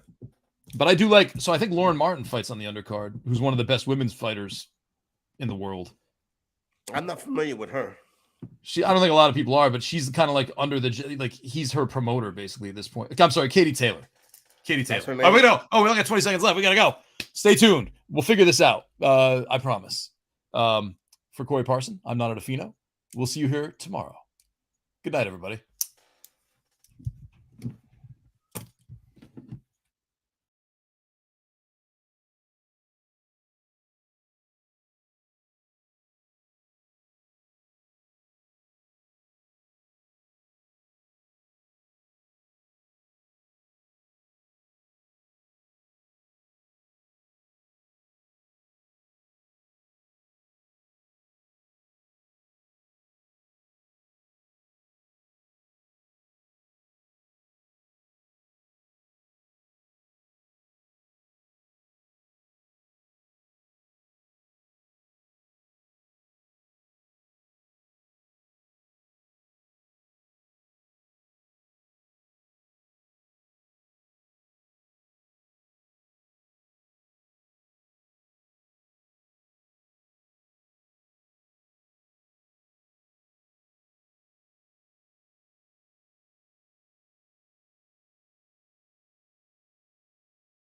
But I do like. So I think Lauren Martin fights on the undercard, who's one of the best women's fighters in the world. I'm not familiar with her. I don't think a lot of people are, but she's kind of like he's her promoter basically at this point. I'm sorry, Katie Taylor. Oh, we only got 20 seconds left. We gotta go. Stay tuned. We'll figure this out. I promise. For Corey Parson, I'm Nando Fino. We'll see you here tomorrow. Good night, everybody.